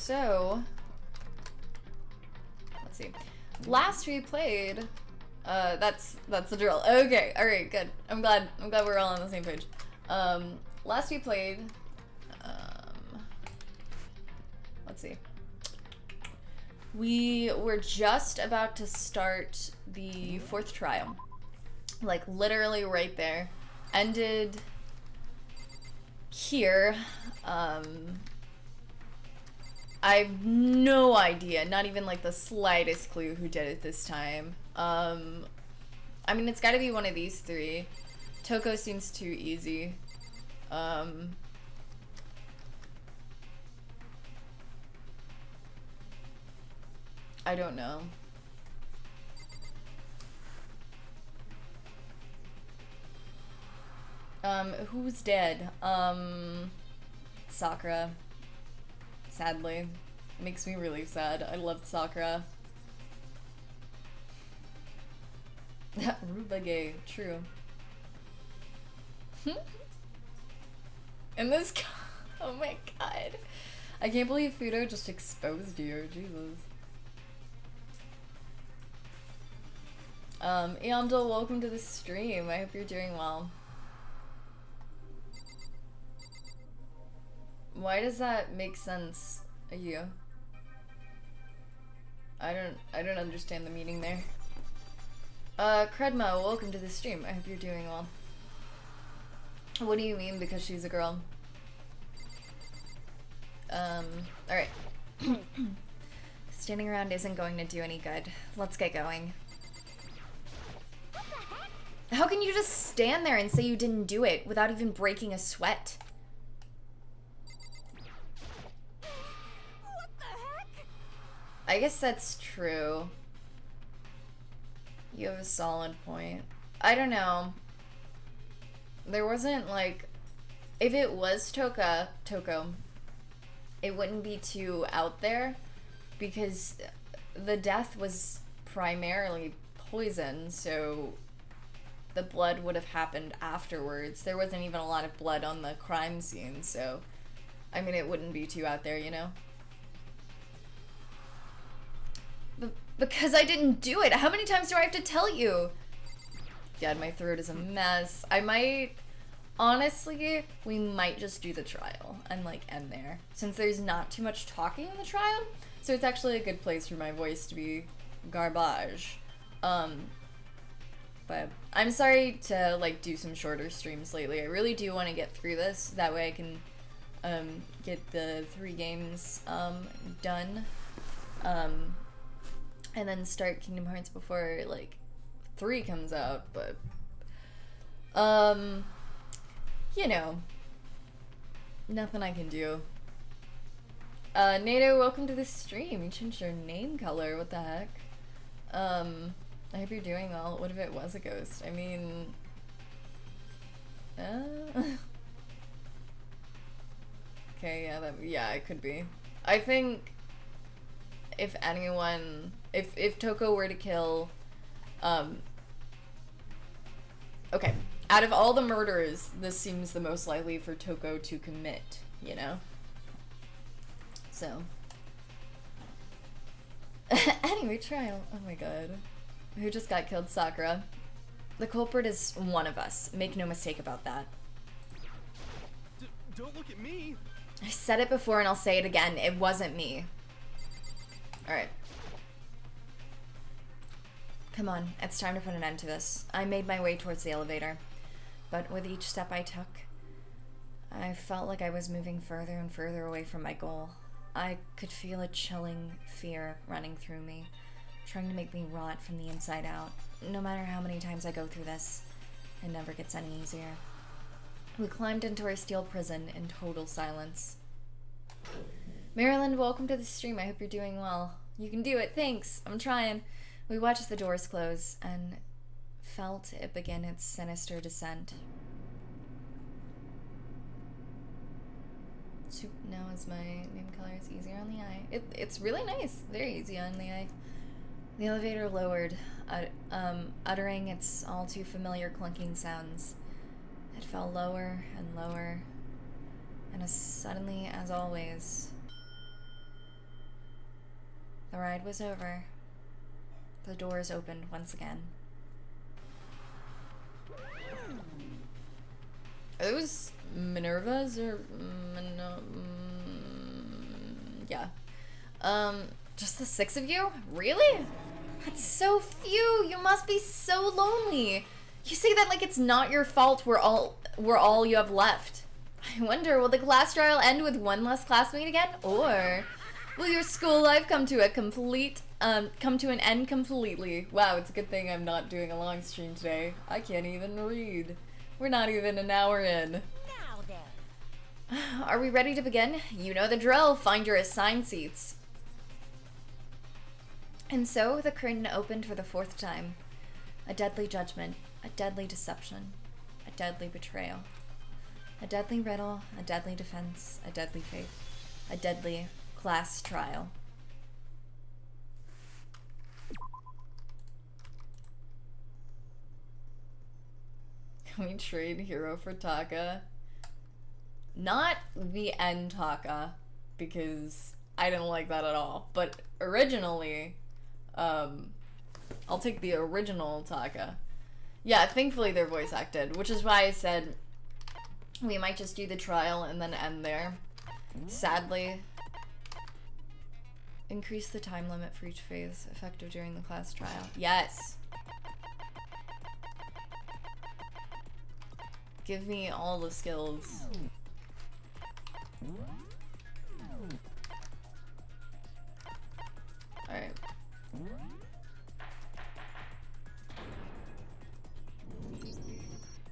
so let's see. Last we played, that's the drill. Okay, all right, good. I'm glad we're all on the same page. Last we played, let's see. We were just about to start the 4th trial, like literally right there. Ended here. I have no idea, not even like the slightest clue who did it this time. I mean, it's gotta be one of these 3. Toko seems too easy. I don't know. Who's dead? Sakura. Sadly. Makes me really sad. I loved Sakura. Ruba gay. True. And this... Oh my god. I can't believe Fudo just exposed you. Jesus. Eamdal, welcome to the stream. I hope you're doing well. Why does that make sense, you? I don't understand the meaning there. Credma, welcome to the stream. I hope you're doing well. What do you mean because she's a girl? Alright. Standing around isn't going to do any good. Let's get going. How can you just stand there and say you didn't do it without even breaking a sweat? What the heck? I guess that's true. You have a solid point. I don't know. There wasn't like... If it was Toko, it wouldn't be too out there because the death was primarily poison, so the blood would have happened afterwards. There wasn't even a lot of blood on the crime scene, so I mean, it wouldn't be too out there, you know? But because I didn't do it. How many times do I have to tell you? God, my throat is a mess. I might... Honestly, we might just do the trial and, like, end there. Since there's not too much talking in the trial, so it's actually a good place for my voice to be garbage. But I'm sorry to, like, do some shorter streams lately. I really do want to get through this. That way I can, get the 3 games, done. And then start Kingdom Hearts before, like, 3 comes out, but, you know, nothing I can do. Nato, welcome to the stream. You changed your name color, what the heck? I hope you're doing well. What if it was a ghost? I mean, okay, yeah, it could be. I think if anyone, if Toko were to kill, okay, out of all the murders, this seems the most likely for Toko to commit, you know? So. Anyway, trial. Oh my god. Who just got killed? Sakura. The culprit is one of us. Make no mistake about that. Don't look at me! I said it before and I'll say it again. It wasn't me. Alright. Come on, it's time to put an end to this. I made my way towards the elevator. But with each step I took, I felt like I was moving further and further away from my goal. I could feel a chilling fear running through me, trying to make me rot from the inside out. No matter how many times I go through this, it never gets any easier. We climbed into our steel prison in total silence. Maryland, welcome to the stream. I hope you're doing well. You can do it. Thanks. I'm trying. We watched the doors close and felt it begin its sinister descent. Now is my name color is easier on the eye. It's really nice. Very easy on the eye. The elevator lowered, uttering its all too familiar clunking sounds. It fell lower and lower, and as suddenly as always, The ride was over. The doors opened once again. Are those Minervas or yeah. Just the 6 of you? Really? That's so few. You must be so lonely. You say that like it's not your fault we're all you have left. I wonder, will the class trial end with one less classmate again? Or will your school life come to an end completely? Wow, it's a good thing I'm not doing a long stream today. I can't even read. We're not even an hour in. Now then. Are we ready to begin? You know the drill. Find your assigned seats. And so the curtain opened for the 4th time. A deadly judgment, a deadly deception, a deadly betrayal. A deadly riddle, a deadly defense, a deadly fate, a deadly class trial. Can we trade Hero for Taka? Not the end Taka, because I didn't like that at all. But originally, I'll take the original Taka. Yeah, thankfully they're voice acted, which is why I said we might just do the trial and then end there. Sadly. Increase the time limit for each phase, effective during the class trial. Yes! Give me all the skills. Alright.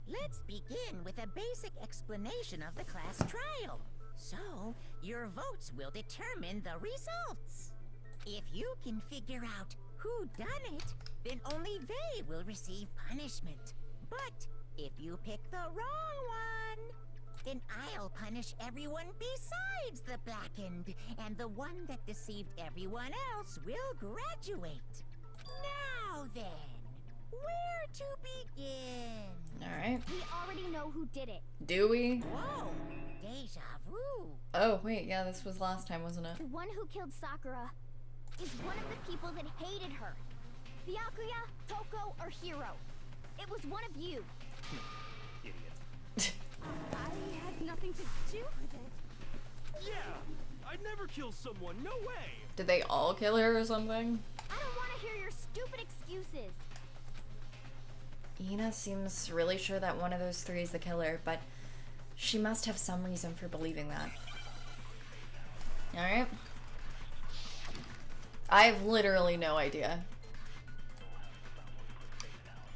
Let's begin with a basic explanation of the class trial. So, your votes will determine the results. If you can figure out who done it, then only they will receive punishment. But if you pick the wrong one, then I'll punish everyone besides the blackened, and the one that deceived everyone else will graduate. Now then, where to begin? Alright. We already know who did it. Do we? Whoa, deja vu. Oh, wait, yeah, this was last time, wasn't it? The one who killed Sakura is one of the people that hated her. Byakuya, Toko, or Hiro. It was one of you. Idiot. I had nothing to do with it. Yeah! I'd never kill someone, no way! Did they all kill her or something? I don't want to hear your stupid excuses. Ina seems really sure that one of those 3 is the killer, but she must have some reason for believing that. Alright. I have literally no idea.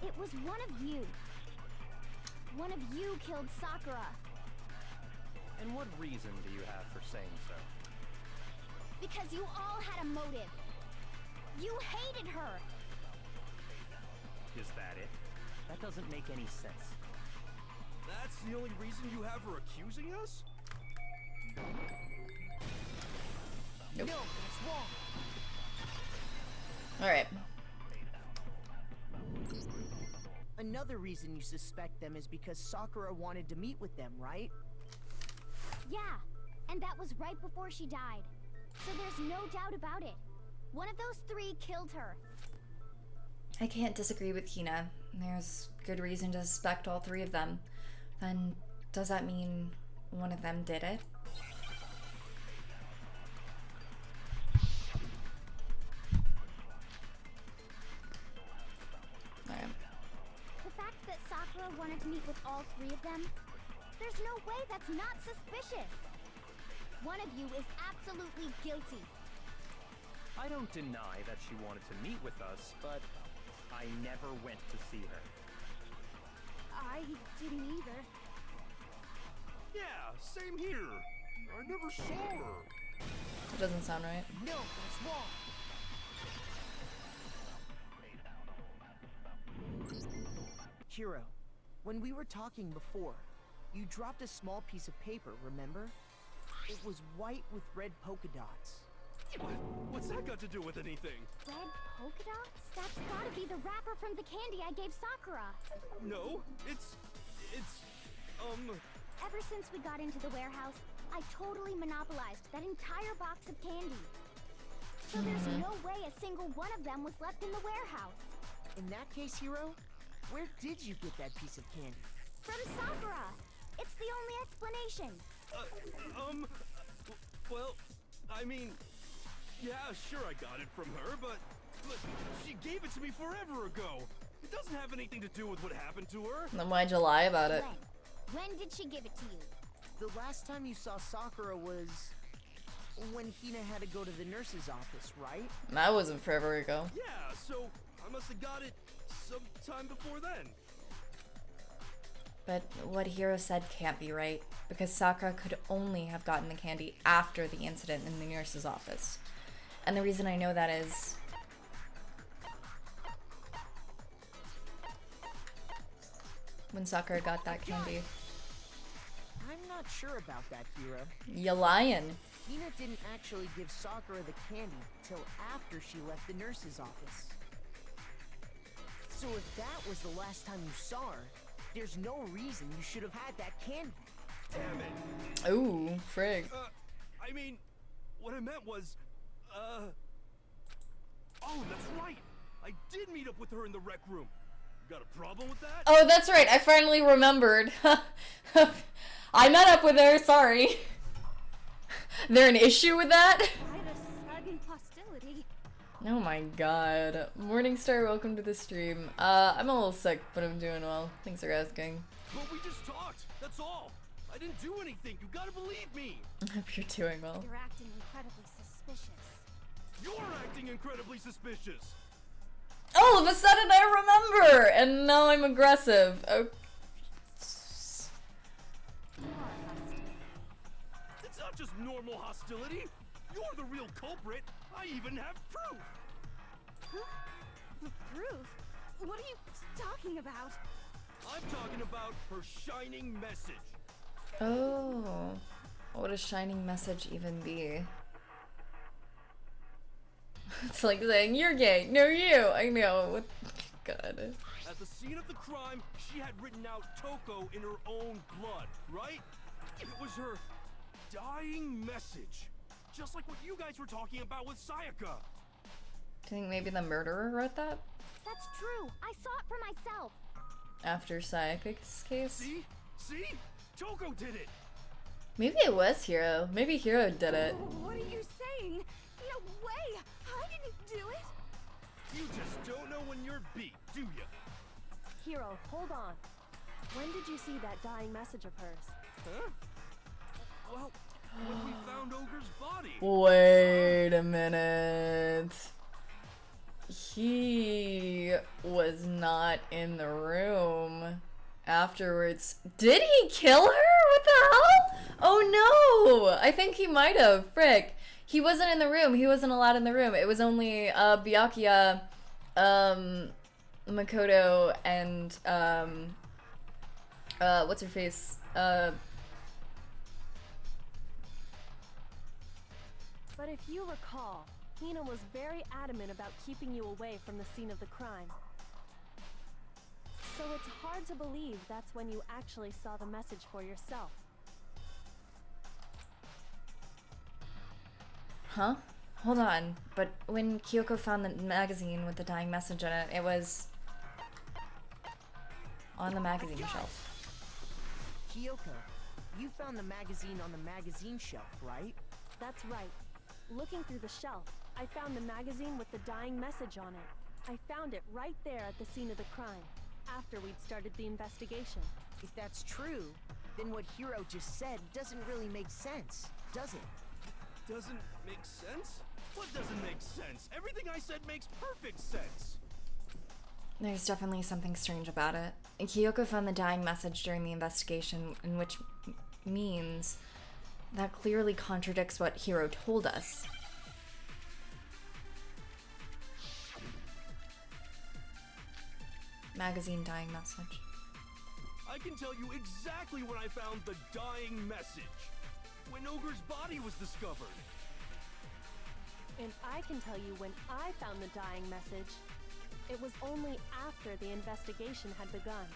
It was one of you. One of you killed Sakura. And what reason do you have for saying so? Because you all had a motive. You hated her. Is that it? That doesn't make any sense. That's the only reason you have her accusing us? Nope. No, that's wrong. Alright. Another reason you suspect them is because Sakura wanted to meet with them, right? Yeah, and that was right before she died. So there's no doubt about it. One of those 3 killed her. I can't disagree with Hina. There's good reason to suspect all 3 of them. Then, does that mean one of them did it? Alright. The fact that Sakura wanted to meet with all 3 of them, there's no way that's not suspicious. One of you is absolutely guilty. I don't deny that she wanted to meet with us, but I never went to see her. I didn't either. Yeah, same here. I never saw her. It doesn't sound right. No, that's wrong. Hiro, when we were talking before, you dropped a small piece of paper, remember? It was white with red polka dots. What's that got to do with anything? Red polka dots? That's gotta be the wrapper from the candy I gave Sakura. No, it's Ever since we got into the warehouse, I totally monopolized that entire box of candy. So there's no way a single one of them was left in the warehouse. In that case, Hiro, where did you get that piece of candy? From Sakura! It's the only explanation. Well, I mean, yeah, sure I got it from her, but she gave it to me forever ago. It doesn't have anything to do with what happened to her. Then why'd you lie about it? When did she give it to you? The last time you saw Sakura was when Hina had to go to the nurse's office, right? That wasn't forever ago. Yeah, so I must have got it sometime before then. But what Hiro said can't be right, because Sakura could only have gotten the candy after the incident in the nurse's office. And the reason I know that is... when Sakura got that candy. I'm not sure about that, Hiro. You lying. Hina didn't actually give Sakura the candy till after she left the nurse's office. So if that was the last time you saw her, there's no reason you should have had that candy. Damn it. Ooh, frig. I mean, what I meant was, oh, that's right. I did meet up with her in the rec room. Got a problem with that? Oh, that's right. I finally remembered. I met up with her. Sorry. There an issue with that? Hostility. Oh my god. Morningstar, welcome to the stream. I'm a little sick, but I'm doing well. Thanks for asking. But we just talked. That's all. I didn't do anything. You gotta believe me. I hope you're doing well. You're acting incredibly suspicious. You're acting incredibly suspicious. All of a sudden I remember! And now I'm aggressive. Oh. It's not just normal hostility. You're the real culprit. I even have proof. Huh? The proof? What are you talking about? I'm talking about her shining message. Oh. What would a shining message even be? It's like saying, you're gay. No, you. I know. What? God. At the scene of the crime, she had written out Toko in her own blood, right? It was her dying message. Just like what you guys were talking about with Sayaka. Do you think maybe the murderer wrote that? That's true. I saw it for myself. After Sayaka's case? See? See? Toko did it! Maybe it was Hiro. Maybe Hiro did it. What are you saying? No way! I didn't do it! You just don't know when you're beat, do ya? Hiro, hold on. When did you see that dying message of hers? Huh? Well, when we found Ogre's body. Wait a minute. He was not in the room afterwards. Did he kill her? What the hell? Oh no! I think he might have. Frick. He wasn't in the room. He wasn't allowed in the room. It was only Byakuya, Makoto, and what's her face? But if you recall, Hina was very adamant about keeping you away from the scene of the crime. So it's hard to believe that's when you actually saw the message for yourself. Huh? Hold on. But when Kyoko found the magazine with the dying message in it, it was on the magazine shelf. Kyoko, you found the magazine on the magazine shelf, right? That's right. Looking through the shelf, I found the magazine with the dying message on it. I found it right there at the scene of the crime, after we'd started the investigation. If that's true, then what Hiro just said doesn't really make sense, does it? Doesn't make sense? What doesn't make sense? Everything I said makes perfect sense. There's definitely something strange about it. Kyoko found the dying message during the investigation, in which means that clearly contradicts what Hiro told us. Magazine dying message. I can tell you exactly when I found the dying message. When Ogre's body was discovered. And I can tell you when I found the dying message. It was only after the investigation had begun.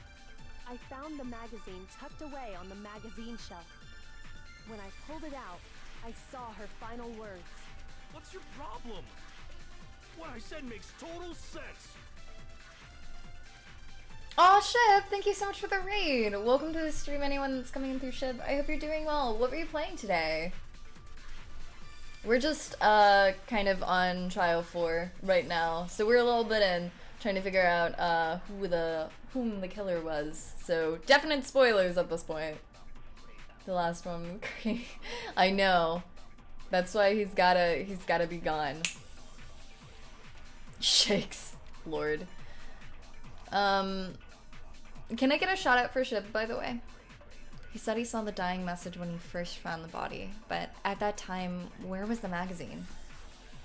I found the magazine tucked away on the magazine shelf. When I pulled it out, I saw her final words. What's your problem? What I said makes total sense. Aw, Shib, thank you so much for the raid. Welcome to the stream, anyone that's coming in through Shib. I hope you're doing well. What were you playing today? We're just kind of on trial 4 right now, so we're a little bit in trying to figure out whom the killer was. So definite spoilers at this point. The last one, I know. That's why he's gotta be gone. Shakes, Lord. Can I get a shout out for Shib, by the way? He said he saw the dying message when he first found the body, but at that time, where was the magazine?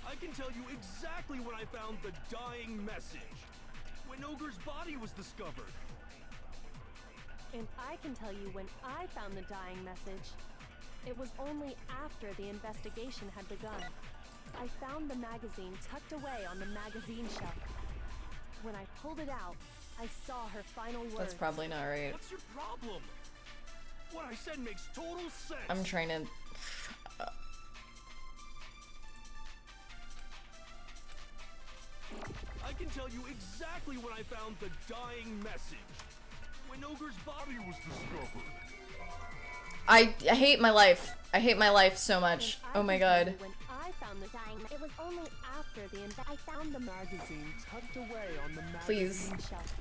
I can tell you exactly when I found the dying message. When Ogre's body was discovered. And I can tell you when I found the dying message. It was only after the investigation had begun. I found the magazine tucked away on the magazine shelf. When I pulled it out, I saw her final words. That's probably not right. What's your problem? What I said makes total sense. I'm trying to... I can tell you exactly when I found the dying message. When Ogre's body was discovered. I hate my life. I hate my life so much. Oh my god. When I found the dying, it was only after I found the magazine tucked away on the magazine Please. shelf.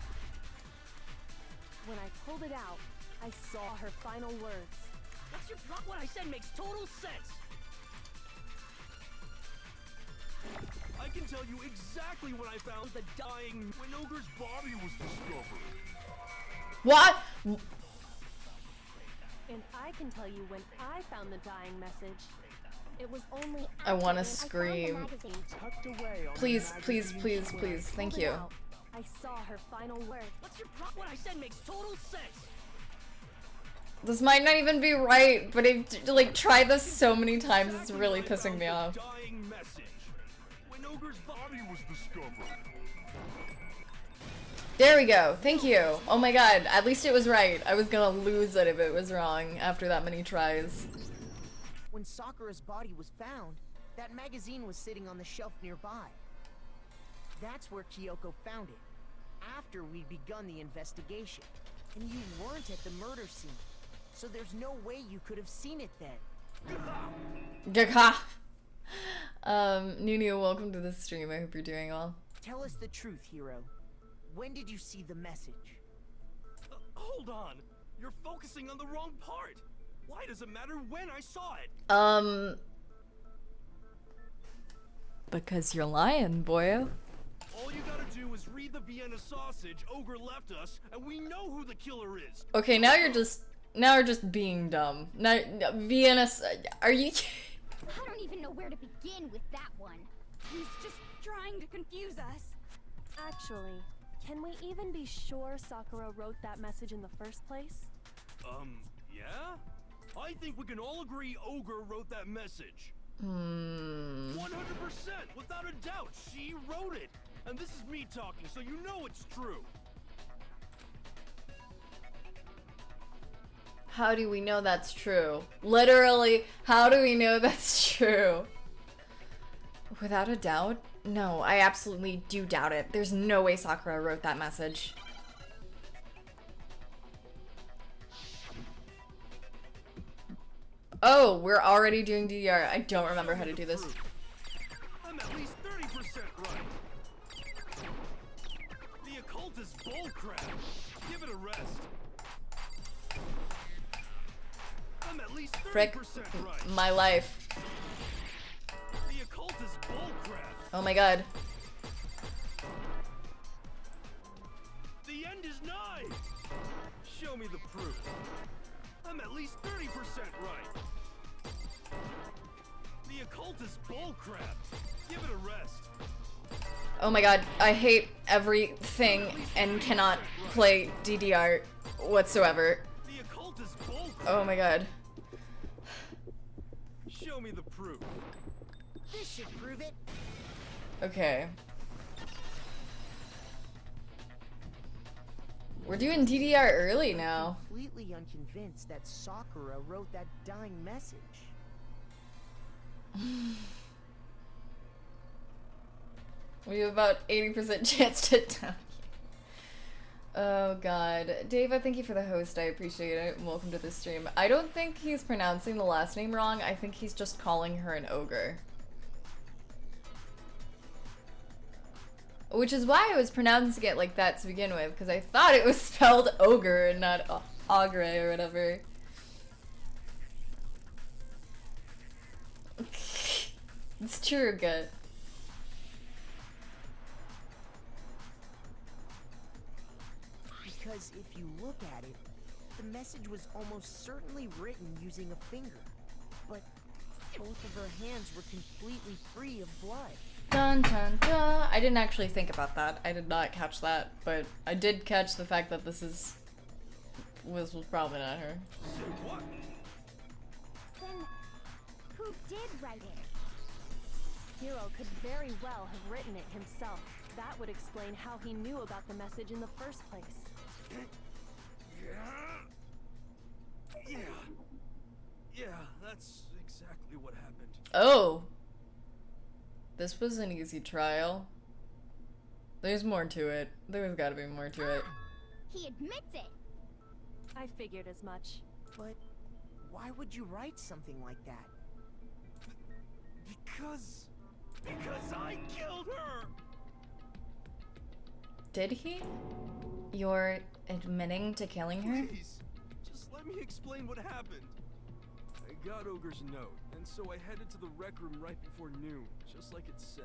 When I pulled it out, I saw her final words. What's your problem? What I said makes total sense. I can tell you exactly when I found the dying... When Ogre's body was discovered. What? And I can tell you when I found the dying message. It was only I want to after scream. I found the magazine Tucked away on Please, the please, magazine please, shelf. please. Thank Pulled it you. out, I saw her final words. What's your problem? What I said makes total sense. This might not even be right, but I've like tried this so many times, it's really Exactly pissing when me I found off. the dying message. When Ogre's body was discovered. There we go. Thank you. Oh my god. At least it was right. I was gonna lose it if it was wrong after that many tries. When Sakura's body was found, that magazine was sitting on the shelf nearby. That's where Kyoko found it, after we'd begun the investigation. And you weren't at the murder scene, so there's no way you could have seen it then. Gaka. Nunu, welcome to the stream. I hope you're doing well. Tell us the truth, hero. When did you see the message? Hold on. You're focusing on the wrong part. Why does it matter when I saw it? Because you're lying, boyo. All you gotta do is read the Vienna sausage Ogre left us, and we know who the killer is. Okay, now you're just being dumb. Now, Vienna, are you? I don't even know where to begin with that one. He's just trying to confuse us. Actually, can we even be sure Sakura wrote that message in the first place? Yeah? I think we can all agree Ogre wrote that message. 100%, without a doubt, she wrote it. And this is me talking, so you know it's true. How do we know that's true? Literally, how do we know that's true? Without a doubt? No, I absolutely do doubt it. There's no way Sakura wrote that message. Oh, we're already doing DDR. I don't remember how to do this. I'm at least 30% right. The occult is bullcrap. Give it a rest. I'm at least 30% Frick, right. my life. The occult is bullcrap. Oh my god. The end is nigh. Show me the proof. I'm at least 30% right. The occult is bullcrap. Give it a rest. Oh my god, I hate everything and cannot play DDR whatsoever. The occult is bullcrap. Oh my god. Show me the proof. This should prove it. Okay. We're doing DDR early now. Completely unconvinced that Sakura wrote that dying message. We have about 80% chance to down you. Oh god. Dava, thank you for the host. I appreciate it. Welcome to the stream. I don't think he's pronouncing the last name wrong. I think he's just calling her an ogre. Which is why I was pronouncing it like that to begin with, because I thought it was spelled ogre and not ogre or whatever. It's true, good. Because if you look at it, the message was almost certainly written using a finger. But both of her hands were completely free of blood. Dun dun dun. I didn't actually think about that. I did not catch that, but I did catch the fact that this was probably not her. What? Then, who did write it? Hiro could very well have written it himself. That would explain how he knew about the message in the first place. Yeah, that's exactly what happened. Oh! This was an easy trial. There's more to it. There's gotta be more to it. He admits it. I figured as much. But why would you write something like that? Because I killed her! Did he? You're admitting to killing her? Please, just let me explain what happened. I got Ogre's note, and so I headed to the rec room right before noon, just like it said.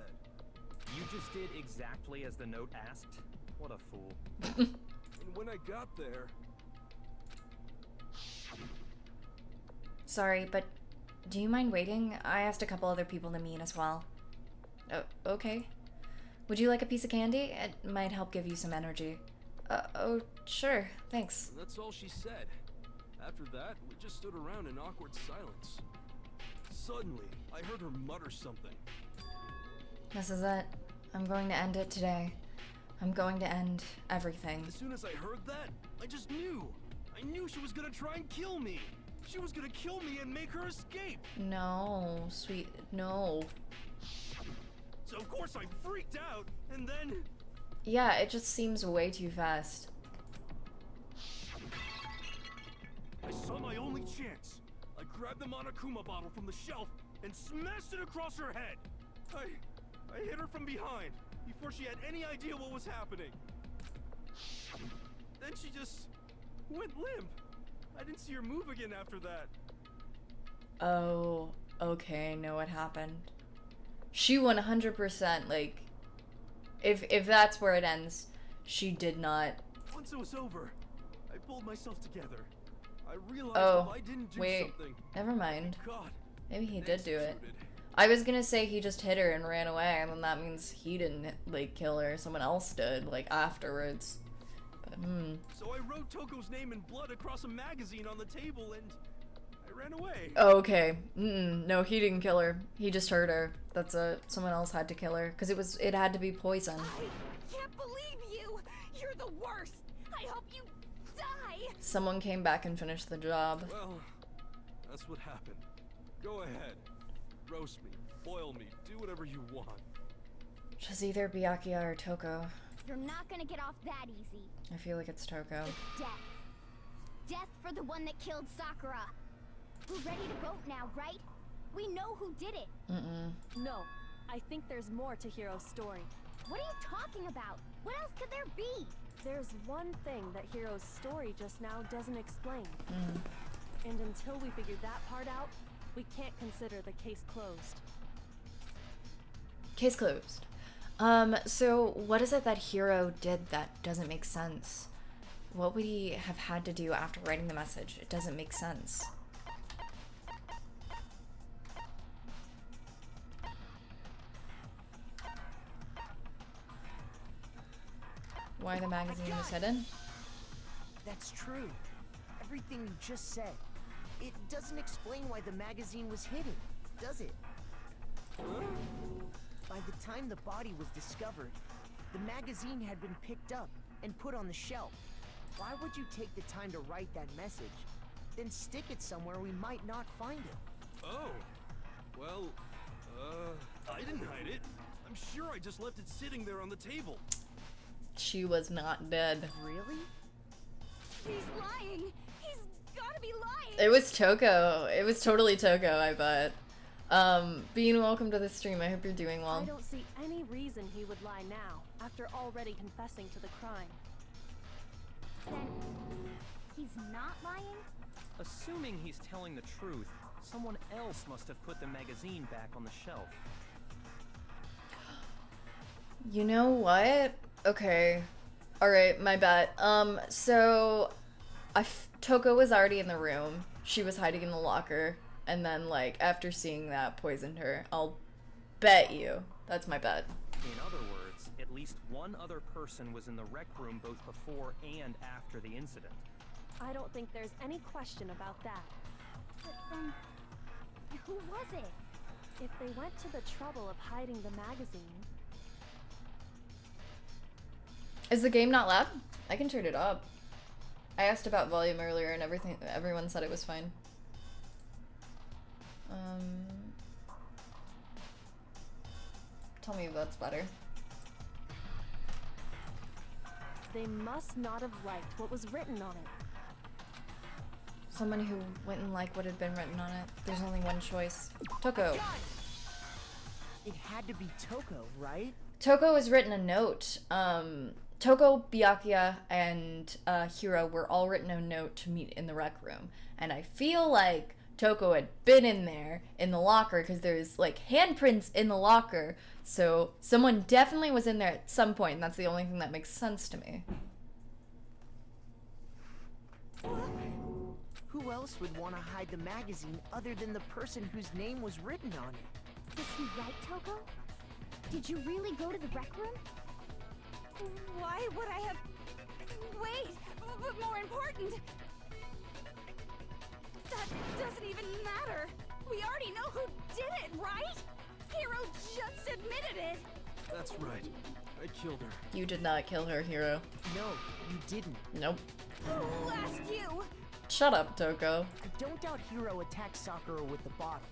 You just did exactly as the note asked? What a fool. And when I got there... Sorry, but do you mind waiting? I asked a couple other people to meet as well. Oh, okay. Would you like a piece of candy? It might help give you some energy. Oh, sure. Thanks. And that's all she said. After that, we just stood around in awkward silence. Suddenly, I heard her mutter something. This is it. I'm going to end it today. I'm going to end everything. As soon as I heard that, I just knew. I knew she was gonna try and kill me. She was gonna kill me and make her escape. No, sweet, no. So of course I freaked out, and then... Yeah, it just seems way too fast. I saw my only chance. I grabbed the Monokuma bottle from the shelf and smashed it across her head. I hit her from behind before she had any idea what was happening. Then she just went limp. I didn't see her move again after that. Oh, okay, I know what happened. She 100%, like, if that's where it ends, she did not. Once it was over, I pulled myself together. I realized Oh, if I didn't do wait, something, never mind. God, Maybe he did do it. executed. I was gonna say he just hit her and ran away, and then that means he didn't, like, kill her. Someone else did, like, afterwards. But, So I wrote Toko's name in blood across a magazine on the table and I ran away. Oh, okay. No, he didn't kill her. He just hurt her. That's someone else had to kill her. Because it had to be poison. I can't believe you. You're the worst. I hope you die. Someone came back and finished the job. Well, that's what happened. Go ahead. Roast me, boil me, do whatever you want. Just either Byakuya or Toko. You're not gonna get off that easy. I feel like it's Toko. It's death. Death for the one that killed Sakura. We're ready to vote now, right? We know who did it. No, I think there's more to Hiro's story. What are you talking about? What else could there be? There's one thing that Hiro's story just now doesn't explain. And until we figure that part out, we can't consider the case closed. Case closed. So what is it that Hiro did that doesn't make sense? What would he have had to do after writing the message? It doesn't make sense. Why the magazine was hidden? That's true. Everything you just said. It doesn't explain why the magazine was hidden, does it? By the time the body was discovered, the magazine had been picked up and put on the shelf. Why would you take the time to write that message, then stick it somewhere we might not find it? Oh, well, I didn't hide it. I'm sure I just left it sitting there on the table. She was not dead. Really? He's lying. He's gotta be lying. It was Toko. It was totally Toko, I bet. Bean, welcome to the stream. I hope you're doing well. I don't see any reason he would lie now, after already confessing to the crime. Then he's not lying? Assuming he's telling the truth, someone else must have put the magazine back on the shelf. You know what? Okay. Alright, my bet. So Toko was already in the room. She was hiding in the locker. And then, like, after seeing that, poisoned her. I'll bet you. That's my bet. In other words, at least one other person was in the rec room both before and after the incident. I don't think there's any question about that. But then, who was it? If they went to the trouble of hiding the magazine... Is the game not loud? I can turn it up. I asked about volume earlier and everyone said it was fine. Tell me if that's better. They must not have liked what was written on it. Someone who wouldn't like what had been written on it. There's only one choice. Toko. It had to be Toko, right? Toko has written a note. Toko, Byakuya, and Hiro were all written a note to meet in the rec room. And I feel like Toko had been in there in the locker because there's like handprints in the locker. So someone definitely was in there at some point, and that's the only thing that makes sense to me. Who else would want to hide the magazine other than the person whose name was written on it? Was he right, Toko? Did you really go to the rec room? Why would I have... Wait, but more important... That doesn't even matter. We already know who did it, right? Hiro just admitted it. That's right. I killed her. You did not kill her, Hiro. No, you didn't. Nope. Who asked you? Shut up, Toko. I don't doubt Hiro attacked Sakura with the bottle.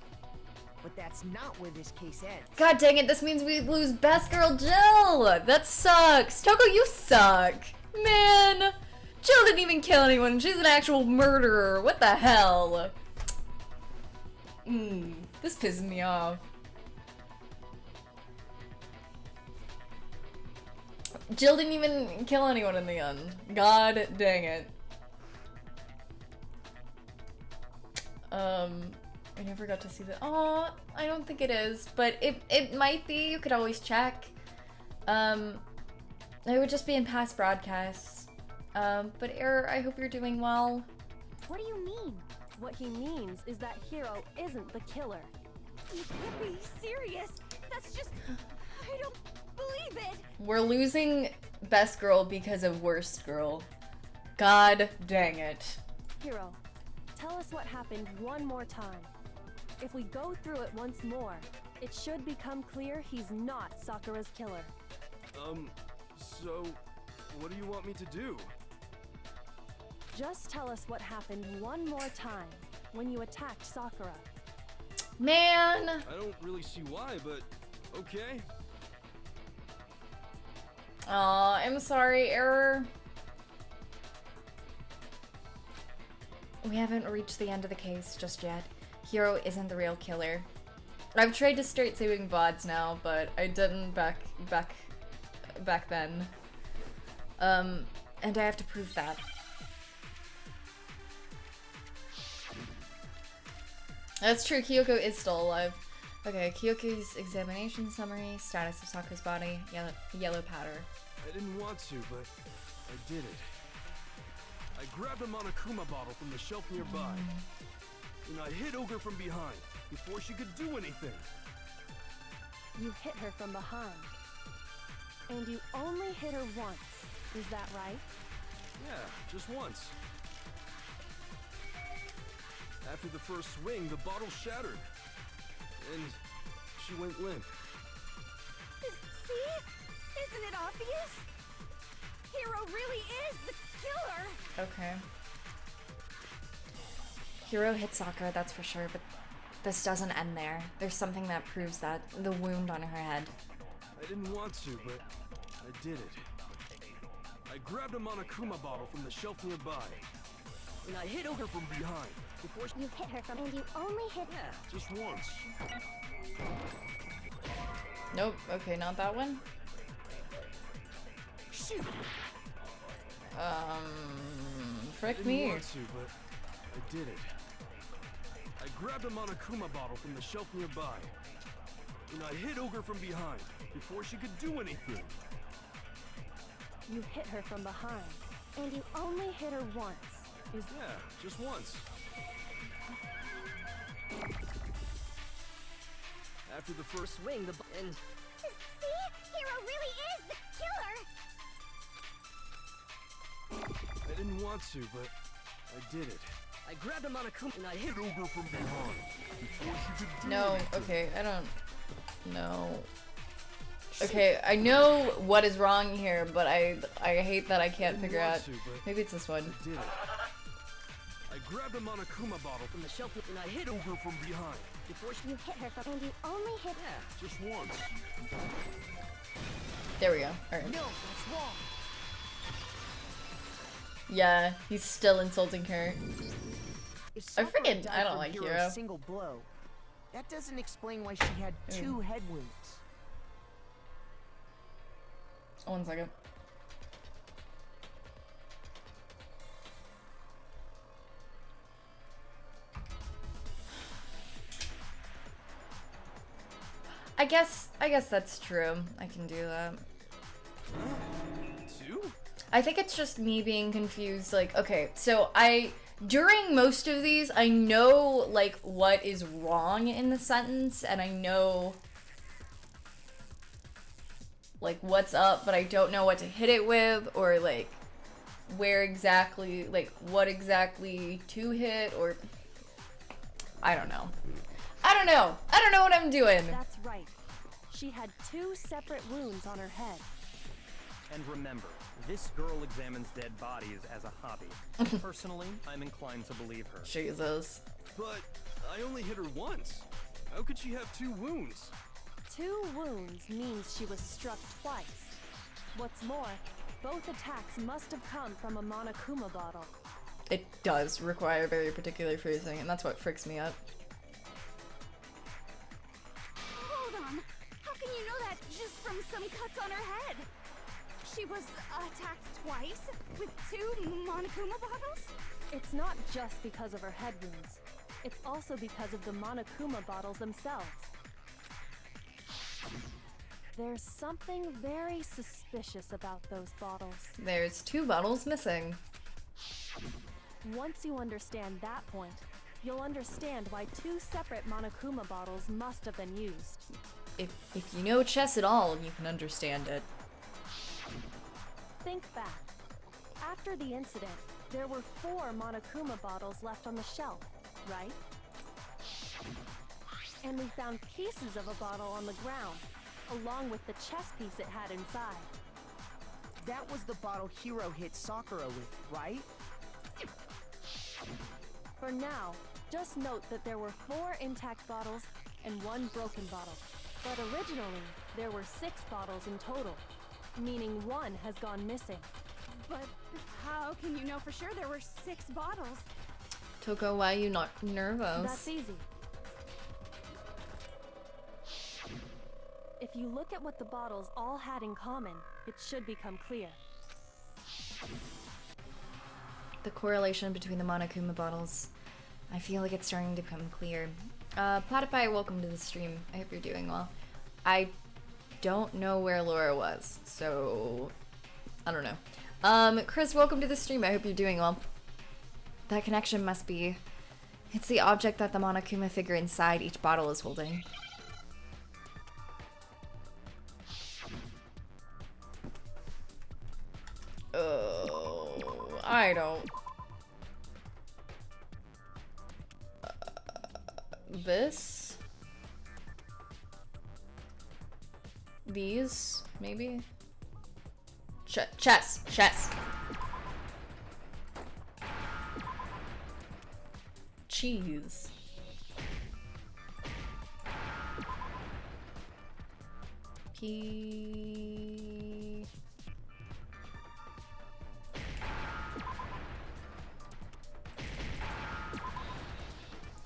But that's not where this case ends. God dang it, this means we lose Best Girl Jill! That sucks! Toko, you suck! Man! Jill didn't even kill anyone, she's an actual murderer, what the hell? This pisses me off. Jill didn't even kill anyone in the end. God dang it. I never got to see the. Oh, I don't think it is, but it might be. You could always check. It would just be in past broadcasts. But Error, I hope you're doing well. What do you mean? What he means is that Hiro isn't the killer. You can't be serious. That's just... I don't believe it. We're losing Best Girl because of Worst Girl. God dang it. Hiro, tell us what happened one more time. If we go through it once more, it should become clear he's not Sakura's killer. So, what do you want me to do? Just tell us what happened one more time when you attacked Sakura. Man! I don't really see why, but okay. Aw, I'm sorry, Error. We haven't reached the end of the case just yet. Hiro isn't the real killer. I've tried to start saving VODs now, but I didn't back then. And I have to prove that. That's true, Kyoko is still alive. Okay, Kyoko's examination summary, status of Sakura's body, yellow powder. I didn't want to, but I did it. I grabbed a Monokuma bottle from the shelf nearby, and I hit Ogre from behind before she could do anything. You hit her from behind. And you only hit her once, is that right? Yeah, just once. After the first swing, the bottle shattered, and she went limp. See? Isn't it obvious? Hiro really is the killer. Okay. Hiro hit Sakura, that's for sure, but this doesn't end there. There's something that proves that. The wound on her head. I didn't want to, but I did it. I grabbed a Monokuma bottle from the shelf nearby, and I hit Ogre from behind. Before You hit her from, and you only hit. Yeah, just once. Nope. Okay, not that one. Shoot! Frick I didn't me. want to, but I did it. I grabbed a Monokuma bottle from the shelf nearby, and I hit Ogre from behind before she could do anything. You hit her from behind, and you only hit her once. Yeah, just once. After the first swing, and See? Hero really is the killer! I didn't want to, but I did it. I grabbed a Monokuma and I hit Ogre from behind before she could do No. anything. Okay, I don't know. Okay, I know what is wrong here, but I hate that I can't Didn't figure want out. to, but Maybe it's this one. I did it. I grabbed a Monokuma bottle from the shelf and I hit Ogre from behind before she. You hit her from, and you only hit. Yeah, just once. There we go. Alright. No, that's wrong. Yeah, he's still insulting her. If I Sakura freaking- died I don't from like Hiro's Hiro. single blow, that doesn't explain why she had 2 head wounds. One second. I guess that's true. I can do that. 2? I think it's just me being confused. Like, okay, so during most of these, I know, like, what is wrong in the sentence, and I know, like, what's up, but I don't know what to hit it with, or, like, where exactly, like, what exactly to hit, or, I don't know. I don't know what I'm doing. That's right. She had 2 separate wounds on her head. And remember, this girl examines dead bodies as a hobby. Personally, I'm inclined to believe her. Jesus. But I only hit her once. How could she have 2 wounds? 2 wounds means she was struck twice. What's more, both attacks must have come from a Monokuma bottle. It does require very particular phrasing, and that's what freaks me out. Hold on. How can you know that just from some cuts on her head? She was attacked twice with 2 Monokuma bottles? It's not just because of her head wounds. It's also because of the Monokuma bottles themselves. There's something very suspicious about those bottles. There's 2 bottles missing. Once you understand that point, you'll understand why 2 separate Monokuma bottles must have been used. If you know chess at all, you can understand it. Think back. After the incident, there were 4 Monokuma bottles left on the shelf, right? And we found pieces of a bottle on the ground, along with the chess piece it had inside. That was the bottle Hiro hit Sakura with, right? For now, just note that there were 4 intact bottles and 1 broken bottle. But originally, there were 6 bottles in total, meaning 1 has gone missing. But how can you know for sure there were 6 bottles? Toko, why are you not nervous? That's easy. If you look at what the bottles all had in common, it should become clear. The correlation between the Monokuma bottles. I feel like it's starting to become clear. Platypi, welcome to the stream. I hope you're doing well. I don't know where Laura was, so I don't know. Chris, welcome to the stream. I hope you're doing well. That connection must be... It's the object that the Monokuma figure inside each bottle is holding. Oh, I don't... this? These, maybe? Chess. Cheese. Key.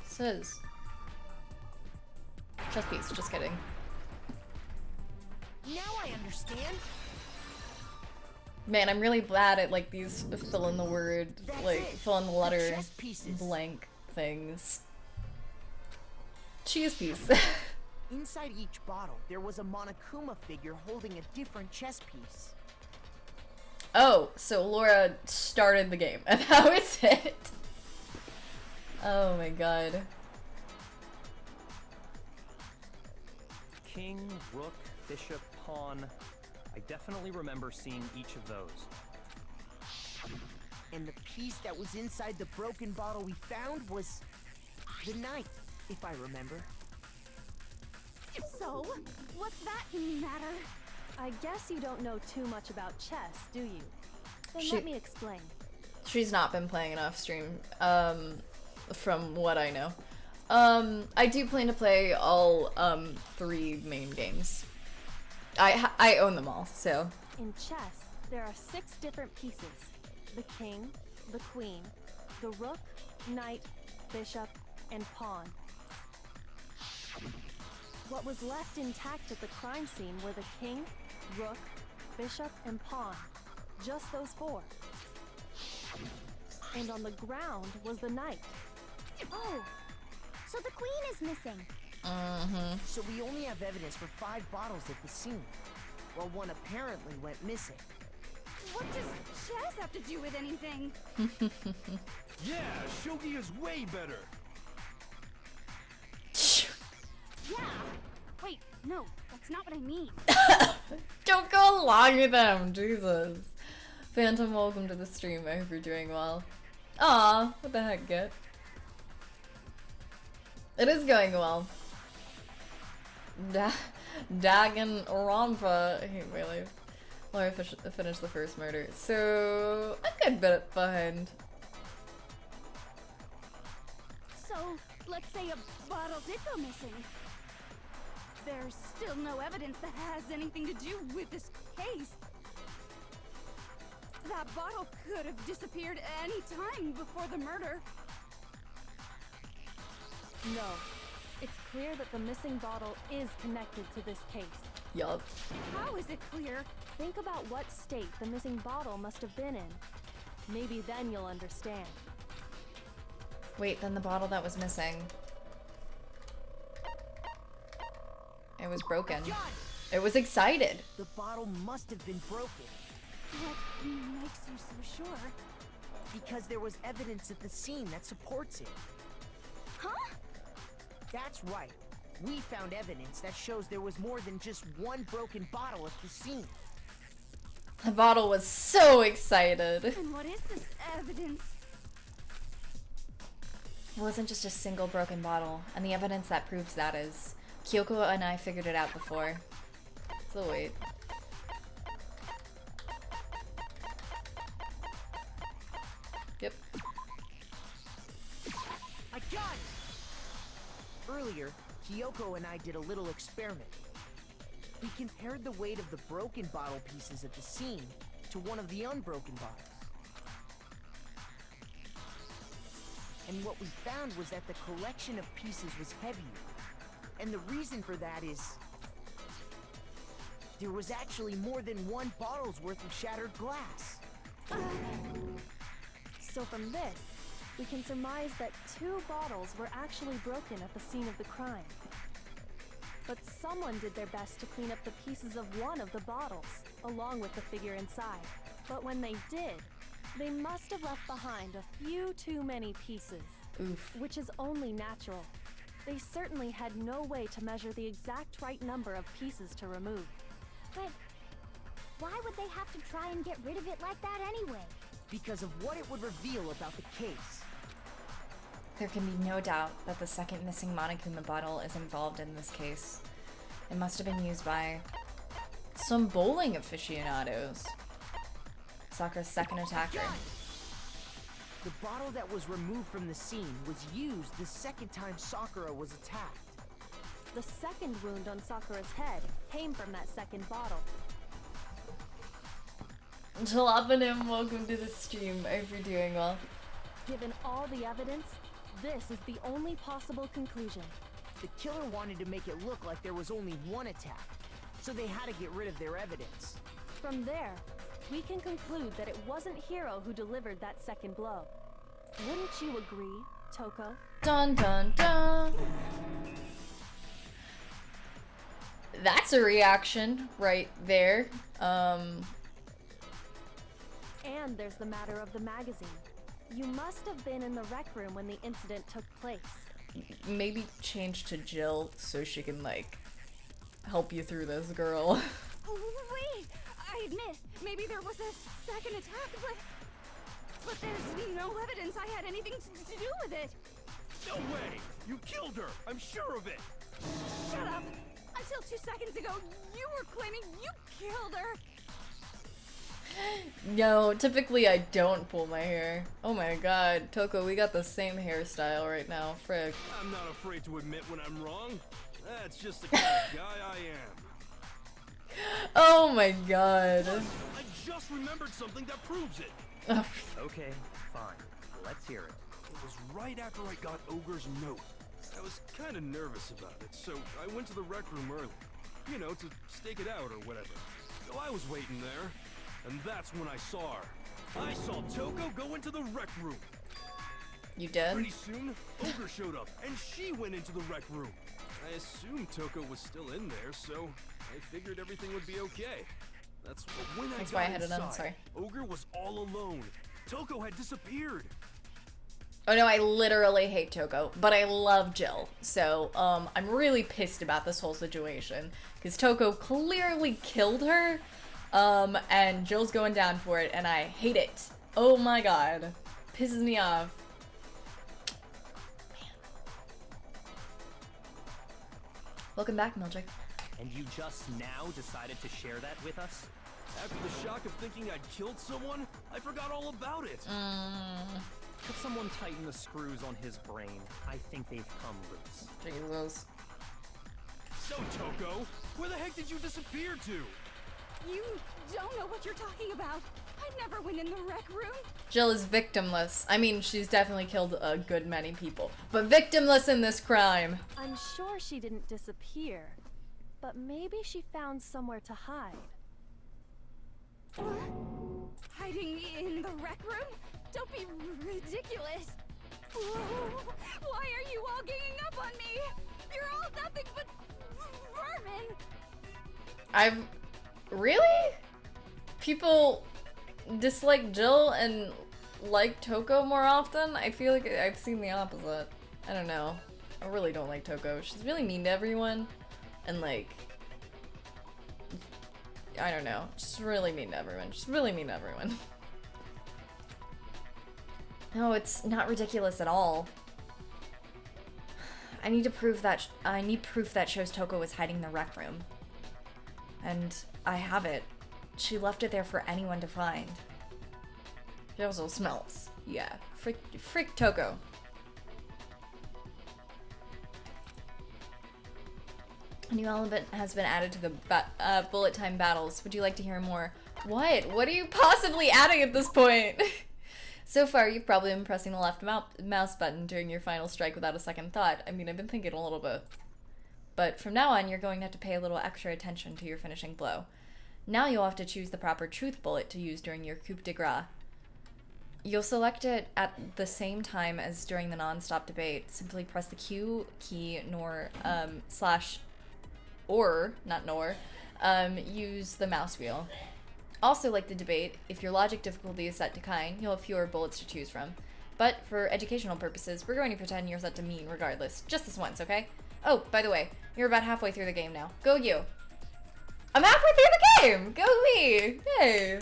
Says chess piece, just kidding. Now I understand. Man, I'm really bad at like these fill in the word, like fill in the letter chess pieces. blank things. Cheese piece. Inside each bottle, there was a Monokuma figure holding a different chess piece. Oh, so Laura started the game, and that was it. Oh my god. King, rook, bishop, pawn. I definitely remember seeing each of those. And the piece that was inside the broken bottle we found was the knight, if I remember. So, what's that matter? I guess you don't know too much about chess, do you? Then let me explain. She's not been playing enough stream, from what I know. I do plan to play all 3 main games. I own them all, so. In chess, there are 6 different pieces. The king, the queen, the rook, knight, bishop, and pawn. What was left intact at the crime scene were the king, rook, bishop, and pawn. Just those 4. And on the ground was the knight. Oh, so the queen is missing. So we only have evidence for 5 bottles at the scene, while one apparently went missing. What does chess have to do with anything? Yeah, shogi is way better. Yeah. Wait, no, that's not what I mean. Don't go along with them, Jesus. Phantom, welcome to the stream. I hope you're doing well. Aw, what the heck, Git? It is going well. Danganronpa. I hate my life. Laura finished the first murder. So, a good bit behind. So, let's say a bottle did go missing. There's still no evidence that has anything to do with this case. That bottle could have disappeared any time before the murder. No. It's clear that the missing bottle is connected to this case. Yup. How is it clear? Think about what state the missing bottle must have been in. Maybe then you'll understand. Wait, then the bottle that was missing. It was broken. It was excited. The bottle must have been broken. What makes you so sure? Because there was evidence at the scene that supports it. Huh? That's right. We found evidence that shows there was more than just one broken bottle at the scene. The bottle was so excited. And what is this evidence? It wasn't just a single broken bottle, and the evidence that proves that is Kyoko and I figured it out before. So wait. Yep. I got it! Earlier, Kyoko and I did a little experiment. We compared the weight of the broken bottle pieces at the scene to one of the unbroken bottles. And what we found was that the collection of pieces was heavier. And the reason for that is there was actually more than one bottle's worth of shattered glass. So from this, we can surmise that 2 bottles were actually broken at the scene of the crime. But someone did their best to clean up the pieces of one of the bottles, along with the figure inside. But when they did, they must have left behind a few too many pieces. Oof. Which is only natural. They certainly had no way to measure the exact right number of pieces to remove. But why would they have to try and get rid of it like that anyway? Because of what it would reveal about the case. There can be no doubt that the second missing Monokuma bottle is involved in this case. It must have been used by some bowling aficionados. Sakura's second attacker. The bottle that was removed from the scene was used the second time Sakura was attacked. The second wound on Sakura's head came from that second bottle. Jalapenim, welcome to the stream. I hope you're doing well. Given all the evidence, this is the only possible conclusion. The killer wanted to make it look like there was only one attack, so they had to get rid of their evidence. From there, we can conclude that it wasn't Hiro who delivered that second blow. Wouldn't you agree, Toko? Dun dun dun! That's a reaction right there. And there's the matter of the magazine. You must have been in the rec room when the incident took place. Maybe change to Jill so she can, like, help you through this, girl. Wait! I admit, maybe there was a second attack, but there's no evidence I had anything to do with it. No way! You killed her! I'm sure of it! Shut up! Until 2 seconds ago, you were claiming you killed her! No, typically I don't pull my hair. Oh my god, Toko, we got the same hairstyle right now, frick. I'm not afraid to admit when I'm wrong. That's just the kind of guy I am. Oh my god. I just remembered something that proves it. Okay, fine. Let's hear it. It was right after I got Ogre's note. I was kind of nervous about it, so I went to the rec room early. You know, to stake it out or whatever. So I was waiting there, and that's when I saw her. I saw Toko go into the rec room. You dead? Pretty soon, Ogre showed up, and she went into the rec room. I assumed Toko was still in there, so I figured everything would be okay. That's when I got why I had it inside. on, sorry. Ogre was all alone. Toko had disappeared. Oh no, I literally hate Toko, but I love Jill. So, I'm really pissed about this whole situation. Because Toko clearly killed her, and Jill's going down for it, and I hate it. Oh my god. Pisses me off. Man. Welcome back, Mildred. And you just now decided to share that with us? After the shock of thinking I'd killed someone, I forgot all about it. Could someone tighten the screws on his brain? I think they've come loose. Jesus. So, Toko, where the heck did you disappear to? You don't know what you're talking about. I never went in the rec room. Jill is victimless. I mean, she's definitely killed a good many people, but victimless in this crime. I'm sure she didn't disappear, but maybe she found somewhere to hide. Hiding in the rec room? Don't be ridiculous. Why are you all ganging up on me? You're all nothing but vermin. Really? People dislike Jill and like Toko more often? I feel like I've seen the opposite. I don't know. I really don't like Toko. She's really mean to everyone. And like, I don't know. She's really mean to everyone. She's really mean to everyone. No, it's not ridiculous at all. I need proof that shows Toko was hiding in the rec room. And I have it. She left it there for anyone to find. She also smells. Yeah, frick Toko. A new element has been added to the bullet time battles. Would you like to hear more? What? What are you possibly adding at this point? So far, you've probably been pressing the left mouse button during your final strike without a second thought. I mean, I've been thinking a little bit. But from now on, you're going to have to pay a little extra attention to your finishing blow. Now you'll have to choose the proper truth bullet to use during your coup de grace. You'll select it at the same time as during the non-stop debate. Simply press the Q key use the mouse wheel. Also, like the debate, if your logic difficulty is set to kind, you'll have fewer bullets to choose from. But for educational purposes, we're going to pretend you're set to mean regardless. Just this once, okay? Oh, by the way, you're about halfway through the game now. Go you. I'm halfway through the game! Go me! Yay!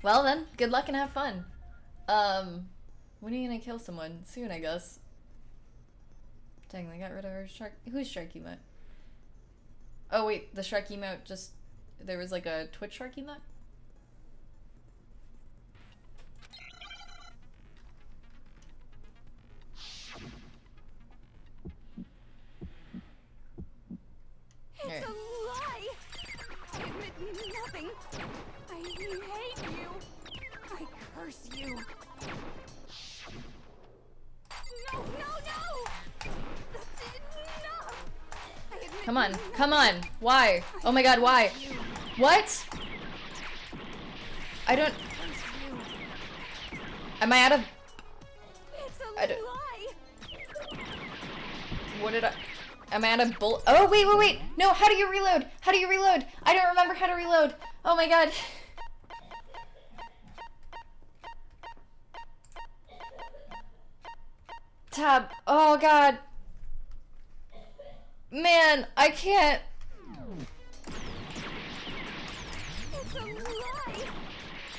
Well then, good luck and have fun. When are you gonna kill someone? Soon, I guess. Dang, they got rid of our shark. Who's shark emote? Oh wait, the shark emote just... There was like a Twitch shark emote? It's a lie! I admit nothing. I hate you. I curse you. No, no, no! That's enough! I admit Come on, nothing. come on. Why? Oh my god, why? What? I don't. Am I out of? It's a I don't- lie! What did I? Am I out of bullet? Oh wait, wait, wait! No, how do you reload? How do you reload? I don't remember how to reload. Oh my god. Tab. Oh god. Man, I can't. It's a lie!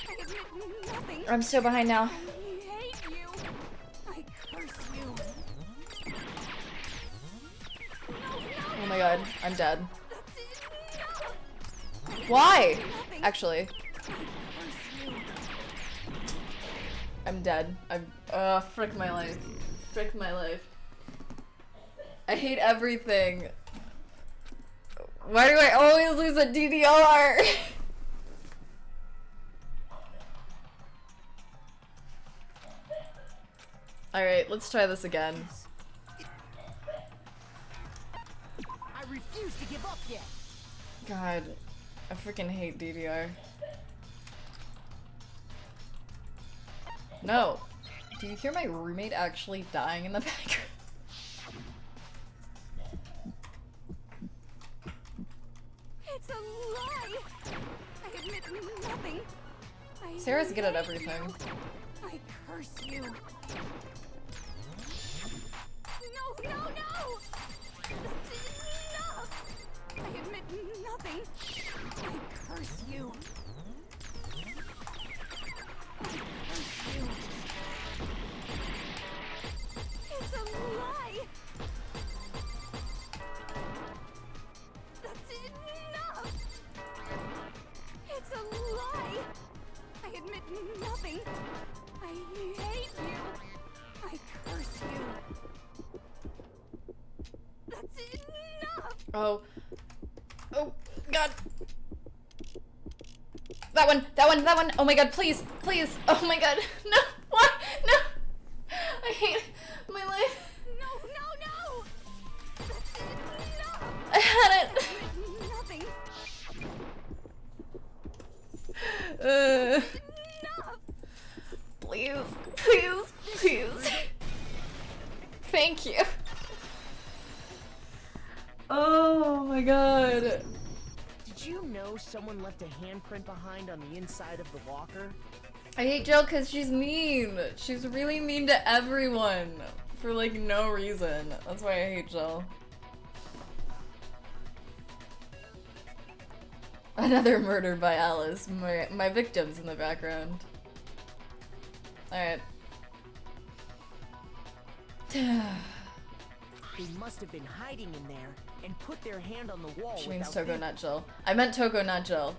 I admit nothing. I'm so behind now. I hate you. I curse you. No, no, Oh my god, I'm dead. that's enough! Why? Nothing. Actually, I curse you. I'm dead. Frick my life. Frick my life. I hate everything. Why do I always lose a DDR? Alright, let's try this again. I refuse to give up yet. God, I freaking hate DDR. No. Do you hear my roommate actually dying in the background? It's a lie! I admit nothing. I Sarah's good at hate everything. you. I curse you. No, no, no! That's enough! I admit nothing. I curse you. I curse you. It's a lie! That's enough! It's a lie! I admit nothing. I hate you. I curse you. That's enough! Oh. Oh, God. That one, that one, that one. Oh my god, please, please. Oh my god. No, why? No. I hate my life. No, no, no! That's enough! I had it. Nothing. Uh, Enough! please, please, please. Thank you. Oh my god. Did you know someone left a handprint behind on the inside of the locker? I hate Jill because she's mean. She's really mean to everyone for like no reason. That's why I hate Jill. Another murder by Alice. My victim's in the background. Alright. They must have been hiding in there and put their hand on the wall. She means without Toko, thinking. not Jill. I meant Toko, not Jill.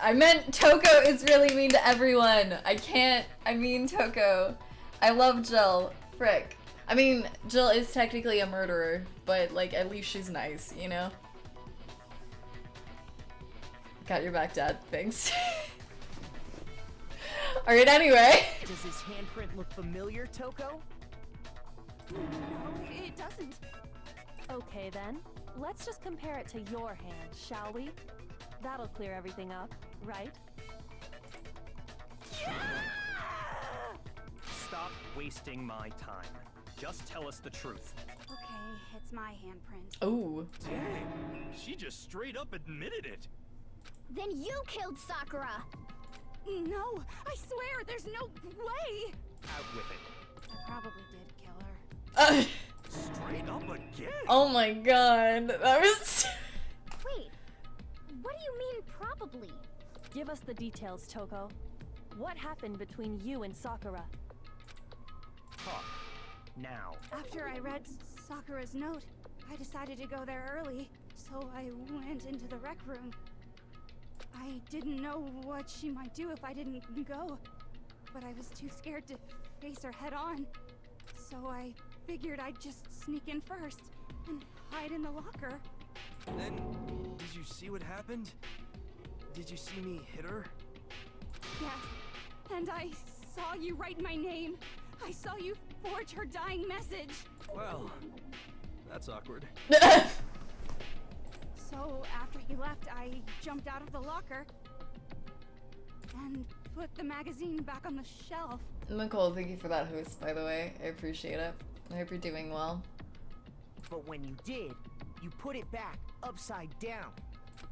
I meant Toko is really mean to everyone. I can't. I mean Toko. I love Jill. Frick. I mean, Jill is technically a murderer, but like at least she's nice, you know? Got your back, Dad. Thanks. Alright, anyway. Does his handprint look familiar, Toko? No, it doesn't. Okay then, let's just compare it to your hand, shall we? That'll clear everything up, right? Stop wasting my time. Just tell us the truth. Okay, it's my handprint. Oh. Dang, she just straight up admitted it. Then you killed Sakura! No, I swear, there's no way! Out with it. I probably did kill her. Straight up again. Oh my god. That was. Wait, what do you mean probably? Give us the details, Toko. What happened between you and Sakura? Talk. Now. After I read Sakura's note, I decided to go there early, so I went into the rec room. I didn't know what she might do if I didn't go, but I was too scared to face her head on. So I figured I'd just sneak in first and hide in the locker. Then, did you see what happened? Did you see me hit her? Yes. And I saw you write my name. I saw you forge her dying message. Well, that's awkward. So after he left, I jumped out of the locker and put the magazine back on the shelf. Nicole, thank you for that host, by the way. I appreciate it. I hope you're doing well. But when you did, you put it back upside down.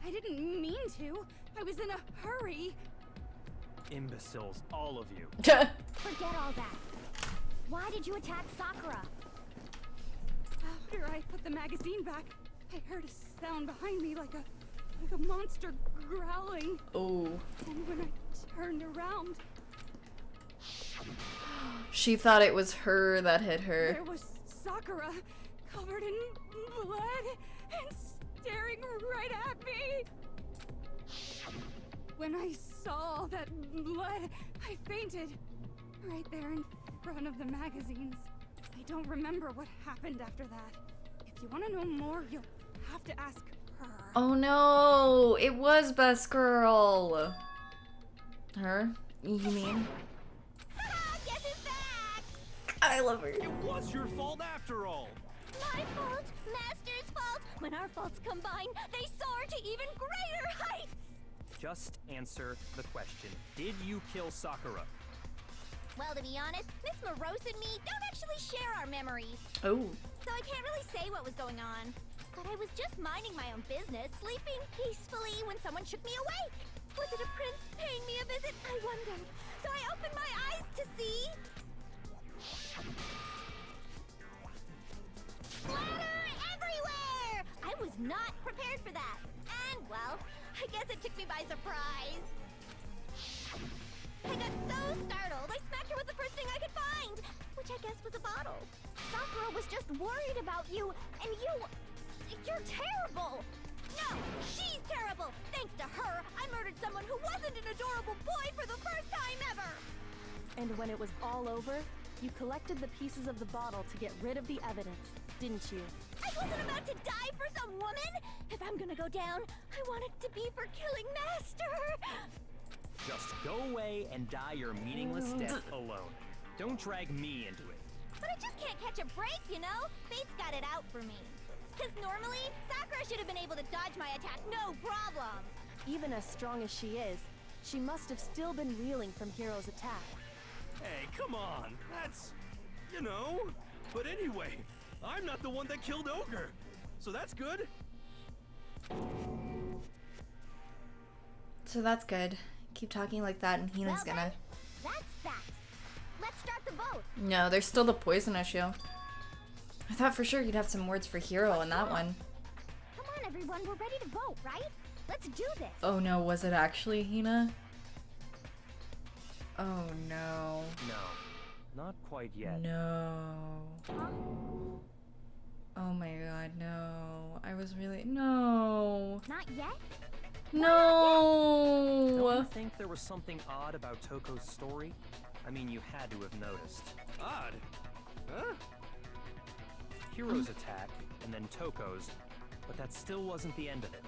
I didn't mean to. I was in a hurry. Imbeciles, all of you. Forget all that. Why did you attack Sakura? After I put the magazine back, I heard a sound behind me like a monster growling. Oh. And when I turned around, She thought it was her that hit her. there was Sakura, covered in blood and staring right at me. When I saw all that blood, I fainted. Right there in front of the magazines. I don't remember what happened after that. If you want to know more, you'll have to ask her. Oh no! It was Best Girl! Her? You mean? Guess who's back? I love her. It was your fault after all. My fault, Master's fault. When our faults combine, they soar to even greater heights. Just answer the question. Did you kill Sakura? Well, to be honest, Miss Morose and me don't actually share our memories. Oh. So I can't really say what was going on. But I was just minding my own business, sleeping peacefully when someone shook me awake. Was it a prince paying me a visit? I wondered. So I opened my eyes to see... splatter everywhere! I was not prepared for that. And, well, I guess it took me by surprise. I got so startled, I smacked her with the first thing I could find, which I guess was a bottle. Sakura was just worried about you, and you're terrible! No, she's terrible! Thanks to her, I murdered someone who wasn't an adorable boy for the first time ever! And when it was all over, you collected the pieces of the bottle to get rid of the evidence, didn't you? I wasn't about to die for some woman! If I'm gonna go down, I want it to be for killing Master! Just go away and die your meaningless death alone. Don't drag me into it. But I just can't catch a break, you know? Fate's got it out for me. Because normally, Sakura should have been able to dodge my attack, no problem. Even as strong as she is, she must have still been reeling from Hiro's attack. Hey, come on. That's... you know. But anyway, I'm not the one that killed Ogre. So that's good. So that's good. Keep talking like that and Hina's Well, gonna... That's that. Let's start the vote. No, there's still the poison issue. I thought for sure you'd have some words for Hiro in that one. Come on, everyone. We're ready to vote, right? Let's do this. Oh no, was it actually Hina? Oh no. No, not quite yet. No. Huh? Oh my god, no. I was really... No. Not yet? Don't No! you think there was something odd about Toko's story? I mean, you had to have noticed. Odd. Huh? Hiro's attack, and then Toko's, but that still wasn't the end of it.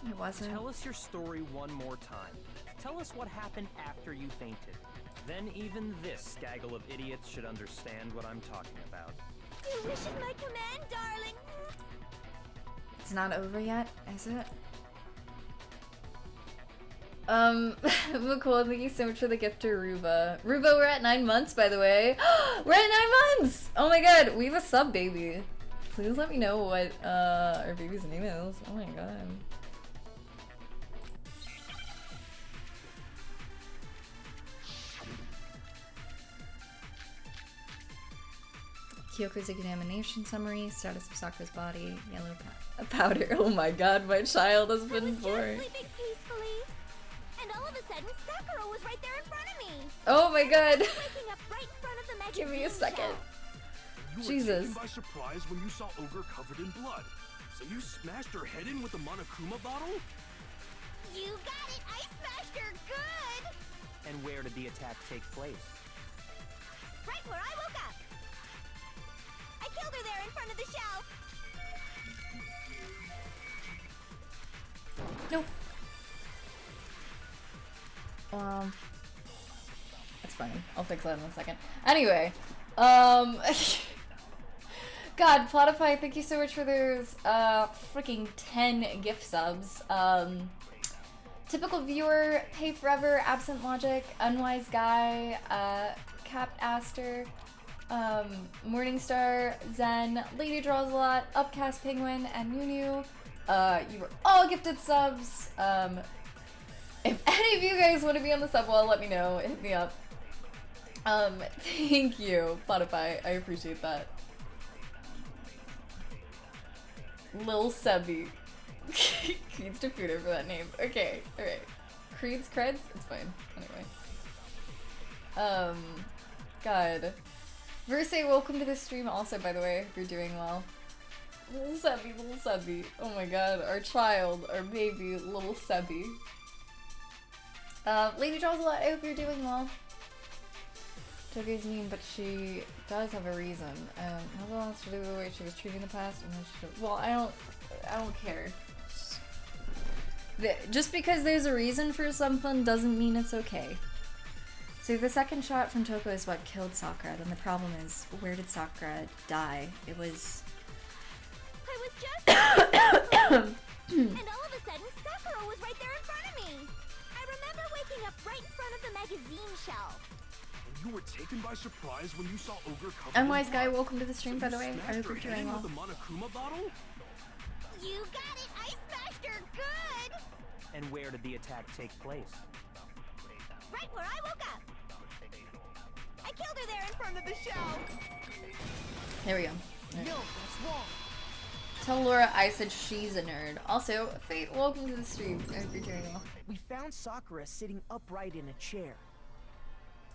It wasn't. Tell us your story one more time. Tell us what happened after you fainted. Then even this gaggle of idiots should understand what I'm talking about. Your wish is my command, darling. It's not over yet, is it? Nicole, thank you so much for the gift to Ruba. Ruba, we're at 9 months, by the way. We're at 9 months! Oh my god, we have a sub baby. Please let me know what our baby's name is. Oh my god. Kyoko's examination summary, status of Sakura's body, yellow powder. Oh my god, my child has been born. I was just sleeping peacefully, and all of a sudden, Sakura was right there in front of me. Oh my god. Waking up right in front of the magazine Give me a second. shelf. You were Jesus. taken by surprise when you saw Ogre covered in blood. So you smashed her head in with the Monokuma bottle? You got it! I smashed her good! And where did the attack take place? Right where I woke up. I killed her there in front of the shelf. Nope. That's funny. I'll fix that in a second. Anyway, God, Platypi, thank you so much for those, freaking 10 gift subs. Typical viewer, Pay Forever, Absent Logic, Unwise Guy, Capt Aster, Morningstar, Zen, Lady Draws a Lot, Upcast Penguin, and Nunu. You were all gifted subs. If any of you guys want to be on the sub wall, let me know. Hit me up. Thank you, Platypi. I appreciate that. Lil Sebby. Creed's Defuder for that name. Okay, alright. Creed's creds? It's fine. Anyway. God. Verse, welcome to the stream also, by the way, if you're doing well. Little Sebby, little Sebby. Oh my god, our child, our baby, little Sebby. Lady Draws a Lot, I hope you're doing well. Toge's mean, but she does have a reason. Has a lot to do with the way she was treating the past, and well, I don't care. Just because there's a reason for something doesn't mean it's okay. So the second shot from Toko is what killed Sakura. Then the problem is, where did Sakura die? It was... I was just... and all of a sudden, Sakura was right there in front of me. I remember waking up right in front of the magazine shelf. You were taken by surprise when you saw Ogre covered Unwise Guy, welcome to the stream, by the way. I hope you're doing well. The Monokuma bottle? You got it! I smashed her good! And where did the attack take place? Right where I woke up. I killed her there in front of the shelf. There we go. No, that's wrong. Tell Laura I said she's a nerd. Also, Fate, welcome to the stream. I hope you're doing well. We found Sakura sitting upright in a chair.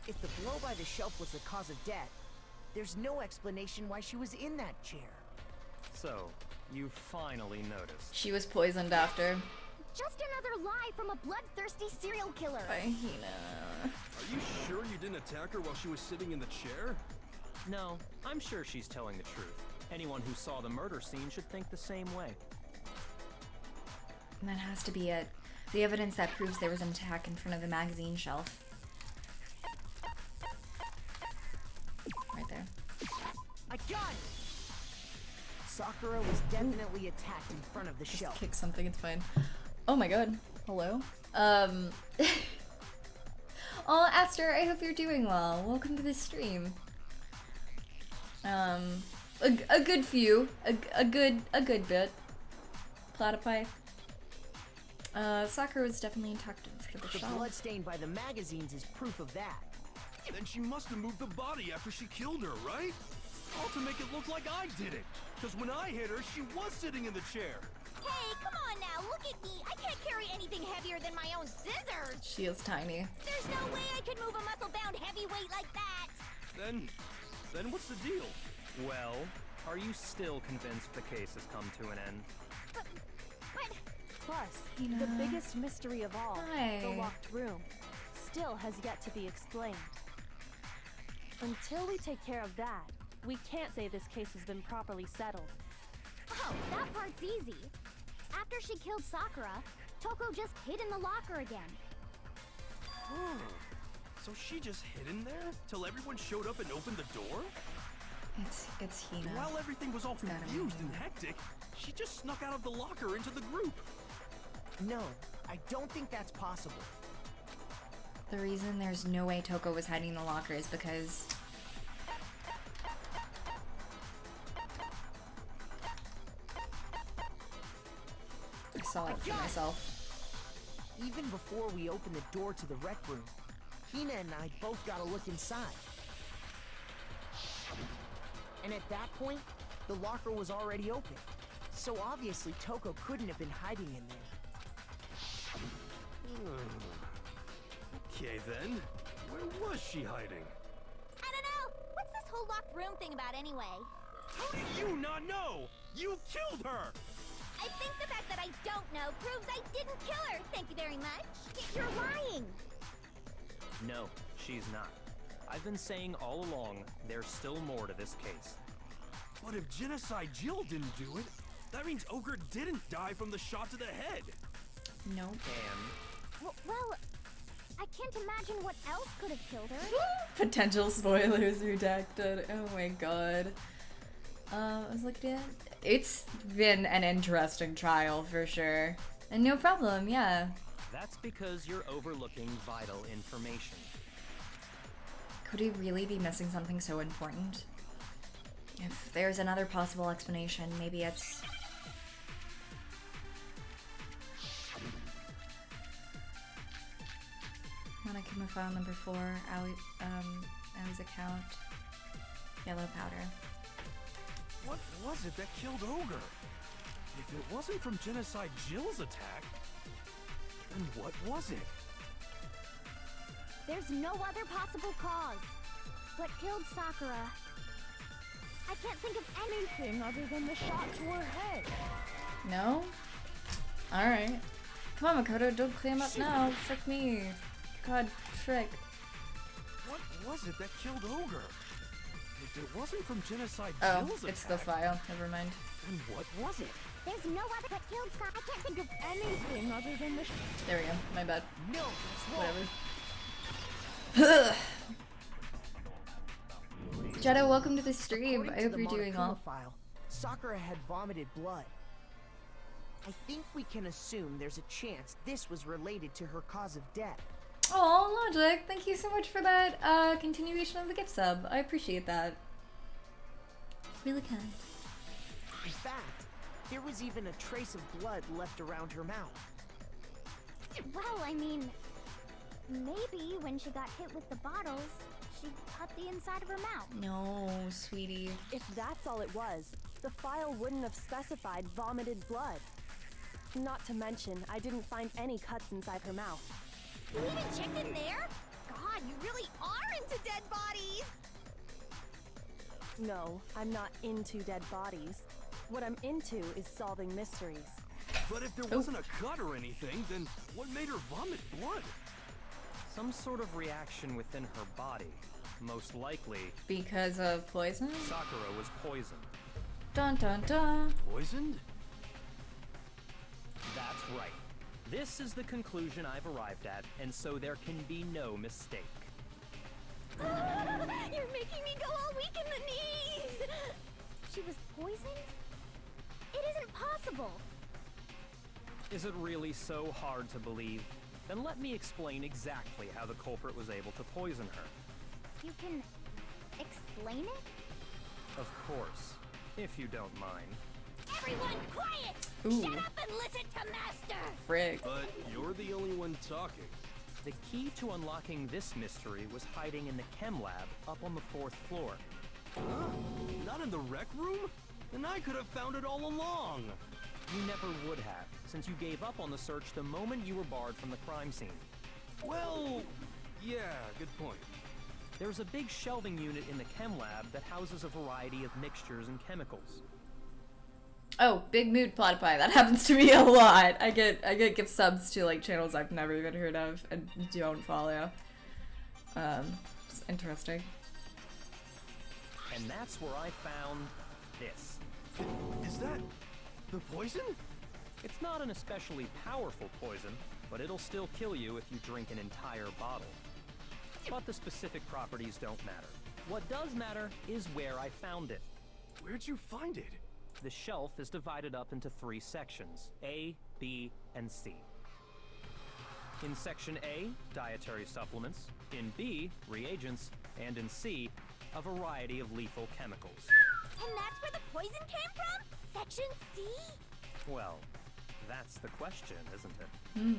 If the blow by the shelf was the cause of death, there's no explanation why she was in that chair. So, you finally noticed. She was poisoned after. Just another lie from a bloodthirsty serial killer. By Hina. Are you sure you didn't attack her while she was sitting in the chair? No, I'm sure she's telling the truth. Anyone who saw the murder scene should think the same way. And that has to be it. The evidence that proves there was an attack in front of the magazine shelf. Right there. I got it! Sakura was definitely attacked in front of the Just shelf. kick something, it's fine. Oh my god. Hello? Oh, Aster, I hope you're doing well. Welcome to the stream. A good few. A good bit. Platypi. Sakura was definitely attacked for the The shelf. blood stained by the magazines is proof of that. Then she must have moved the body after she killed her, right? All to make it look like I did it. Because when I hit her, she was sitting in the chair. Hey, come on now, look at me. I can't carry anything heavier than my own scissors. She is tiny. There's no way I could move a muscle-bound heavyweight like that. Then what's the deal? Well, are you still convinced the case has come to an end? But Plus, Hina. the biggest mystery of all, Hi. the locked room, still has yet to be explained. Until we take care of that, we can't say this case has been properly settled. oh, that part's easy. After she killed Sakura, Toko just hid in the locker again. Oh, so she just hid in there till everyone showed up and opened the door? It's Hina. While everything was all It's not confused and Hina. hectic, she just snuck out of the locker into the group. No, I don't think that's possible. The reason there's no way Toko was hiding in the locker is because... I saw it for myself. Even before we opened the door to the rec room, Hina and I both got a look inside. And at that point, the locker was already open. So obviously Toko couldn't have been hiding in there. Okay then, where was she hiding? I don't know. What's this whole locked room thing about anyway? How do you not know? You killed her! I think the fact that I don't know proves I didn't kill her. Thank you very much. You're lying. No, she's not. I've been saying all along, there's still more to this case. But if Genocide Jill didn't do it, that means Ogre didn't die from the shot to the head. Nope. And Well, I can't imagine what else could have killed her. Potential spoilers redacted. Oh my god. I was looking at. It's been an interesting trial for sure. And no problem, yeah. that's because you're overlooking vital information. Could we really be missing something so important? If there's another possible explanation, maybe it's... Monokuma file number 4, Aui's account, yellow powder. What was it that killed Ogre? If it wasn't from Genocide Jill's attack, then what was it? There's no other possible cause. What killed Sakura? I can't think of anything other than the shot to her head. No? Alright. Come on, Makoto, don't clam up now. Frick me. God, frick. What was it that killed Ogre? If it wasn't from Genocide Oh, Jill's it's the attack, file. Never mind. then what was it? There's no other what killed Sakura. I can't think of anything other than the There we go. My bad. No, that's wrong. Whatever. Jetta, welcome to the stream. According I to hope the you're doing Monokuma well. file, Sakura had vomited blood. I think we can assume there's a chance this was related to her cause of death. Oh, Logic, thank you so much for that continuation of the gift sub. I appreciate that. Really kind. In fact, there was even a trace of blood left around her mouth. Well, I mean, maybe when she got hit with the bottles, she cut the inside of her mouth. No, sweetie. If that's all it was, the file wouldn't have specified vomited blood. Not to mention, I didn't find any cuts inside her mouth. You even checked in there? God, you really are into dead bodies! No, I'm not into dead bodies. What I'm into is solving mysteries. But if there wasn't a cut or anything, then what made her vomit blood? Some sort of reaction within her body. Most likely, Because of poison? Sakura was poisoned. Dun dun dun. Poisoned? That's right. This is the conclusion I've arrived at, and so there can be no mistake. You're making me go all weak in the knees! She was poisoned? It isn't possible! Is it really so hard to believe? Then let me explain exactly how the culprit was able to poison her. You can explain it? Of course, if you don't mind. Everyone quiet! Ooh. Shut up and listen to Master! Frick. But you're the only one talking. The key to unlocking this mystery was hiding in the chem lab up on the 4th floor. Huh? Not in the rec room? Then I could have found it all along. You never would have, since you gave up on the search the moment you were barred from the crime scene. Well, yeah, good point. There's a big shelving unit in the chem lab that houses a variety of mixtures and chemicals. Oh, big mood plot pie. That happens to me a lot. I get gift subs to like channels I've never even heard of and don't follow. It's interesting. And that's where I found this. Is that the poison? It's not an especially powerful poison, but it'll still kill you if you drink an entire bottle. But the specific properties don't matter. What does matter is where I found it. Where'd you find it? The shelf is divided up into 3 sections, A, B, and C. In Section A, dietary supplements, in B, reagents, and in C, a variety of lethal chemicals. And that's where the poison came from? Section C? Well, that's the question, isn't it?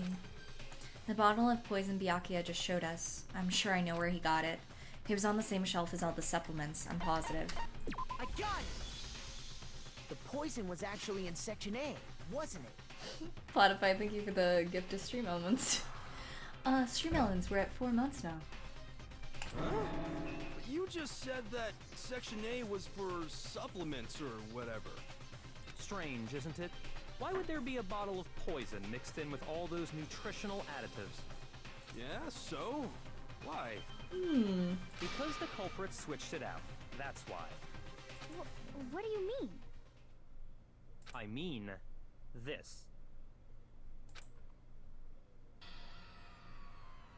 The bottle of poison Byakuya just showed us. I'm sure I know where he got it. He was on the same shelf as all the supplements, I'm positive. I got it! The poison was actually in Section A, wasn't it? Platify, thank you for the gift of stream elements. Stream elements, we're at 4 months now. Huh? You just said that Section A was for supplements or whatever. Strange, isn't it? Why would there be a bottle of poison mixed in with all those nutritional additives? Yeah, so? Why? Because the culprit switched it out. That's why. What do you mean? I mean this.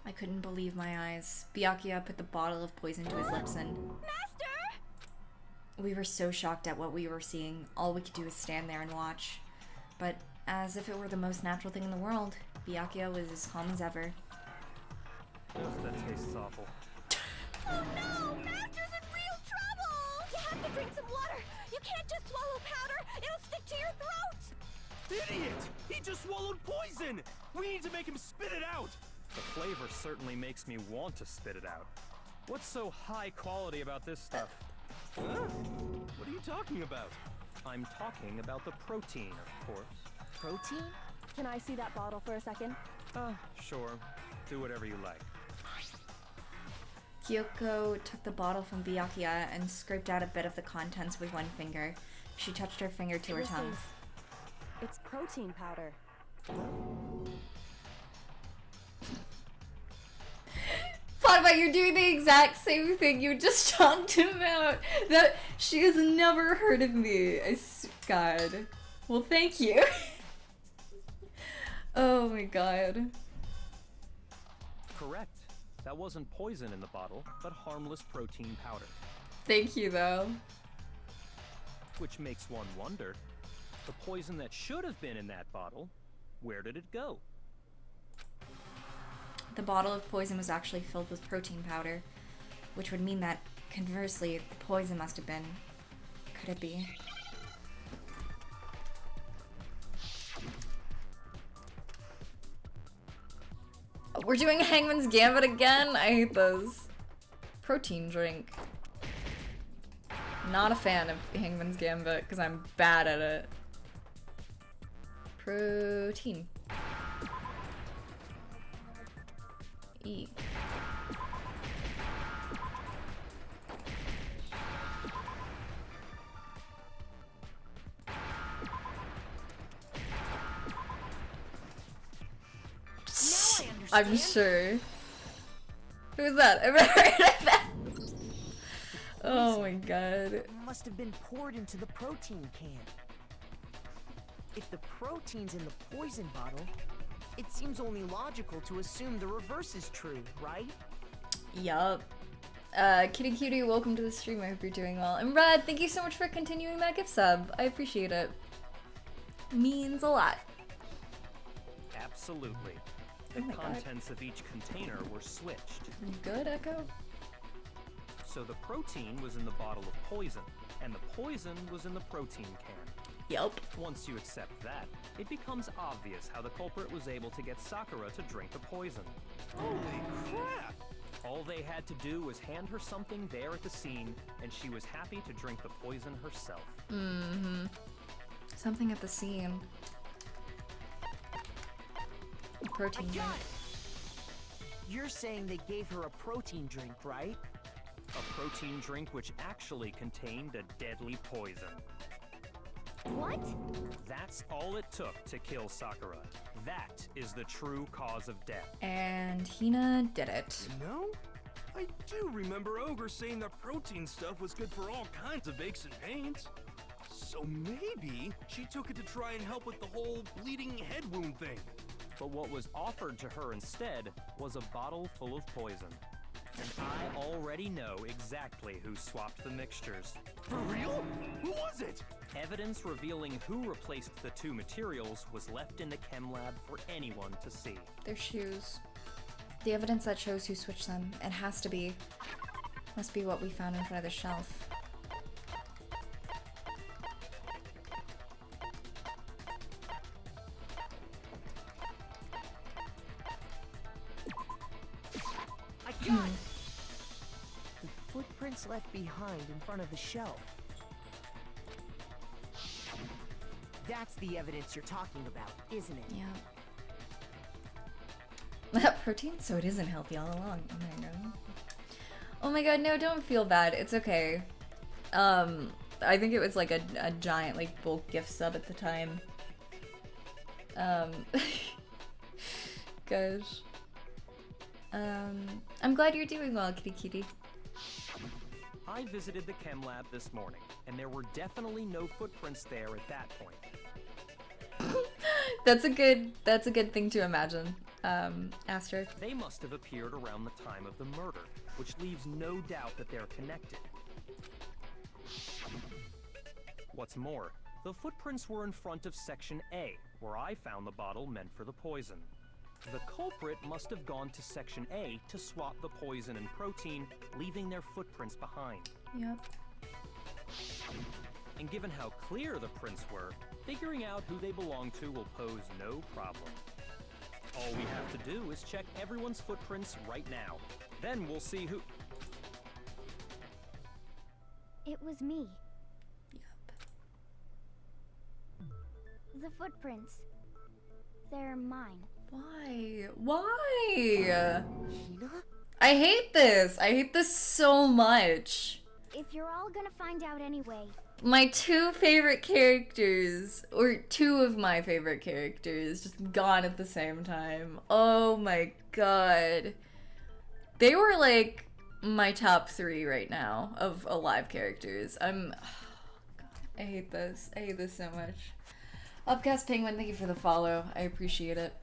I couldn't believe my eyes. Byakuya put the bottle of poison to his lips and... Master! We were so shocked at what we were seeing. All we could do was stand there and watch. But as if it were the most natural thing in the world, Byakuya was as calm as ever. That tastes awful. Oh no! Master's in real trouble! You have to drink some water! You can't just swallow powder! It'll stick to your throat! Idiot! He just swallowed poison! We need to make him spit it out! The flavor certainly makes me want to spit it out. What's so high quality about this stuff? Huh? What are you talking about? I'm talking about the protein, of course. Protein? Can I see that bottle for a second? Sure. Do whatever you like. Kyoko took the bottle from Byakuya and scraped out a bit of the contents with one finger. She touched her finger to her tongue. It's protein powder. Fatima, you're doing the exact same thing you just talked about. That she has never heard of me. God. Well, thank you. Oh my god. Correct. That wasn't poison in the bottle, but harmless protein powder. Thank you, though. Which makes one wonder, the poison that should have been in that bottle, where did it go? The bottle of poison was actually filled with protein powder, which would mean that, conversely, the poison must have been... Could it be? We're doing Hangman's Gambit again? I hate those. Protein drink. Not a fan of Hangman's Gambit because I'm bad at it. Protein. Eat. I'm sure. Who's that? I've never heard of that. Oh my god. It must have been poured into the protein can. If the protein's in the poison bottle, it seems only logical to assume the reverse is true, right? Yup. Kitty Cutie, welcome to the stream. I hope you're doing well. And Red, thank you so much for continuing that gift sub. I appreciate it. Means a lot. Absolutely. The contents of each container were switched. Good, Echo. So the protein was in the bottle of poison, and the poison was in the protein can. Yup. Once you accept that, it becomes obvious how the culprit was able to get Sakura to drink the poison. Holy crap! All they had to do was hand her something there at the scene, and she was happy to drink the poison herself. Mm-hmm. Something at the scene. Protein drink. You're saying they gave her a protein drink, right? A protein drink which actually contained a deadly poison. What? That's all it took to kill Sakura. That is the true cause of death. And Hina did it. No? I do remember Ogre saying that protein stuff was good for all kinds of aches and pains. So maybe she took it to try and help with the whole bleeding head wound thing. But what was offered to her instead was a bottle full of poison. And I already know exactly who swapped the mixtures. For real? Who was it? Evidence revealing who replaced the two materials was left in the chem lab for anyone to see. Their shoes. The evidence that shows who switched them. It has to be. Must be what we found in front of the shelf. I got it! The footprints left behind in front of the shelf. That's the evidence you're talking about, isn't it? Yeah. Protein? So it isn't healthy all along. Oh my god. Oh my god, no, don't feel bad. It's okay. I think it was like a giant, like, bulk gift sub at the time. Gosh. I'm glad you're doing well, kitty kitty. I visited the chem lab this morning, and there were definitely no footprints there at that point. That's a good thing to imagine, Astrid. They must have appeared around the time of the murder, which leaves no doubt that they're connected. What's more, the footprints were in front of Section A, where I found the bottle meant for the poison. The culprit must have gone to Section A to swap the poison and protein, leaving their footprints behind. Yep. And given how clear the prints were, figuring out who they belong to will pose no problem. All we have to do is check everyone's footprints right now. Then we'll see who... It was me. Yep. The footprints. They're mine. Why? Why? Hina? I hate this. I hate this so much. If you're all gonna find out anyway, My two favorite characters, or two of my favorite characters, just gone at the same time. Oh my god. They were like my top 3 right now of alive characters. God, I hate this. I hate this so much. Upcast Penguin, thank you for the follow. I appreciate it.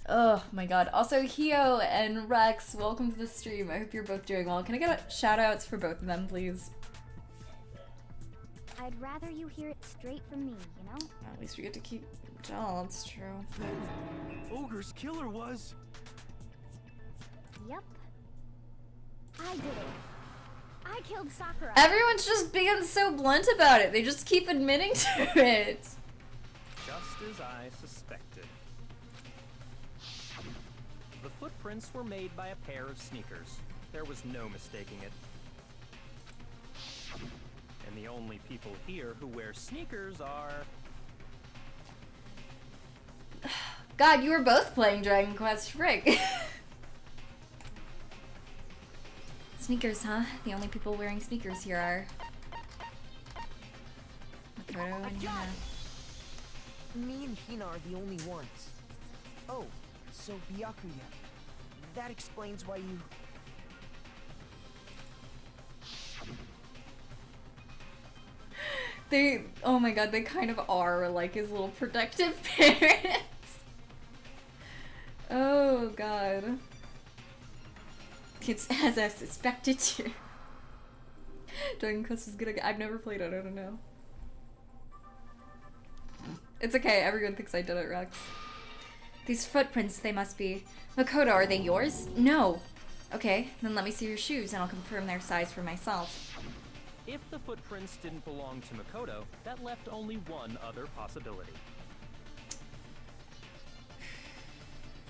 Oh my god. Also, Hio and Rex, welcome to the stream. I hope you're both doing well. Can I get shout outs for both of them, please? I'd rather you hear it straight from me, you know? At least we get to keep... Oh, that's true. Ogre's killer was... Yep. I did it. I killed Sakura. Everyone's just being so blunt about it. They just keep admitting to it. Just as I suspected. The footprints were made by a pair of sneakers. There was no mistaking it. And the only people here who wear sneakers are... God, you were both playing Dragon Quest, frick. Sneakers, huh? The only people wearing sneakers here are... Makoto and Hina. Me and Hina are the only ones. Oh, so Byakuya. That explains why you... They, oh my god, they kind of are like his little protective parents. Oh god. It's as I suspected to. Dragon Quest is good. I've never played it, I don't know. It's okay, everyone thinks I did it, Rex. These footprints, they must be... Makoto, are they yours? No. Okay, then let me see your shoes and I'll confirm their size for myself. If the footprints didn't belong to Makoto, that left only one other possibility.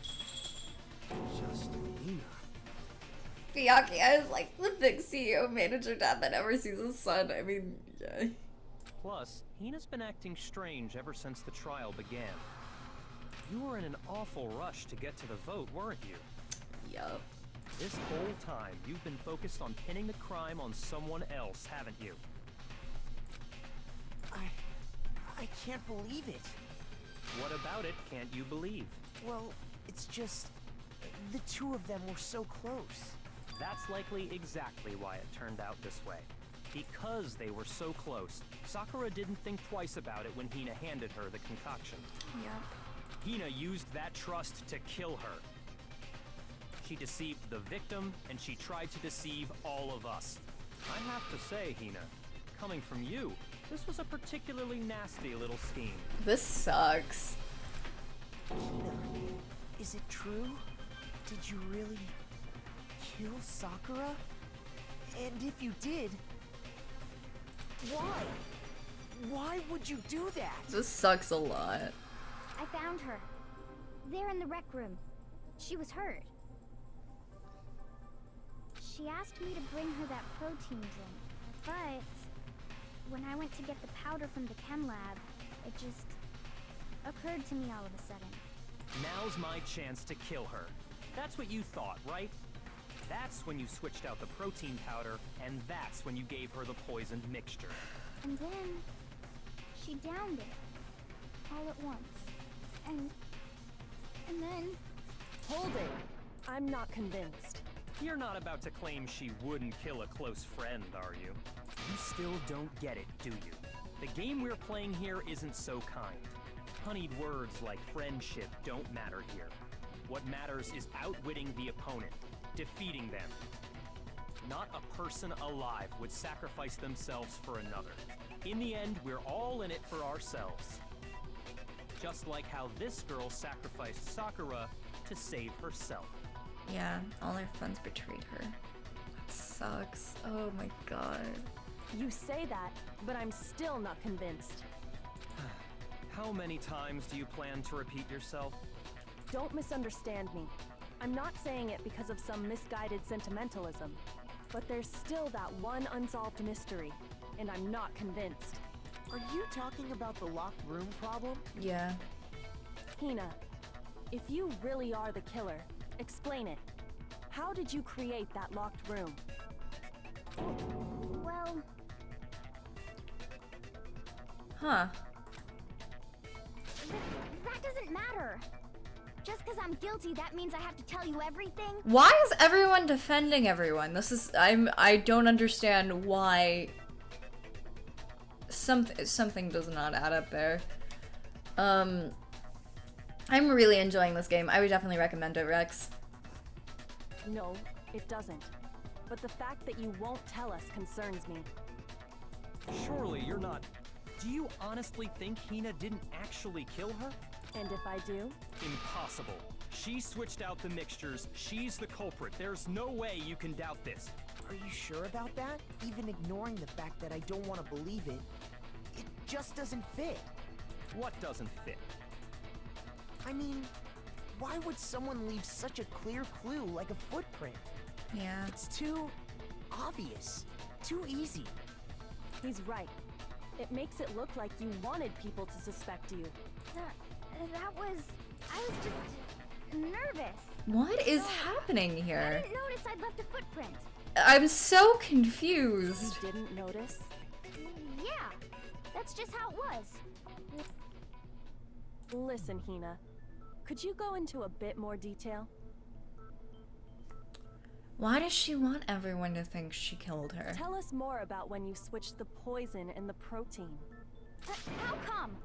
Just Hina. Byakuya is like the big CEO manager dad that never sees his son. I mean, yeah. Plus, Hina's been acting strange ever since the trial began. You were in an awful rush to get to the vote, weren't you? Yup. This whole time, you've been focused on pinning the crime on someone else, haven't you? I can't believe it. What about it can't you believe? Well, it's just... the two of them were so close. That's likely exactly why it turned out this way. Because they were so close, Sakura didn't think twice about it when Hina handed her the concoction. Yup. Hina used that trust to kill her. She deceived the victim, and she tried to deceive all of us. I have to say, Hina, coming from you, this was a particularly nasty little scheme. This sucks. Hina, is it true? Did you really kill Sakura? And if you did, why? Why would you do that? This sucks a lot. I found her. There in the rec room. She was hurt. She asked me to bring her that protein drink, but when I went to get the powder from the chem lab, it just occurred to me all of a sudden. Now's my chance to kill her. That's what you thought, right? That's when you switched out the protein powder, and that's when you gave her the poisoned mixture. And then she downed it all at once. And then... Hold it. I'm not convinced. You're not about to claim she wouldn't kill a close friend, are you? You still don't get it, do you? The game we're playing here isn't so kind. Honeyed words like friendship don't matter here. What matters is outwitting the opponent, defeating them. Not a person alive would sacrifice themselves for another. In the end, we're all in it for ourselves. Just like how this girl sacrificed Sakura to save herself. Yeah, all her friends betrayed her. That sucks. Oh my god. You say that, but I'm still not convinced. How many times do you plan to repeat yourself? Don't misunderstand me. I'm not saying it because of some misguided sentimentalism. But there's still that one unsolved mystery, and I'm not convinced. Are you talking about the locked room problem? Yeah. Hina, if you really are the killer, explain it. How did you create that locked room? Well, Huh. that doesn't matter. Just because I'm guilty, that means I have to tell you everything? Why is everyone defending everyone? This is I don't understand why something does not add up there. I'm really enjoying this game. I would definitely recommend it, Rex. No, it doesn't. But the fact that you won't tell us concerns me. Surely you're not... Do you honestly think Hina didn't actually kill her? And if I do? Impossible. She switched out the mixtures. She's the culprit. There's no way you can doubt this. Are you sure about that? Even ignoring the fact that I don't want to believe it, it just doesn't fit. What doesn't fit? I mean, why would someone leave such a clear clue like a footprint? Yeah. It's too obvious, too easy. He's right. It makes it look like you wanted people to suspect you. I was just nervous. What is happening I here? didn't notice I'd left a footprint. I'm so You confused. didn't notice? Yeah, that's just how it was. Listen, Hina. Could you go into a bit more detail? Why does she want everyone to think she killed her? Tell us more about when you switched the poison and the protein. How come?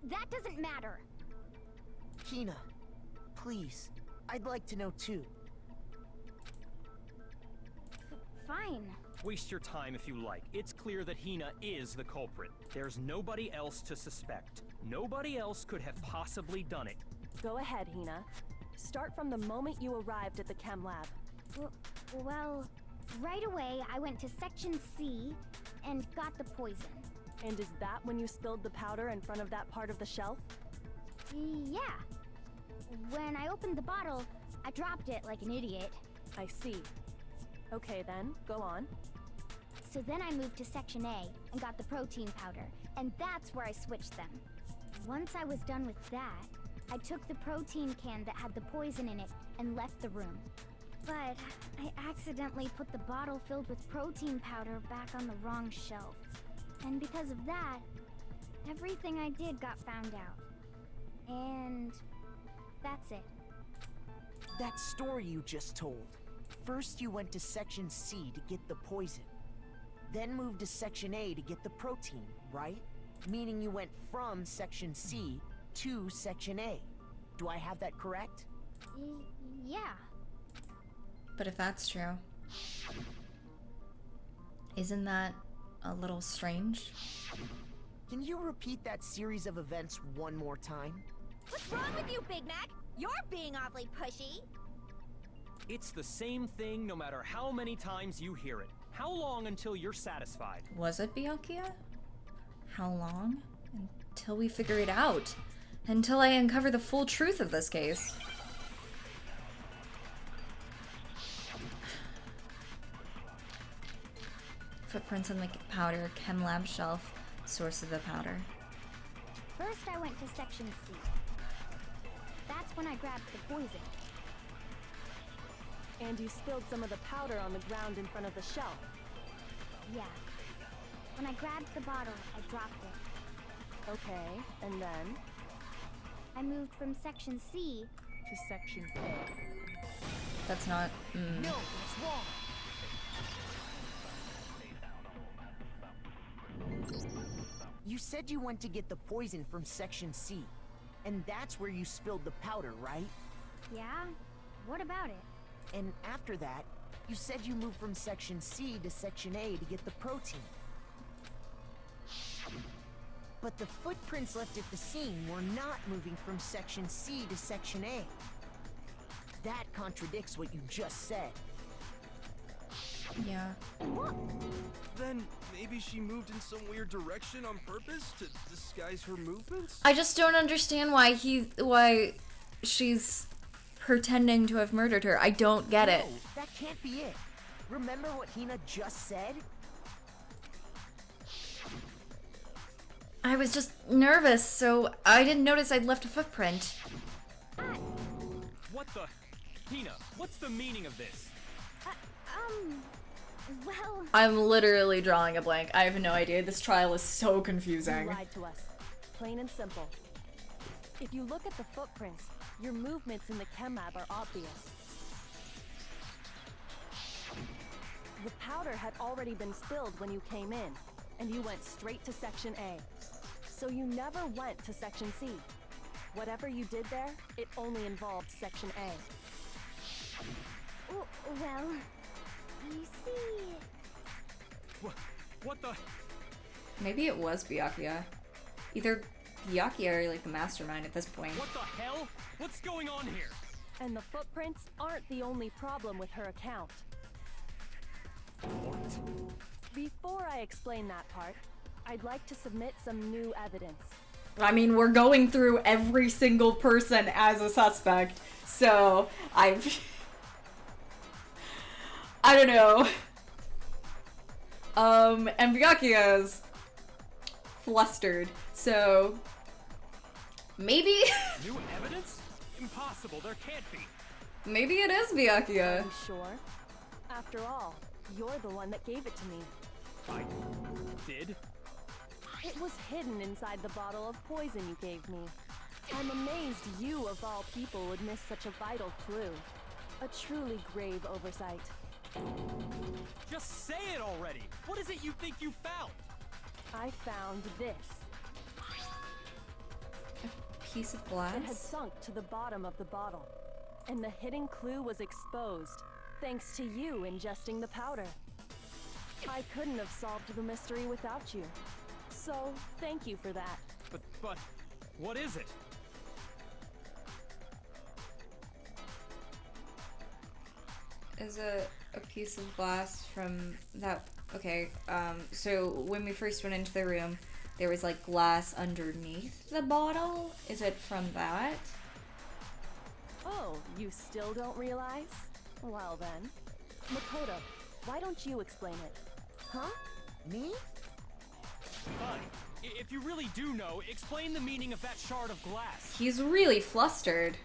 That doesn't matter. Hina, please, I'd like to know too. Fine. Waste your time if you like. It's clear that Hina is the culprit. There's nobody else to suspect. Nobody else could have possibly done it. Go ahead, Hina. Start from the moment you arrived at the chem lab. Well, right away I went to Section C and got the poison. And is that when you spilled the powder in front of that part of the shelf? Yeah. When I opened the bottle, I dropped it like an idiot. I see. Okay then, go on. So then I moved to Section A and got the protein powder, and that's where I switched them. Once I was done with that, I took the protein can that had the poison in it and left the room. But I accidentally put the bottle filled with protein powder back on the wrong shelf. And because of that, everything I did got found out. And that's it. That story you just told. First you went to Section C to get the poison. Then moved to Section A to get the protein, right? Meaning you went from Section C to Section A. Do I have that correct? Yeah. But if that's true, isn't that a little strange? Can you repeat that series of events one more time? What's wrong with you, Big Mac? You're being awfully pushy. It's the same thing no matter how many times you hear it. How long until you're satisfied? Was it Byakuya? How long? Until we figure it out. Until I uncover the full truth of this case. Footprints on the powder, chem lab shelf, source of the powder. First I went to Section C. That's when I grabbed the poison. And you spilled some of the powder on the ground in front of the shelf. Yeah. When I grabbed the bottle, I dropped it. Okay, and then? I moved from Section C To Section A. That's not. No, that's wrong. You said you went to get the poison from Section C, and that's where you spilled the powder, right? Yeah? What about it? And after that, you said you moved from Section C to Section A to get the protein. But the footprints left at the scene were not moving from Section C to Section A. That contradicts what you just said. Yeah. Then maybe she moved in some weird direction on purpose to disguise her movements? I just don't understand why she's pretending to have murdered her. I don't get it. No, that can't be it. Remember what Hina just said? I was just nervous, so I didn't notice I'd left a footprint. What the? Hina, what's the meaning of this? Well... I'm literally drawing a blank. I have no idea. This trial is so You confusing. lied to us. Plain and simple. If you look at the footprints, your movements in the chem lab are obvious. The powder had already been spilled when you came in, and you went straight to Section A. So you never went to Section C. Whatever you did there, it only involved Section A. Well... You see... What the? Maybe it was Byakuya. Either Byakuya or like the mastermind at this point. What the hell? What's going on here? And the footprints aren't the only problem with her account. What? Before I explain that part, I'd like to submit some new evidence. I mean, we're going through every single person as a suspect, so I don't know. And Byakuya's flustered, so maybe New evidence? Impossible, there can't be. maybe it is Byakuya. Are you sure? After all, you're the one that gave it to me. I did? It was hidden inside the bottle of poison you gave me. I'm amazed you, of all people, would miss such a vital clue. A truly grave oversight. Just say it already! What is it you think you found? I found this. Piece of It had glass. sunk to the bottom of the bottle. And the hidden clue was exposed, thanks to you ingesting the powder. I couldn't have solved the mystery without you. So, thank you for that. But, what is it? Is a piece of glass from that. Okay, so when we first went into the room, there was like glass underneath the bottle. Is it from that? Oh, you still don't realize? Well then. Makoto, why don't you explain it? Huh? Me? Fine. If you really do know, explain the meaning of that shard of glass. He's really flustered.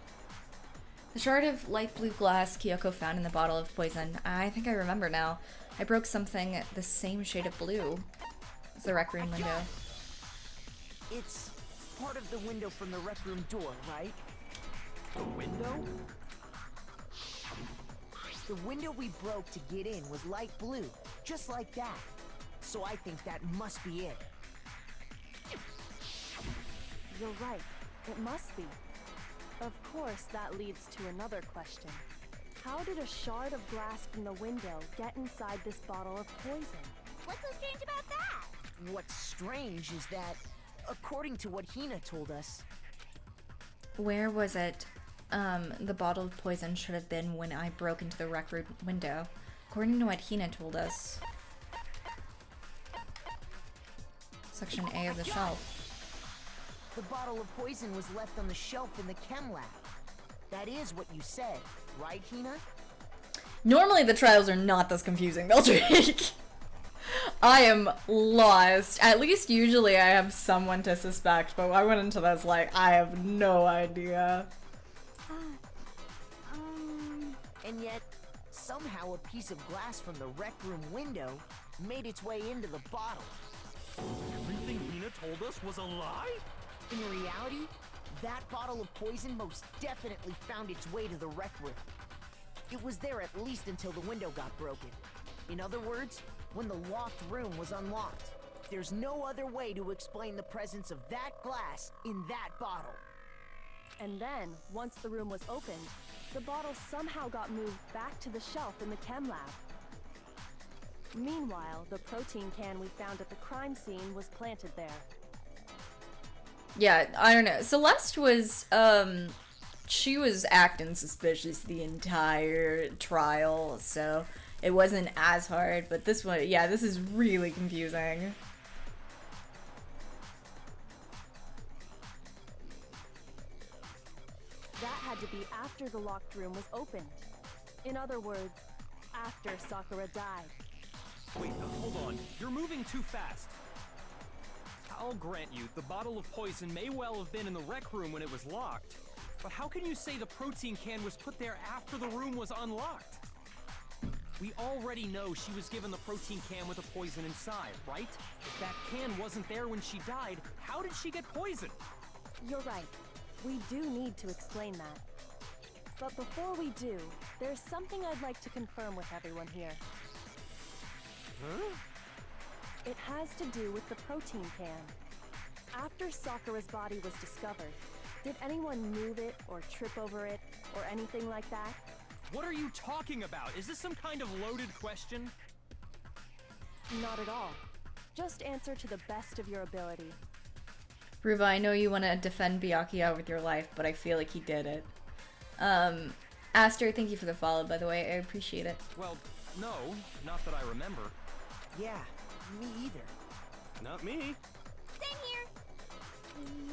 The shard of light blue glass Kyoko found in the bottle of poison. I think I remember now. I broke something the same shade of blue as the rec room window. It's part of the window from the rec room door, right? The window? The window we broke to get in was light blue, just like that. So I think that must be it. You're right. It must be. Of course, that leads to another question. How did a shard of glass from the window get inside this bottle of poison? What's so strange about that? What's strange is that, according to what Hina told us, Where was it? The bottle of poison should have been when I broke into the rec room window. According to what Hina told us. Section A of the shelf. the bottle of poison was left on the shelf in the chem lab. That is what you said, right, Hina? Normally the trials are not this confusing, Beldrake. I am lost. At least usually I have someone to suspect, but I went into this like, I have no idea. And yet, somehow a piece of glass from the rec room window made its way into the bottle. Everything Hina told us was a lie? In reality, that bottle of poison most definitely found its way to the rec room. It was there at least until the window got broken. In other words, when the locked room was unlocked. There's no other way to explain the presence of that glass in that bottle. And then, once the room was opened, the bottle somehow got moved back to the shelf in the chem lab. Meanwhile, the protein can we found at the crime scene was planted there. Yeah, I don't know. Celeste was, she was acting suspicious the entire trial, so it wasn't as hard, but this one, yeah, this is really confusing. That had to be after the locked room was opened. In other words, after Sakura died. Wait, hold on. You're moving too fast. I'll grant you, the bottle of poison may well have been in the rec room when it was locked. But how can you say the protein can was put there after the room was unlocked? We already know she was given the protein can with the poison inside, right? If that can wasn't there when she died, how did she get poisoned? You're right. We do need to explain that. But before we do, there's something I'd like to confirm with everyone here. Huh? It has to do with the protein can. After Sakura's body was discovered, did anyone move it or trip over it or anything like that? What are you talking about? Is this some kind of loaded question? Not at all. Just answer to the best of your ability. Ruba, I know you want to defend Byakuya with your life, but I feel like he did it. Aster, thank you for the follow, by the way. I appreciate it. Well, no, not that I remember. Yeah, me either. Not me. Same here.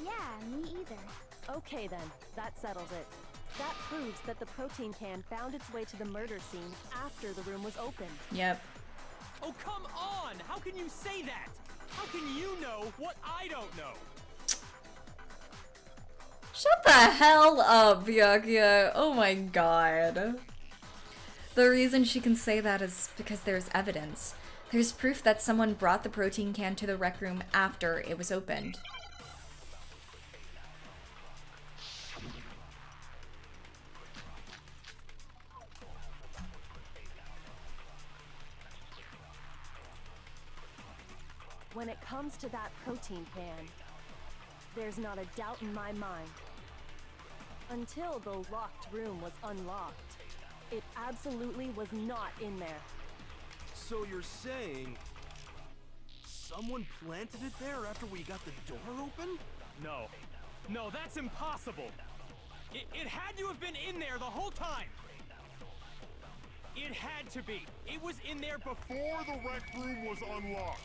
Yeah, me either. Okay then, that settles it. That proves that the protein can found its way to the murder scene after the room was opened. Yep. Oh, come on! How can you say that? How can you know what I don't know? Shut the hell up, Byakuya. Oh my god. The reason she can say that is because there's evidence. There's proof that someone brought the protein can to the rec room after it was opened. When it comes to that protein can, there's not a doubt in my mind. Until the locked room was unlocked, it absolutely was not in there. So you're saying someone planted it there after we got the door open? No. No, that's impossible. It had to have been in there the whole time. It had to be. It was in there before the rec room was unlocked.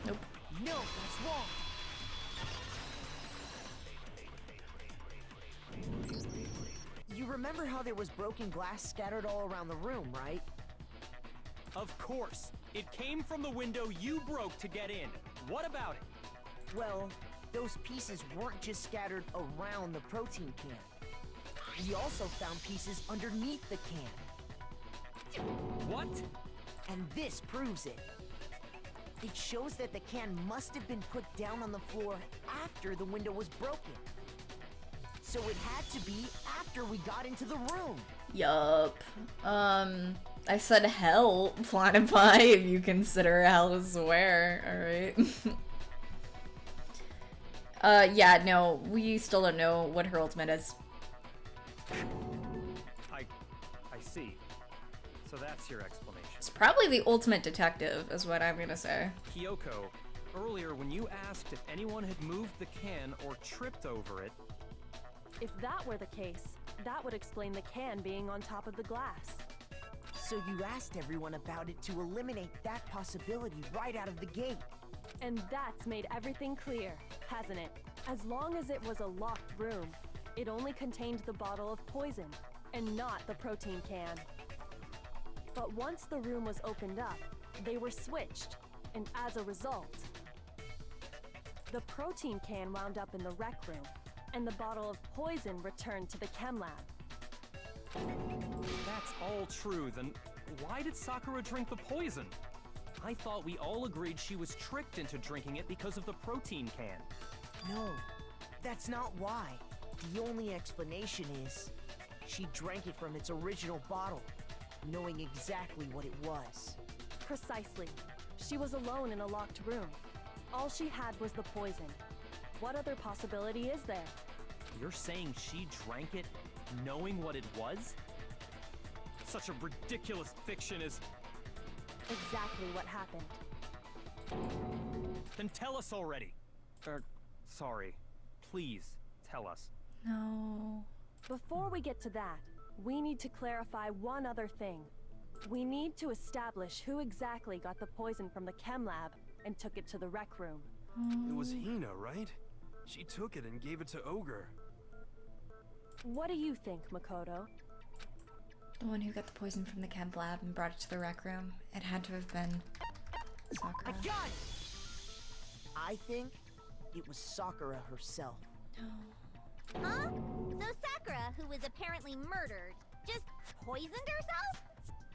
Nope. No, that's wrong. You remember how there was broken glass scattered all around the room, right? Of course. It came from the window you broke to get in. What about it? Well, those pieces weren't just scattered around the protein can. We also found pieces underneath the can. What? And this proves it. It shows that the can must have been put down on the floor after the window was broken. So it had to be after we got into the room. Yup. I said hell, Planet Pie, if you consider hell a swear, alright? Yeah, no, we still don't know what her ultimate is. I see. So that's your explanation. It's probably the ultimate detective, is what I'm gonna say. Kyoko, earlier when you asked if anyone had moved the can or tripped over it... If that were the case, that would explain the can being on top of the glass. So you asked everyone about it to eliminate that possibility right out of the gate. And that's made everything clear, hasn't it? As long as it was a locked room, it only contained the bottle of poison, and not the protein can. But once the room was opened up, they were switched, and as a result, the protein can wound up in the rec room, and the bottle of poison returned to the chem lab. That's all true, then why did Sakura drink the poison? I thought we all agreed she was tricked into drinking it because of the protein can. No, that's not why. The only explanation is she drank it from its original bottle, knowing exactly what it was. Precisely. She was alone in a locked room. All she had was the poison. What other possibility is there? You're saying she drank it knowing what it was? Such a ridiculous fiction is... Exactly what happened. Then tell us already. Sorry. Please, tell us. No. Before we get to that, we need to clarify one other thing. We need to establish who exactly got the poison from the chem lab and took it to the rec room. It was Hina, right? She took it and gave it to Ogre. What do you think, Makoto? The one who got the poison from the chem lab and brought it to the rec room. It had to have been Sakura. I got it! I think it was Sakura herself. No. Huh? So Sakura, who was apparently murdered, just poisoned herself?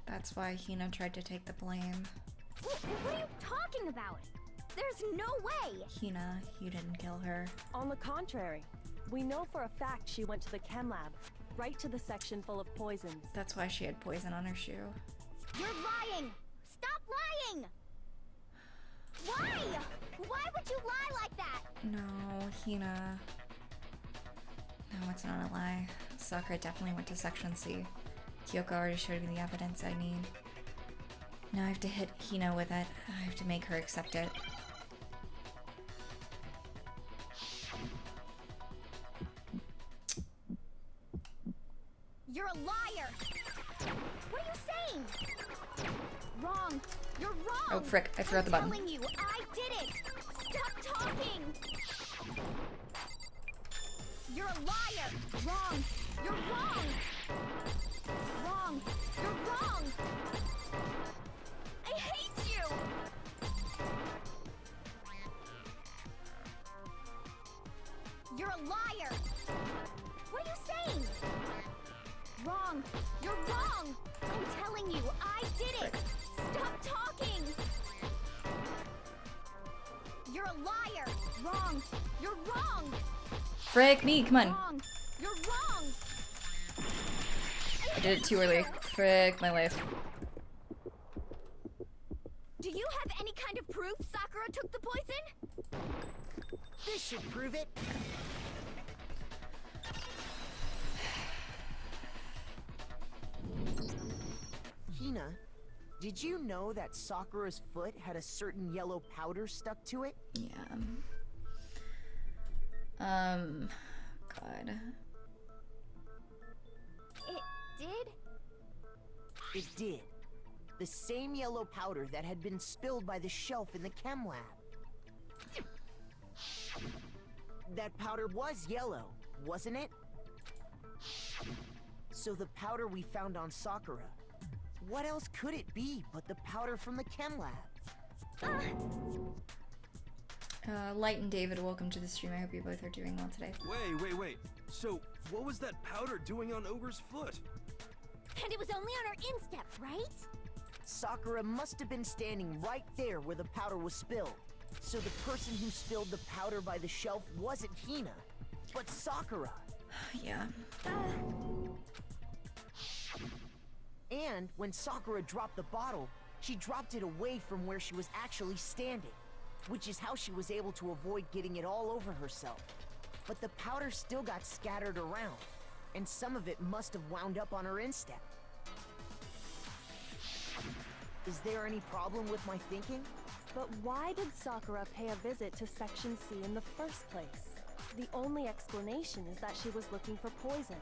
That's why Hina tried to take the blame. What are you talking about? There's no way! Hina, you didn't kill her. On the contrary, we know for a fact she went to the chem lab, right to the section full of poisons. That's why she had poison on her shoe. You're lying! Stop lying! Why? Why would you lie like that? No, Hina. No, it's not a lie. Sakura definitely went to Section C. Kyoko already showed me the evidence I need. Now I have to hit Hina with it. I have to make her accept it. You're a liar! What are you saying? Wrong! You're wrong! Oh, frick. I threw out the button. I'm telling you, I did it! Stop talking! You're a liar! Wrong! You're wrong! Wrong! You're wrong! I hate you! You're a liar! What are you saying? Wrong! You're wrong! I'm telling you, I did it! Stop talking! You're a liar! Wrong! You're wrong! Frick me, come on. Wrong! You're wrong! I did it too early. Frick my life. Do you have any kind of proof Sakura took the poison? This should prove it. Hina, did you know that Sakura's foot had a certain yellow powder stuck to it? Yeah. God. It did? It did. The same yellow powder that had been spilled by the shelf in the chem lab. That powder was yellow, wasn't it? So the powder we found on Sakura, what else could it be but the powder from the chem lab? Light and David, welcome to the stream. I hope you both are doing well today. Wait. So, what was that powder doing on Ogre's foot? And it was only on her instep, right? Sakura must have been standing right there where the powder was spilled. So the person who spilled the powder by the shelf wasn't Hina, but Sakura. Yeah. And when Sakura dropped the bottle, she dropped it away from where she was actually standing, which is how she was able to avoid getting it all over herself. But the powder still got scattered around, and some of it must have wound up on her instep. Is there any problem with my thinking? But why did Sakura pay a visit to Section C in the first place? The only explanation is that she was looking for poison.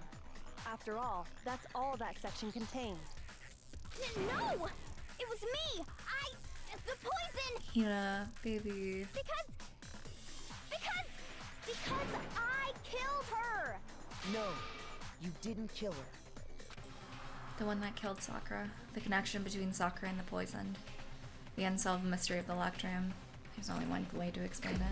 After all, that's all that section contained. No! It was me! The poison! Hina, baby. Because I killed her! No, you didn't kill her. The one that killed Sakura. The connection between Sakura and the poisoned. The unsolved mystery of the locked room. There's only one way to explain it.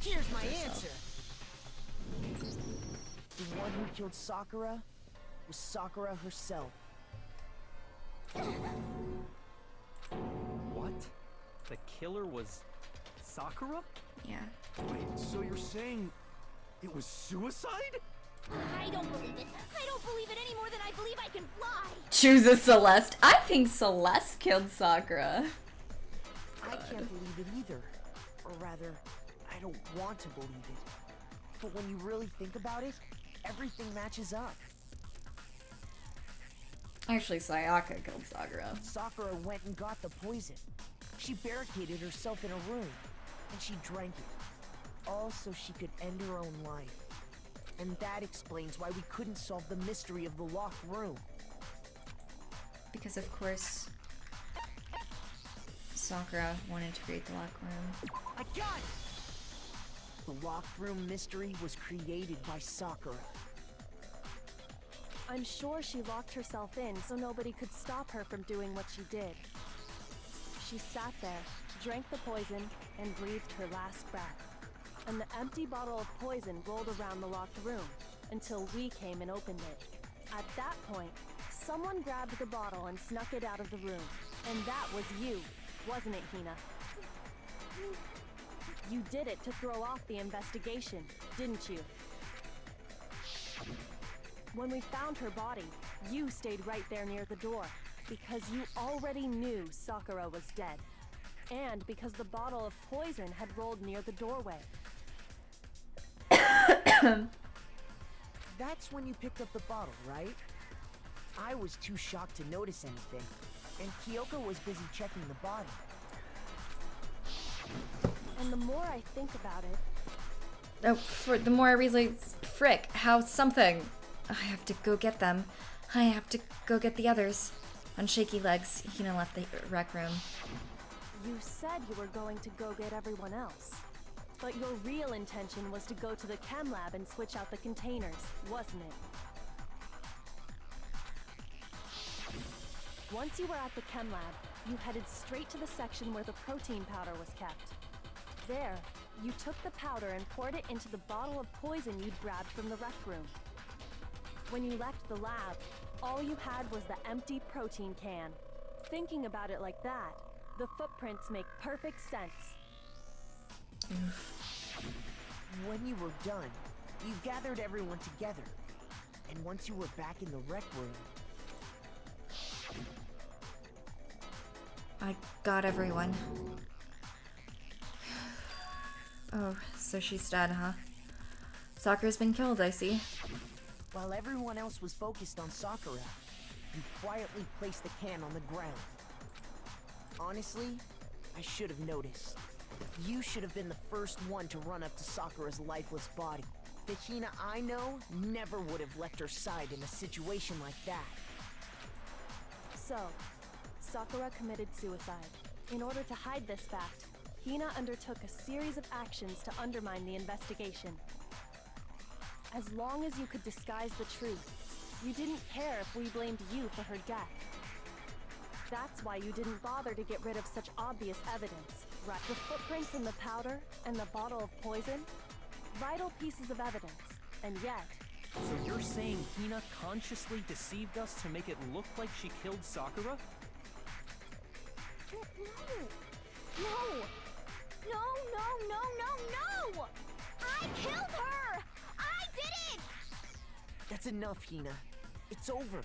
Here's my answer. The one who killed Sakura was Sakura herself. What? The killer was Sakura? Yeah. Wait, so you're saying it was suicide? I don't believe it. I don't believe it any more than I believe I can fly. Chooses Celeste. I think Celeste killed Sakura. I can't believe it either. Or rather, I don't want to believe it. But when you really think about it, everything matches up. Actually, Sayaka killed Sakura. Sakura went and got the poison. She barricaded herself in a room, and she drank it. All so she could end her own life. And that explains why we couldn't solve the mystery of the locked room. Because of course, Sakura wanted to create the locked room. I got it! The locked room mystery was created by Sakura. I'm sure she locked herself in so nobody could stop her from doing what she did. She sat there, drank the poison, and breathed her last breath. And the empty bottle of poison rolled around the locked room until we came and opened it. At that point, someone grabbed the bottle and snuck it out of the room. And that was you, wasn't it, Hina? You did it to throw off the investigation, didn't you? When we found her body, you stayed right there near the door because you already knew Sakura was dead. And because the bottle of poison had rolled near the doorway. That's when you picked up the bottle, right? I was too shocked to notice anything, and Kyoko was busy checking the body. And the more I think about it... Oh, the more I realize, frick, how something. I have to go get them. I have to go get the others. On shaky legs, Hina left the rec room. You said you were going to go get everyone else. But your real intention was to go to the chem lab and switch out the containers, wasn't it? Once you were at the chem lab, you headed straight to the section where the protein powder was kept. There, you took the powder and poured it into the bottle of poison you'd grabbed from the rec room. When you left the lab, all you had was the empty protein can. Thinking about it like that, the footprints make perfect sense. When you were done, you gathered everyone together. And once you were back in the rec room... I got everyone. Oh, so she's dead, huh? Sakura's been killed, I see. While everyone else was focused on Sakura, you quietly placed the can on the ground. Honestly, I should have noticed. You should have been the first one to run up to Sakura's lifeless body. The Hina I know never would have left her side in a situation like that. So, Sakura committed suicide. In order to hide this fact, Hina undertook a series of actions to undermine the investigation. As long as you could disguise the truth, you didn't care if we blamed you for her death. That's why you didn't bother to get rid of such obvious evidence, right? The footprints in the powder and the bottle of poison? Vital pieces of evidence, and yet... So you're saying Hina consciously deceived us to make it look like she killed Sakura? No! I killed her! I did it! That's enough, Hina. It's over.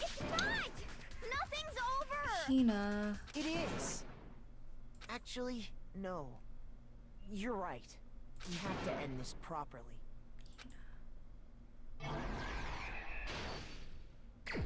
It's not! Nothing's over! Hina. It is! Actually, no. You're right. We have to end this properly. Okay.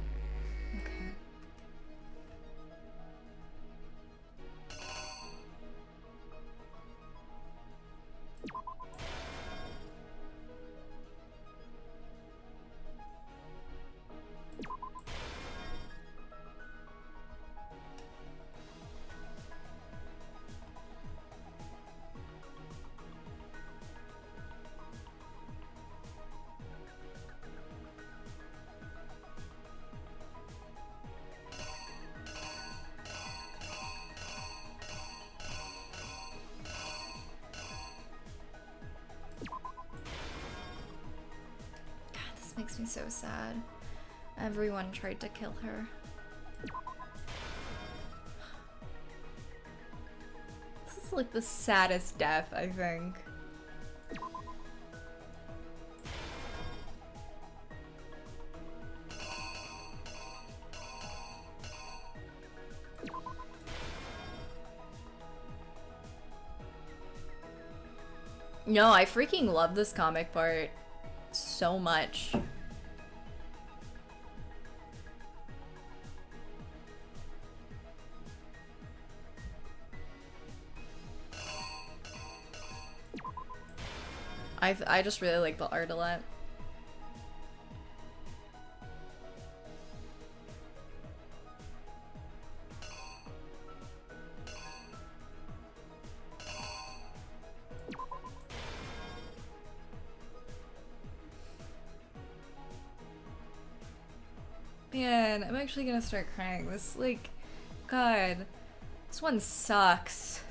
Makes me so sad. Everyone tried to kill her. This is like the saddest death, I think. No, I freaking love this comic part so much. I just really like the art a lot. Man, I'm actually gonna start crying. This, like, God, this one sucks.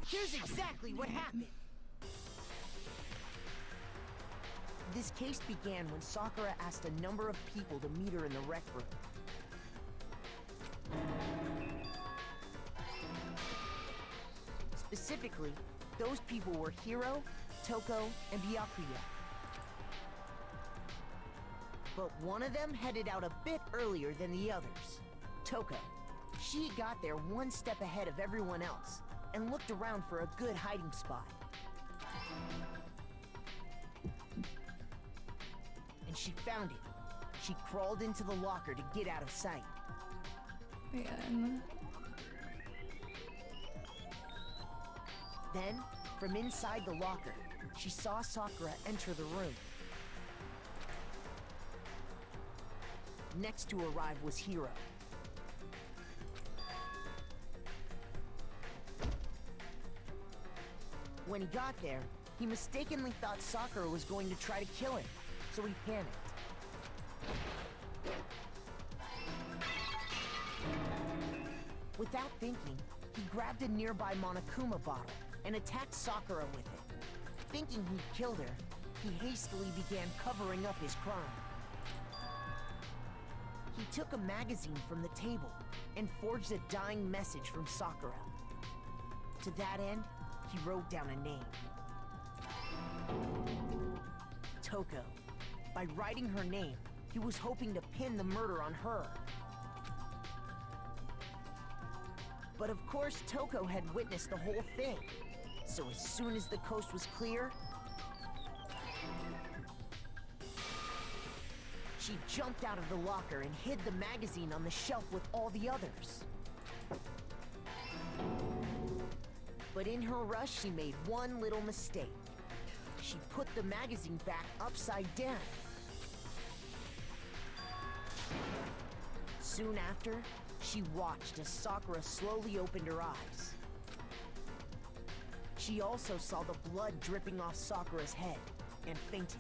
Here's exactly what happened. This case began when Sakura asked a number of people to meet her in the rec room. Specifically, those people were Hiro, Toko, and Byakuya. But one of them headed out a bit earlier than the others. Toko. She got there one step ahead of everyone else and looked around for a good hiding spot. And she found it. She crawled into the locker to get out of sight. Man. Then, from inside the locker, she saw Sakura enter the room. Next to arrive was Hiro. When he got there, he mistakenly thought Sakura was going to try to kill him, so he panicked. Without thinking, he grabbed a nearby Monokuma bottle and attacked Sakura with it. Thinking he'd killed her, he hastily began covering up his crime. He took a magazine from the table and forged a dying message from Sakura. To that end, he wrote down a name. Toko. By writing her name, he was hoping to pin the murder on her. But of course, Toko had witnessed the whole thing. So as soon as the coast was clear, she jumped out of the locker and hid the magazine on the shelf with all the others. But in her rush, she made one little mistake. She put the magazine back upside down. Soon after, she watched as Sakura slowly opened her eyes. She also saw the blood dripping off Sakura's head and fainted.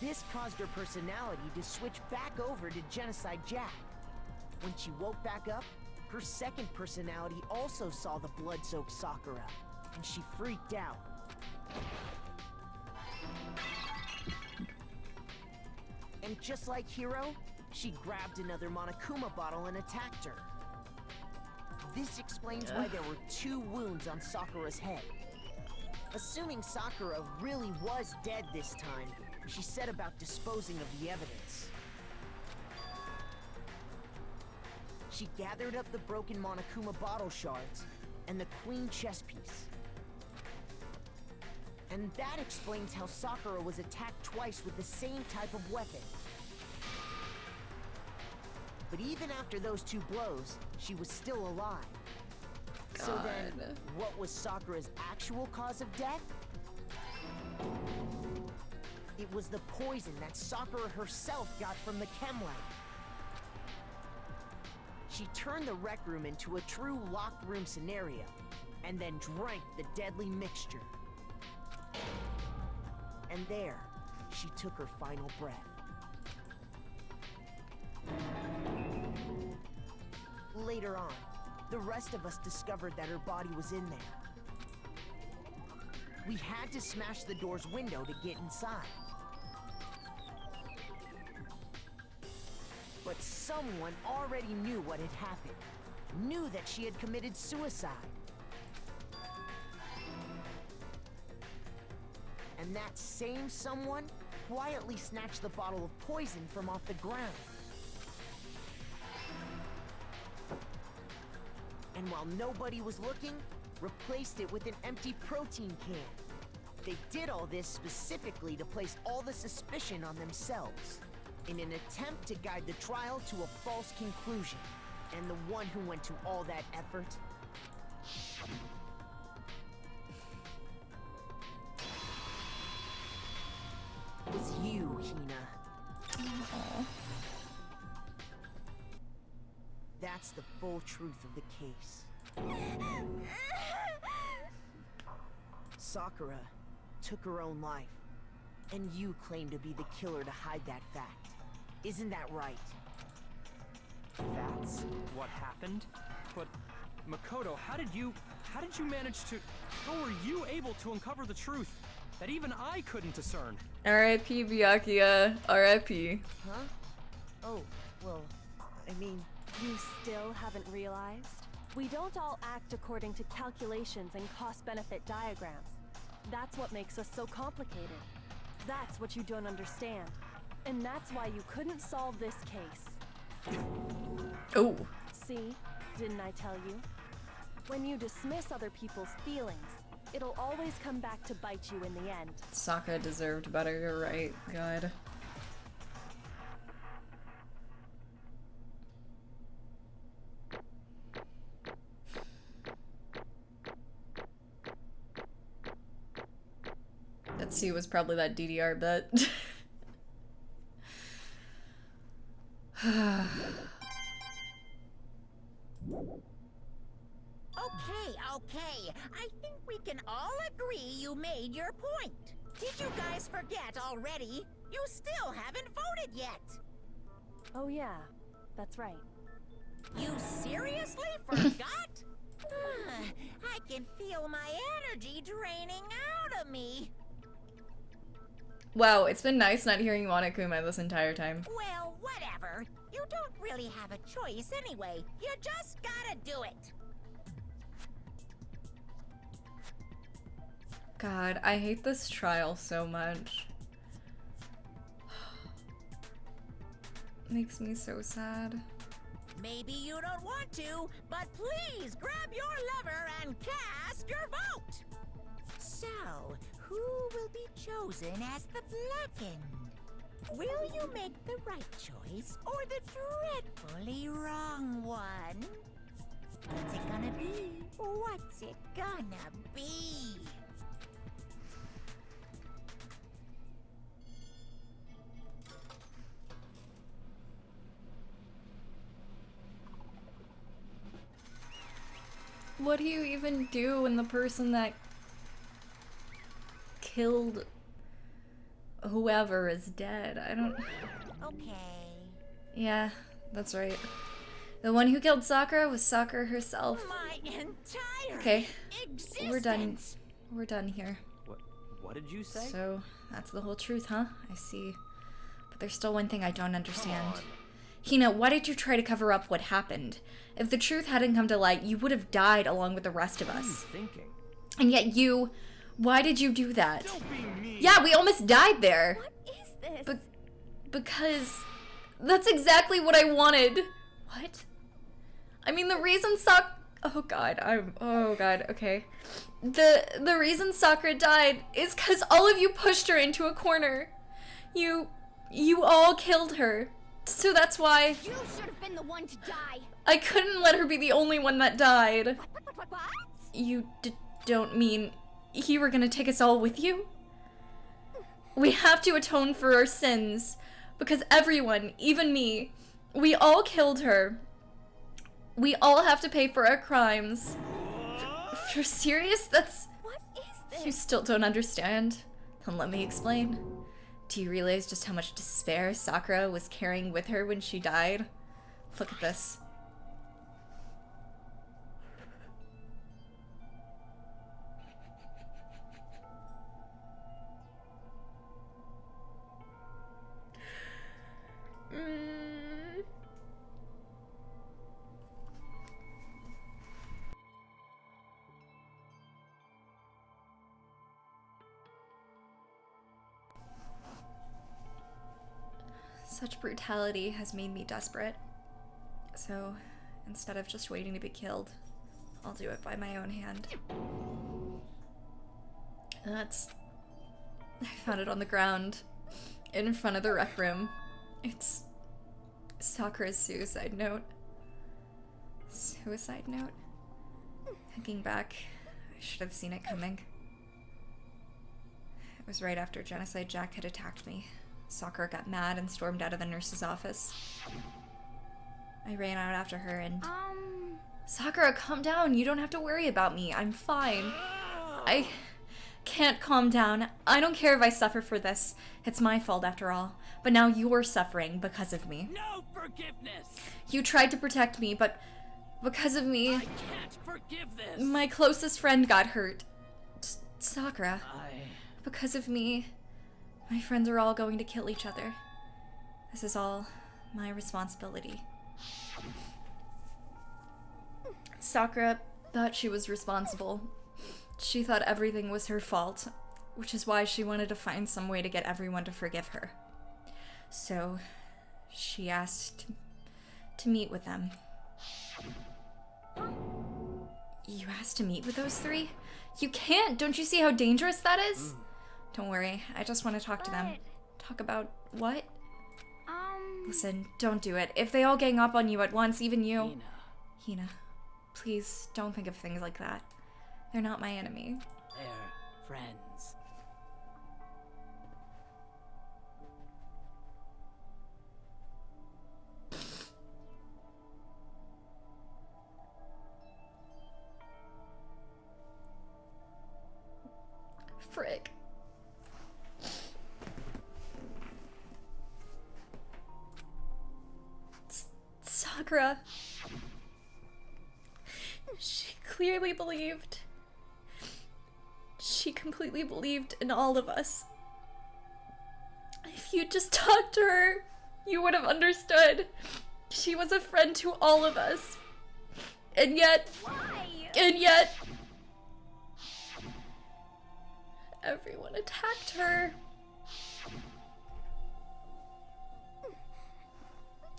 This caused her personality to switch back over to Genocide Jack. When she woke back up, her second personality also saw the blood-soaked Sakura, and she freaked out. And just like Hiro, she grabbed another Monokuma bottle and attacked her. This explains why there were 2 wounds on Sakura's head. Assuming Sakura really was dead this time, she set about disposing of the evidence. She gathered up the broken Monokuma bottle shards and the queen chess piece. And that explains how Sakura was attacked twice with the same type of weapon. But even after those 2 blows, she was still alive. God. So then, what was Sakura's actual cause of death? It was the poison that Sakura herself got from the chem lab. She turned the rec room into a true locked room scenario, and then drank the deadly mixture. And there, she took her final breath. Later on, the rest of us discovered that her body was in there. We had to smash the door's window to get inside. But someone already knew what had happened. Knew that she had committed suicide. And that same someone quietly snatched the bottle of poison from off the ground. And while nobody was looking, replaced it with an empty protein can. They did all this specifically to place all the suspicion on themselves, in an attempt to guide the trial to a false conclusion. And the one who went to all that effort was you, Hina. That's the full truth of the case. Sakura took her own life, and you claim to be the killer to hide that fact. Isn't that right? That's what happened? But Makoto, how did you manage to... How were you able to uncover the truth that even I couldn't discern? R.I.P. Byakuya. R.I.P. Huh? Oh, well, I mean... You still haven't realized? We don't all act according to calculations and cost-benefit diagrams. That's what makes us so complicated. That's what you don't understand. And that's why you couldn't solve this case. Oh. See? Didn't I tell you? When you dismiss other people's feelings, it'll always come back to bite you in the end. Sakura deserved better, you're right. God. That C was probably that DDR bit. Okay. I think we can all agree you made your point. Did you guys forget already? You still haven't voted yet. Oh yeah, that's right. You seriously forgot? I can feel my energy draining out of me. Wow, it's been nice not hearing Monokuma this entire time. Well, whatever. You don't really have a choice anyway. You just gotta do it. God, I hate this trial so much. Makes me so sad. Maybe you don't want to, but please grab your lever and cast your vote. So, who will be chosen as the blackened? Will you make the right choice or the dreadfully wrong one? What's it gonna be? What's it gonna be? What do you even do when the person that killed whoever is dead? I don't... Okay. Yeah, that's right. The one who killed Sakura was Sakura herself. My entire Okay, existence. we're done here. What did you say? So, that's the whole truth, huh? I see. But there's still one thing I don't understand. Come on. Hina, why did you try to cover up what happened? If the truth hadn't come to light, you would have died along with the rest of What are you us. thinking? And yet you... Why did you do that? Don't be mean. Yeah, we almost died there. What is this? Because... That's exactly what I wanted. What? I mean, the reason oh god, okay. The reason Sakura died is because all of you pushed her into a corner. You all killed her. So that's why You should have been the one to die. I couldn't let her be the only one that died. What? You don't mean you were gonna take us all with you? We have to atone for our sins. Because everyone, even me, we all killed her. We all have to pay for our crimes. You're serious? That's... What is this? You still don't understand? Then let me explain. Do you realize just how much despair Sakura was carrying with her when she died? Look at this. Such brutality has made me desperate. So, instead of just waiting to be killed, I'll do it by my own hand. I found it on the ground, in front of the rec room. It's Sakura's suicide note. Suicide note? Thinking back, I should have seen it coming. It was right after Genocide Jack had attacked me. Sakura got mad and stormed out of the nurse's office. I ran out after her and... Sakura, calm down. You don't have to worry about me. I'm fine. I can't calm down. I don't care if I suffer for this. It's my fault after all. But now you're suffering because of me. No forgiveness! You tried to protect me, but because of me... I can't forgive this! My closest friend got hurt. Sakura. Because of me, my friends are all going to kill each other. This is all my responsibility. Sakura thought she was responsible. She thought everything was her fault, which is why she wanted to find some way to get everyone to forgive her. So, she asked to meet with them. You asked to meet with those three? You can't! Don't you see how dangerous that is? Don't worry, I just want to talk to them. Talk about what? Listen, don't do it. If they all gang up on you at once, even you... Hina, please don't think of things like that. They're not my enemy. They're friends. Frick. Sakura. She clearly believed. She completely believed in all of us. If you just talked to her, you would have understood. She was a friend to all of us. And yet... Why? And yet... everyone attacked her.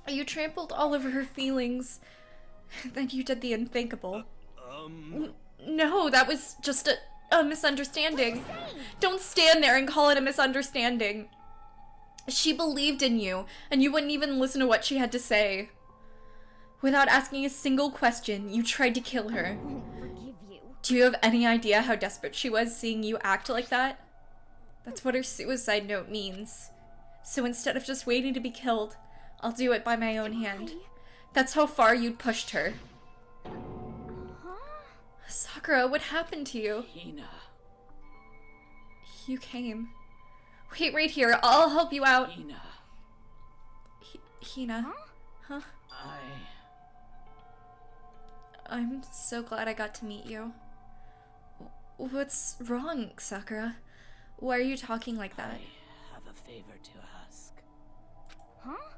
You trampled all over her feelings. Then you did the unthinkable. No, that was just a misunderstanding. Don't stand there and call it a misunderstanding. She believed in you, and you wouldn't even listen to what she had to say. Without asking a single question, you tried to kill her. I won't forgive you. Do you have any idea how desperate she was seeing you act like that? That's what her suicide note means. So instead of just waiting to be killed, I'll do it by my own hand. That's how far you'd pushed her. Sakura, what happened to you? Hina. You came. Wait right here, I'll help you out. Hina. Hina? Huh? I'm so glad I got to meet you. What's wrong, Sakura? Why are you talking like that? I have a favor to ask. Huh?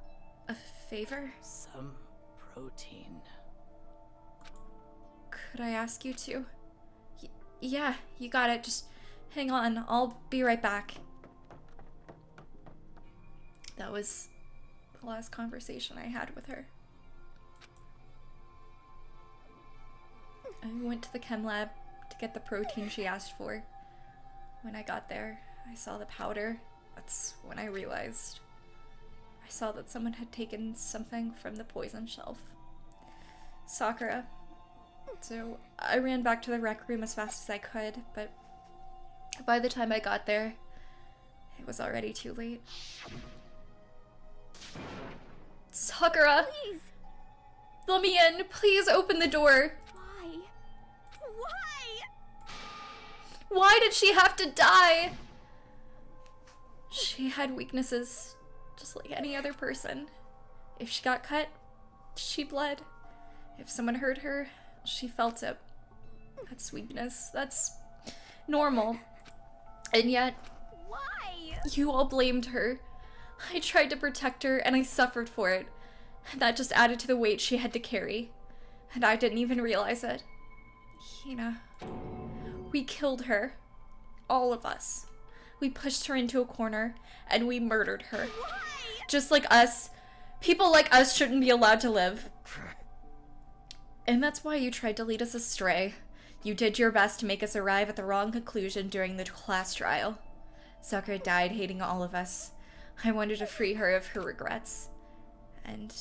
A favor? Some protein. Could I ask you to? Yeah, you got it. Just hang on. I'll be right back. That was the last conversation I had with her. I went to the chem lab to get the protein she asked for. When I got there, I saw the powder. That's when I realized. I saw that someone had taken something from the poison shelf. Sakura. So I ran back to the rec room as fast as I could, but by the time I got there, it was already too late. Sakura! Please! Let me in! Please open the door! Why? Why? Why did she have to die? She had weaknesses, just like any other person. If she got cut, she bled. If someone hurt her, she felt it. That's weakness. That's normal. And yet, Why? you all blamed her. I tried to protect her, and I suffered for it. And that just added to the weight she had to carry. And I didn't even realize it. Hina. We killed her. All of us. We pushed her into a corner, and we murdered her. Why? just like us. People like us shouldn't be allowed to live. And that's why you tried to lead us astray. You did your best to make us arrive at the wrong conclusion during the class trial. Sakura died hating all of us. I wanted to free her of her regrets. And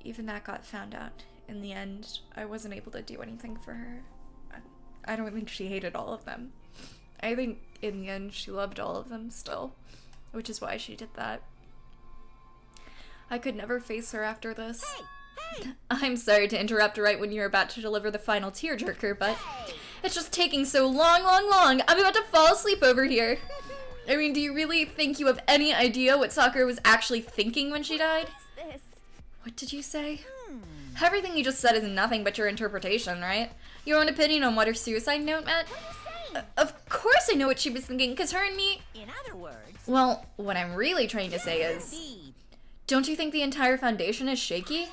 even that got found out. In the end, I wasn't able to do anything for her. I don't think she hated all of them. I think in the end she loved all of them still, which is why she did that. I could never face her after this. Hey! I'm sorry to interrupt right when you're about to deliver the final tearjerker, but it's just taking so long. I'm about to fall asleep over here. I mean, do you really think you have any idea what Sakura was actually thinking when she died? What is this? What did you say? Everything you just said is nothing but your interpretation, right? Your own opinion on what her suicide note meant? What are you saying? Of course I know what she was thinking, because her and me... In other words... Well, what I'm really trying to say is... Indeed. Don't you think the entire foundation is shaky?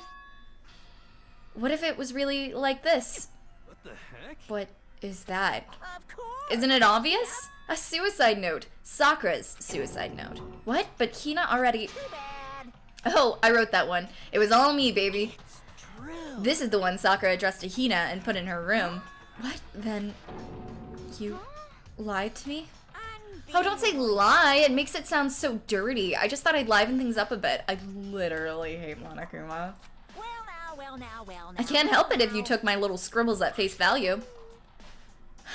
What if it was really like this? What the heck? What is that? Of course! Isn't it obvious? A suicide note. Sakura's suicide note. What? But Hina already... Too bad. Oh, I wrote that one. It was all me, baby. True. This is the one Sakura addressed to Hina and put in her room. What? Then... you lied to me? Oh, don't say lie. It makes it sound so dirty. I just thought I'd liven things up a bit. I literally hate Monokuma. Well now. I can't help it if you took my little scribbles at face value.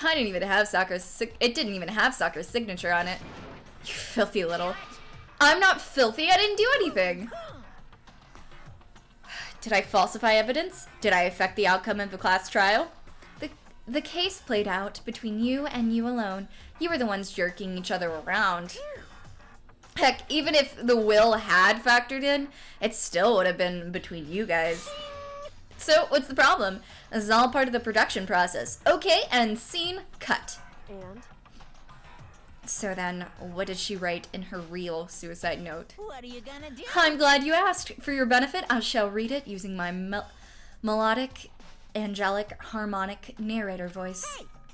I didn't even have Sakura's it didn't even have Sakura's signature on it. You filthy little... I'm not filthy. I didn't do anything. Did I falsify evidence? Did I affect the outcome of the class trial? The case played out between you and you alone. You were the ones jerking each other around. Heck, even if the will had factored in, it still would have been between you guys. So, what's the problem? This is all part of the production process. Okay, and scene cut. And? So then, what did she write in her real suicide note? What are you gonna do? I'm glad you asked. For your benefit, I shall read it using my melodic, angelic, harmonic narrator voice.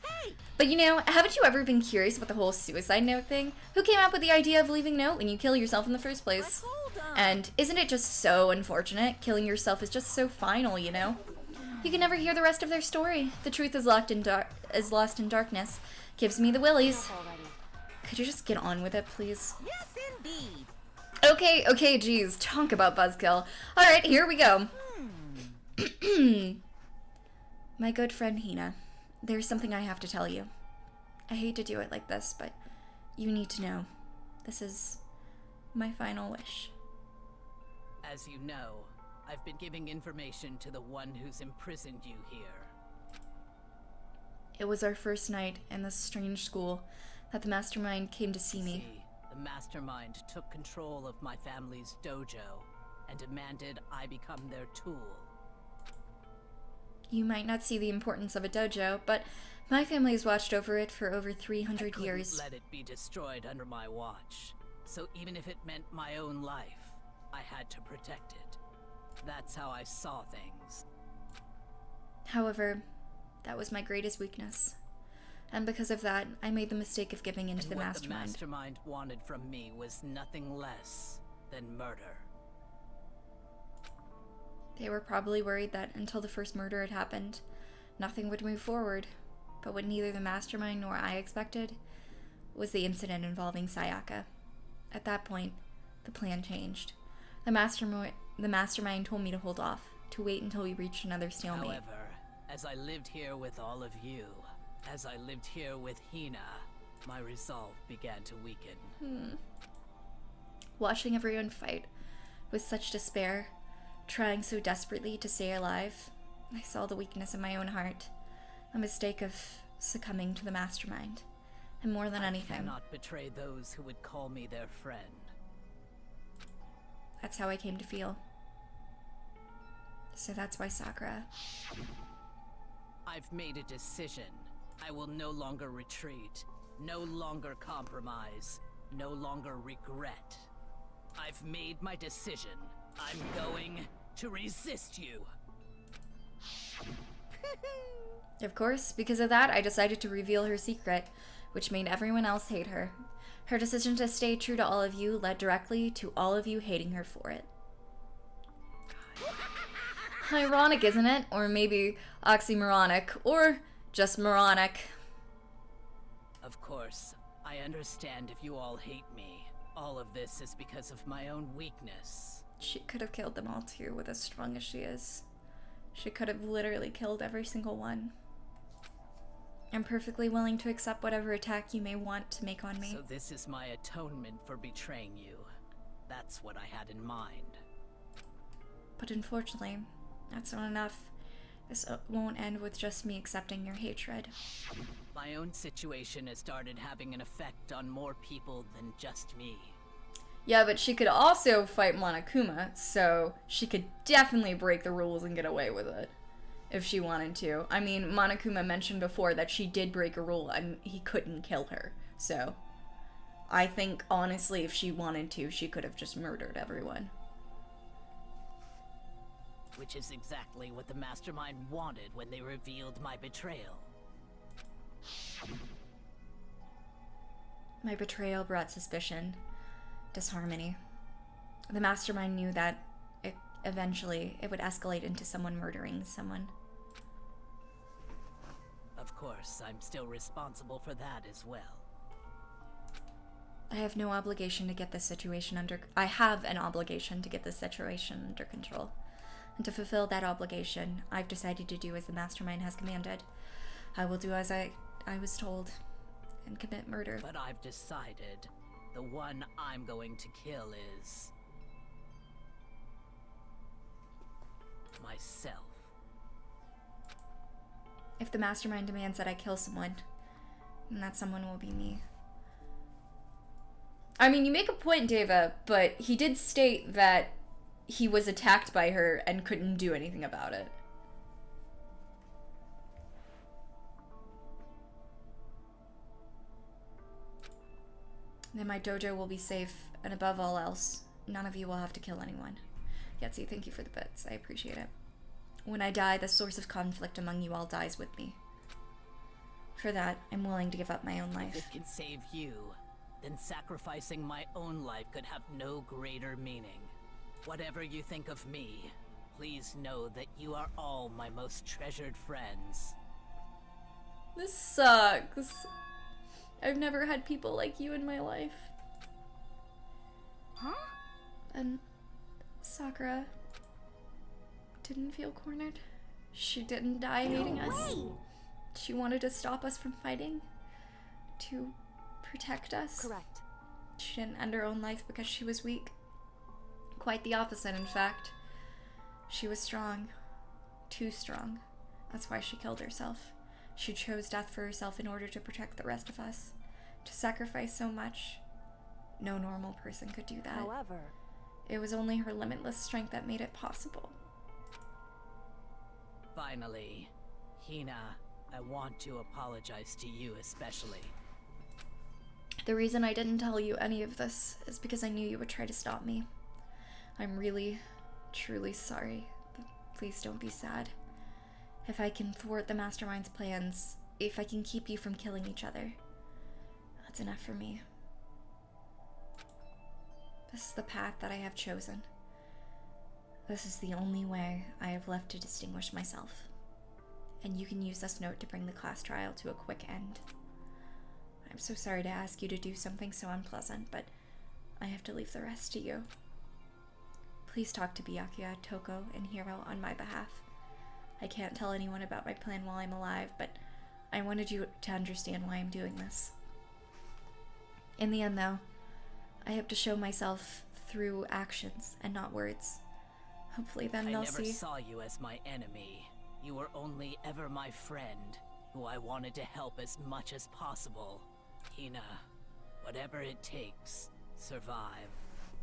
Hey! But you know, haven't you ever been curious about the whole suicide note thing? Who came up with the idea of leaving a note when you kill yourself in the first place? Hold on. And isn't it just so unfortunate? Killing yourself is just so final, you know? You can never hear the rest of their story. The truth is lost in darkness. Gives me the willies. Could you just get on with it, please? Yes, indeed. Okay, geez. Talk about buzzkill. Alright, here we go. My good friend Hina, there's something I have to tell you. I hate to do it like this, but you need to know. This is my final wish. As you know, I've been giving information to the one who's imprisoned you here. It was our first night in this strange school that the mastermind came to see me. See, the mastermind took control of my family's dojo and demanded I become their tool. You might not see the importance of a dojo, but my family has watched over it for over 300 years. Let it be destroyed under my watch. So even if it meant my own life, I had to protect it. That's how I saw things. However, that was my greatest weakness. And because of that, I made the mistake of giving in to the what mastermind. The mastermind wanted from me was nothing less than murder. They were probably worried that until the first murder had happened, nothing would move forward. But what neither the mastermind nor I expected was the incident involving Sayaka. At that point, the plan changed. The mastermind told me to hold off, to wait until we reached another stalemate. However, as I lived here with all of you, as I lived here with Hina, my resolve began to weaken. Watching everyone fight with such despair, trying so desperately to stay alive, I saw the weakness in my own heart, a mistake of succumbing to the mastermind, and more than anything, I cannot betray those who would call me their friend. that's how I came to feel. So that's why Sakura... I've made a decision. I will no longer retreat, no longer compromise, no longer regret. I've made my decision. I'm going to resist you. Of course, because of that, I decided to reveal her secret, which made everyone else hate her. Her decision to stay true to all of you led directly to all of you hating her for it. Ironic, isn't it? Or maybe oxymoronic, or just moronic. Of course, I understand if you all hate me. All of this is because of my own weakness. She could have killed them all too, with as strong as she is. She could have literally killed every single one. I'm perfectly willing to accept whatever attack you may want to make on me. So this is my atonement for betraying you. That's what I had in mind. But unfortunately, that's not enough. This won't end with just me accepting your hatred. My own situation has started having an effect on more people than just me. Yeah, but she could also fight Monokuma, so she could definitely break the rules and get away with it. If she wanted to. I mean, Monokuma mentioned before that she did break a rule and he couldn't kill her. So, I think, honestly, if she wanted to, she could have just murdered everyone. Which is exactly what the mastermind wanted when they revealed my betrayal. My betrayal brought suspicion, disharmony. The mastermind knew that eventually it would escalate into someone murdering someone. Of course, I'm still responsible for that as well. I have no obligation to get this situation under... I have an obligation to get this situation under control. And to fulfill that obligation, I've decided to do as the mastermind has commanded. I will do as I was told and commit murder. But I've decided the one I'm going to kill is... myself. If the mastermind demands that I kill someone, then that someone will be me. I mean, you make a point, Deva, but he did state that he was attacked by her and couldn't do anything about it. Then my dojo will be safe, and above all else, none of you will have to kill anyone. Yetzi, thank you for the bits. I appreciate it. When I die, the source of conflict among you all dies with me. For that, I'm willing to give up my own life. If it can save you, then sacrificing my own life could have no greater meaning. Whatever you think of me, please know that you are all my most treasured friends. This sucks. I've never had people like you in my life. Huh? And Sakura didn't feel cornered. She didn't die hating us. She wanted to stop us from fighting. To protect us. Correct. She didn't end her own life because she was weak. Quite the opposite, in fact. She was strong. Too strong. That's why she killed herself. She chose death for herself in order to protect the rest of us. To sacrifice so much. No normal person could do that. However, it was only her limitless strength that made it possible. Finally, Hina, I want to apologize to you especially. The reason I didn't tell you any of this is because I knew you would try to stop me. I'm really, truly sorry, but please don't be sad. If I can thwart the mastermind's plans, if I can keep you from killing each other, that's enough for me. This is the path that I have chosen. This is the only way I have left to distinguish myself. And you can use this note to bring the class trial to a quick end. I'm so sorry to ask you to do something so unpleasant, but I have to leave the rest to you. Please talk to Byakuya, Toko, and Hiro on my behalf. I can't tell anyone about my plan while I'm alive, but I wanted you to understand why I'm doing this. In the end, though, I hope to show myself through actions and not words. Hopefully then they'll see. I never saw you as my enemy. You were only ever my friend, who I wanted to help as much as possible. Hina, whatever it takes, survive.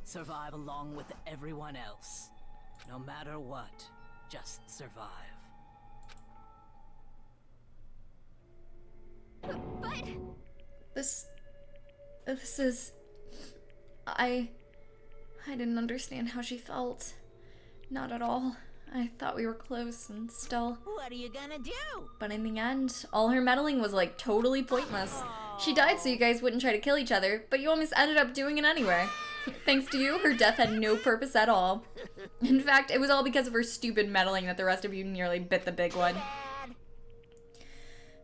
Survive along with everyone else. No matter what, just survive. But... This is... I didn't understand how she felt. Not at all. I thought we were close and still... What are you gonna do? But in the end, all her meddling was like totally pointless. She died so you guys wouldn't try to kill each other, but you almost ended up doing it anyway. Thanks to you, her death had no purpose at all. In fact, it was all because of her stupid meddling that the rest of you nearly bit the big one.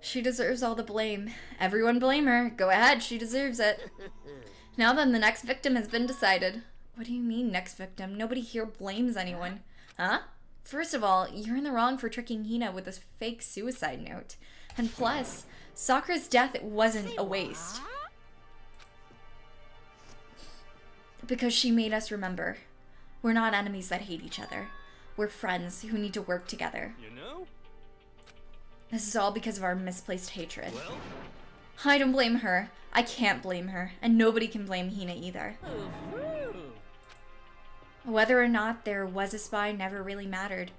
She deserves all the blame. Everyone blame her. Go ahead, she deserves it. Now then, the next victim has been decided. What do you mean, next victim? Nobody here blames anyone. Huh? First of all, you're in the wrong for tricking Hina with this fake suicide note. And plus, Sakura's death wasn't a waste. Because she made us remember. We're not enemies that hate each other. We're friends who need to work together. You know? This is all because of our misplaced hatred. Well, I don't blame her. I can't blame her. And nobody can blame Hina either. Whether or not there was a spy never really mattered.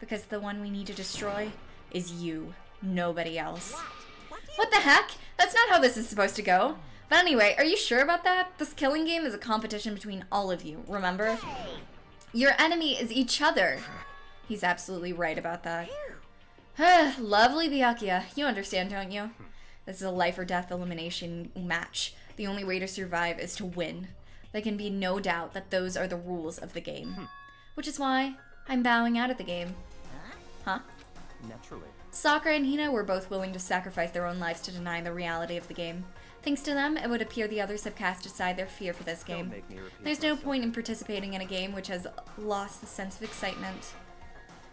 Because the one we need to destroy is you. Nobody else. What the heck? That's not how this is supposed to go. But anyway, are you sure about that? This killing game is a competition between all of you, remember? Your enemy is each other. He's absolutely right about that. Lovely Byakuya. You understand, don't you? This is a life or death elimination match. The only way to survive is to win. There can be no doubt that those are the rules of the game. Which is why I'm bowing out of the game. Huh? Naturally. Sakura and Hina were both willing to sacrifice their own lives to deny the reality of the game. Thanks to them, it would appear the others have cast aside their fear for this game. There's no point in participating in a game which has lost the sense of excitement.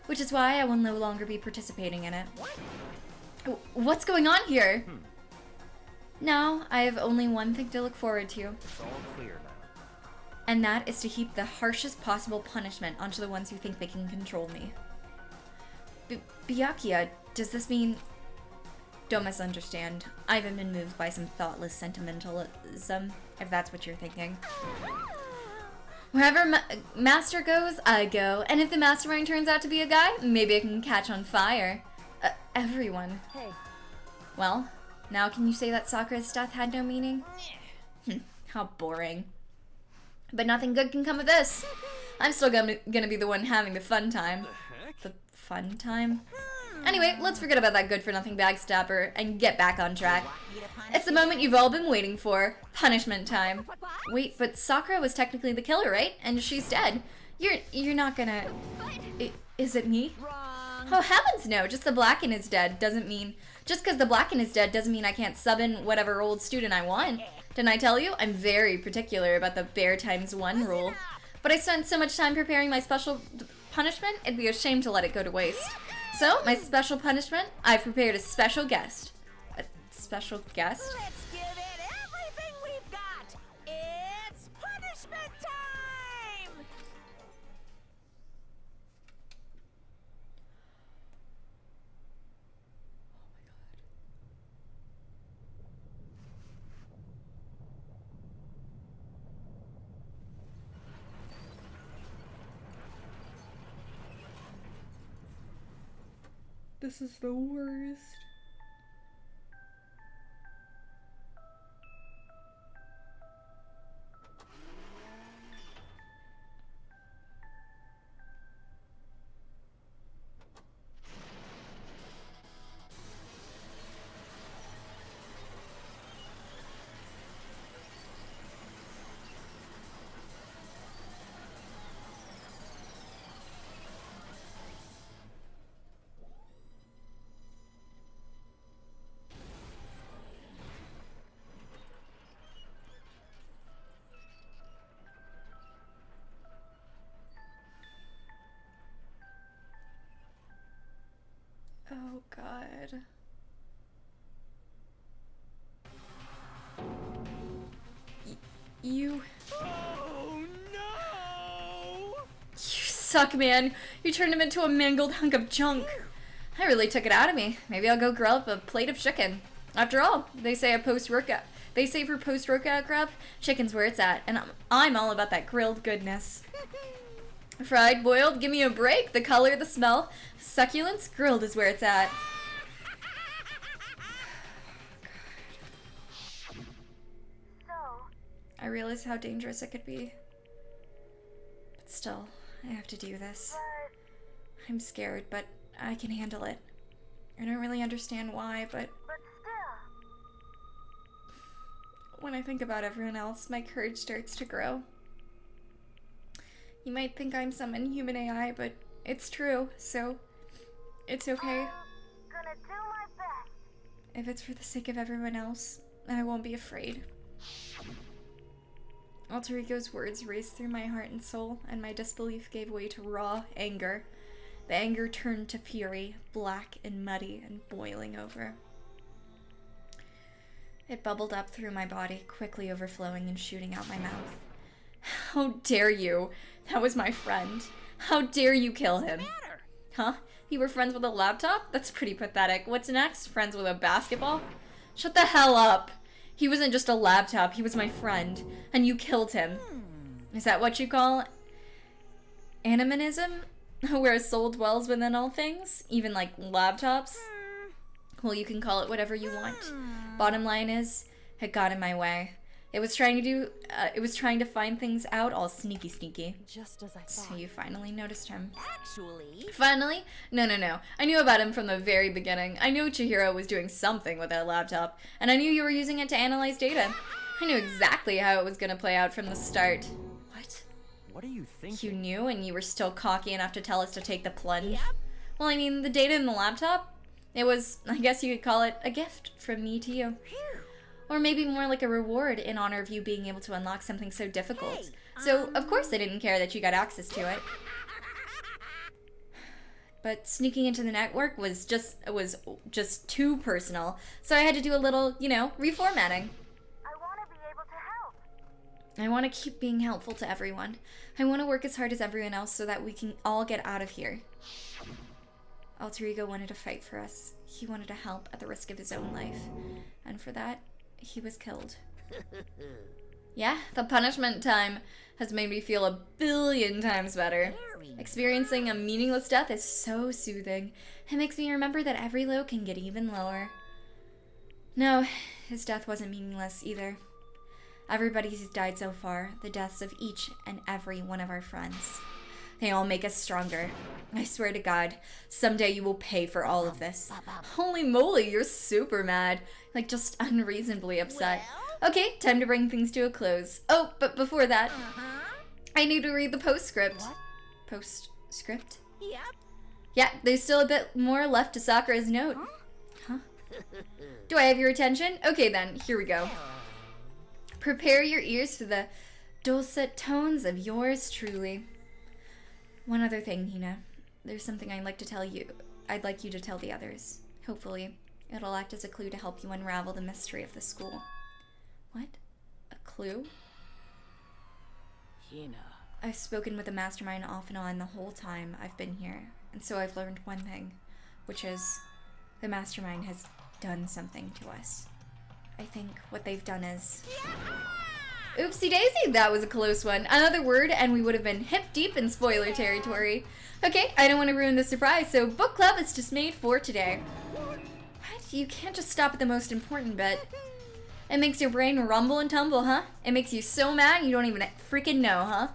Which is why I will no longer be participating in it. What's going on here? Now, I have only one thing to look forward to. It's all clear now. And that is to heap the harshest possible punishment onto the ones who think they can control me. Byakuya, does this mean... Don't misunderstand. I haven't been moved by some thoughtless sentimentalism, if that's what you're thinking. Wherever Master goes, I go. And if the mastermind turns out to be a guy, maybe I can catch on fire. Everyone. Hey. Well, now can you say that Sakura's death had no meaning? How boring. But nothing good can come of this. I'm still gonna be the one having the fun time. The fun time? Anyway, let's forget about that good-for-nothing backstabber and get back on track. It's the moment you've all been waiting for. Punishment time. Wait, but Sakura was technically the killer, right? And she's dead. You're not gonna... Is it me? Oh, heavens no. Just the Blacken is dead doesn't mean... Just because the Blacken is dead doesn't mean I can't sub in whatever old student I want. Didn't I tell you? I'm very particular about the bear times one rule. But I spent so much time preparing my special punishment, it'd be a shame to let it go to waste. So, my special punishment, I've prepared a special guest. A special guest? Let's give it everything we've got. It's punishment time! This is the worst. Oh, God. You... Oh no! You suck, man. You turned him into a mangled hunk of junk. I really took it out of me. Maybe I'll go grill up a plate of chicken. After all, they say for post-workout grub, chicken's where it's at, and I'm all about that grilled goodness. Fried, boiled, give me a break. The color, the smell, succulence, grilled is where it's at. I realize how dangerous it could be. But still, I have to do this. I'm scared, but I can handle it. I don't really understand why, but when I think about everyone else, my courage starts to grow. You might think I'm some inhuman AI, but it's true, so it's okay. Gonna do my best. If it's for the sake of everyone else, I won't be afraid. Alter Ego's words raced through my heart and soul, and my disbelief gave way to raw anger. The anger turned to fury, black and muddy and boiling over. It bubbled up through my body, quickly overflowing and shooting out my mouth. How dare you? That was my friend. How dare you kill him? Huh? You were friends with a laptop? That's pretty pathetic. What's next? Friends with a basketball? Shut the hell up. He wasn't just a laptop, he was my friend. And you killed him. Is that what you call animanism? Where a soul dwells within all things? Even like laptops? Well, you can call it whatever you want. Bottom line is, it got in my way. It was trying to find things out all sneaky. Just as I thought. So you finally noticed him. Actually, Finally? No. I knew about him from the very beginning. I knew Chihiro was doing something with that laptop, and I knew you were using it to analyze data. I knew exactly how it was going to play out from the start. What? What are you thinking? You knew, and you were still cocky enough to tell us to take the plunge? Yep. Well, I mean, the data in the laptop, it was, I guess you could call it, a gift from me to you. Or maybe more like a reward in honor of you being able to unlock something so difficult. So, of course I didn't care that you got access to it. But sneaking into the network was just too personal. So I had to do a little, reformatting. I want to be able to help. I want to keep being helpful to everyone. I want to work as hard as everyone else so that we can all get out of here. Alter Ego wanted to fight for us. He wanted to help at the risk of his own life. And for that, he was killed. Yeah, the punishment time has made me feel 1 billion times better. Experiencing a meaningless death is so soothing. It makes me remember that every low can get even lower. No, his death wasn't meaningless either. Everybody who's died so far, the deaths of each and every one of our friends. They all make us stronger. I swear to God, someday you will pay for all of this. Holy moly, you're super mad. Like, just unreasonably upset. Okay, time to bring things to a close. Oh, but before that, I need to read the postscript. What? Postscript? Yep. Yeah, there's still a bit more left to Sakura's note. Huh? Do I have your attention? Okay then, here we go. Prepare your ears for the dulcet tones of yours truly. One other thing, Hina. There's something I'd like you to tell the others. Hopefully, it'll act as a clue to help you unravel the mystery of the school. What? A clue? Hina. I've spoken with the mastermind off and on the whole time I've been here, and so I've learned one thing, which is the mastermind has done something to us. I think what they've done is... Oopsie daisy, that was a close one. Another word and we would have been hip deep in spoiler territory. Okay, I don't want to ruin the surprise, so book club is just made for today. What? You can't just stop at the most important bit. It makes your brain rumble and tumble, huh? It makes you so mad you don't even freaking know, huh?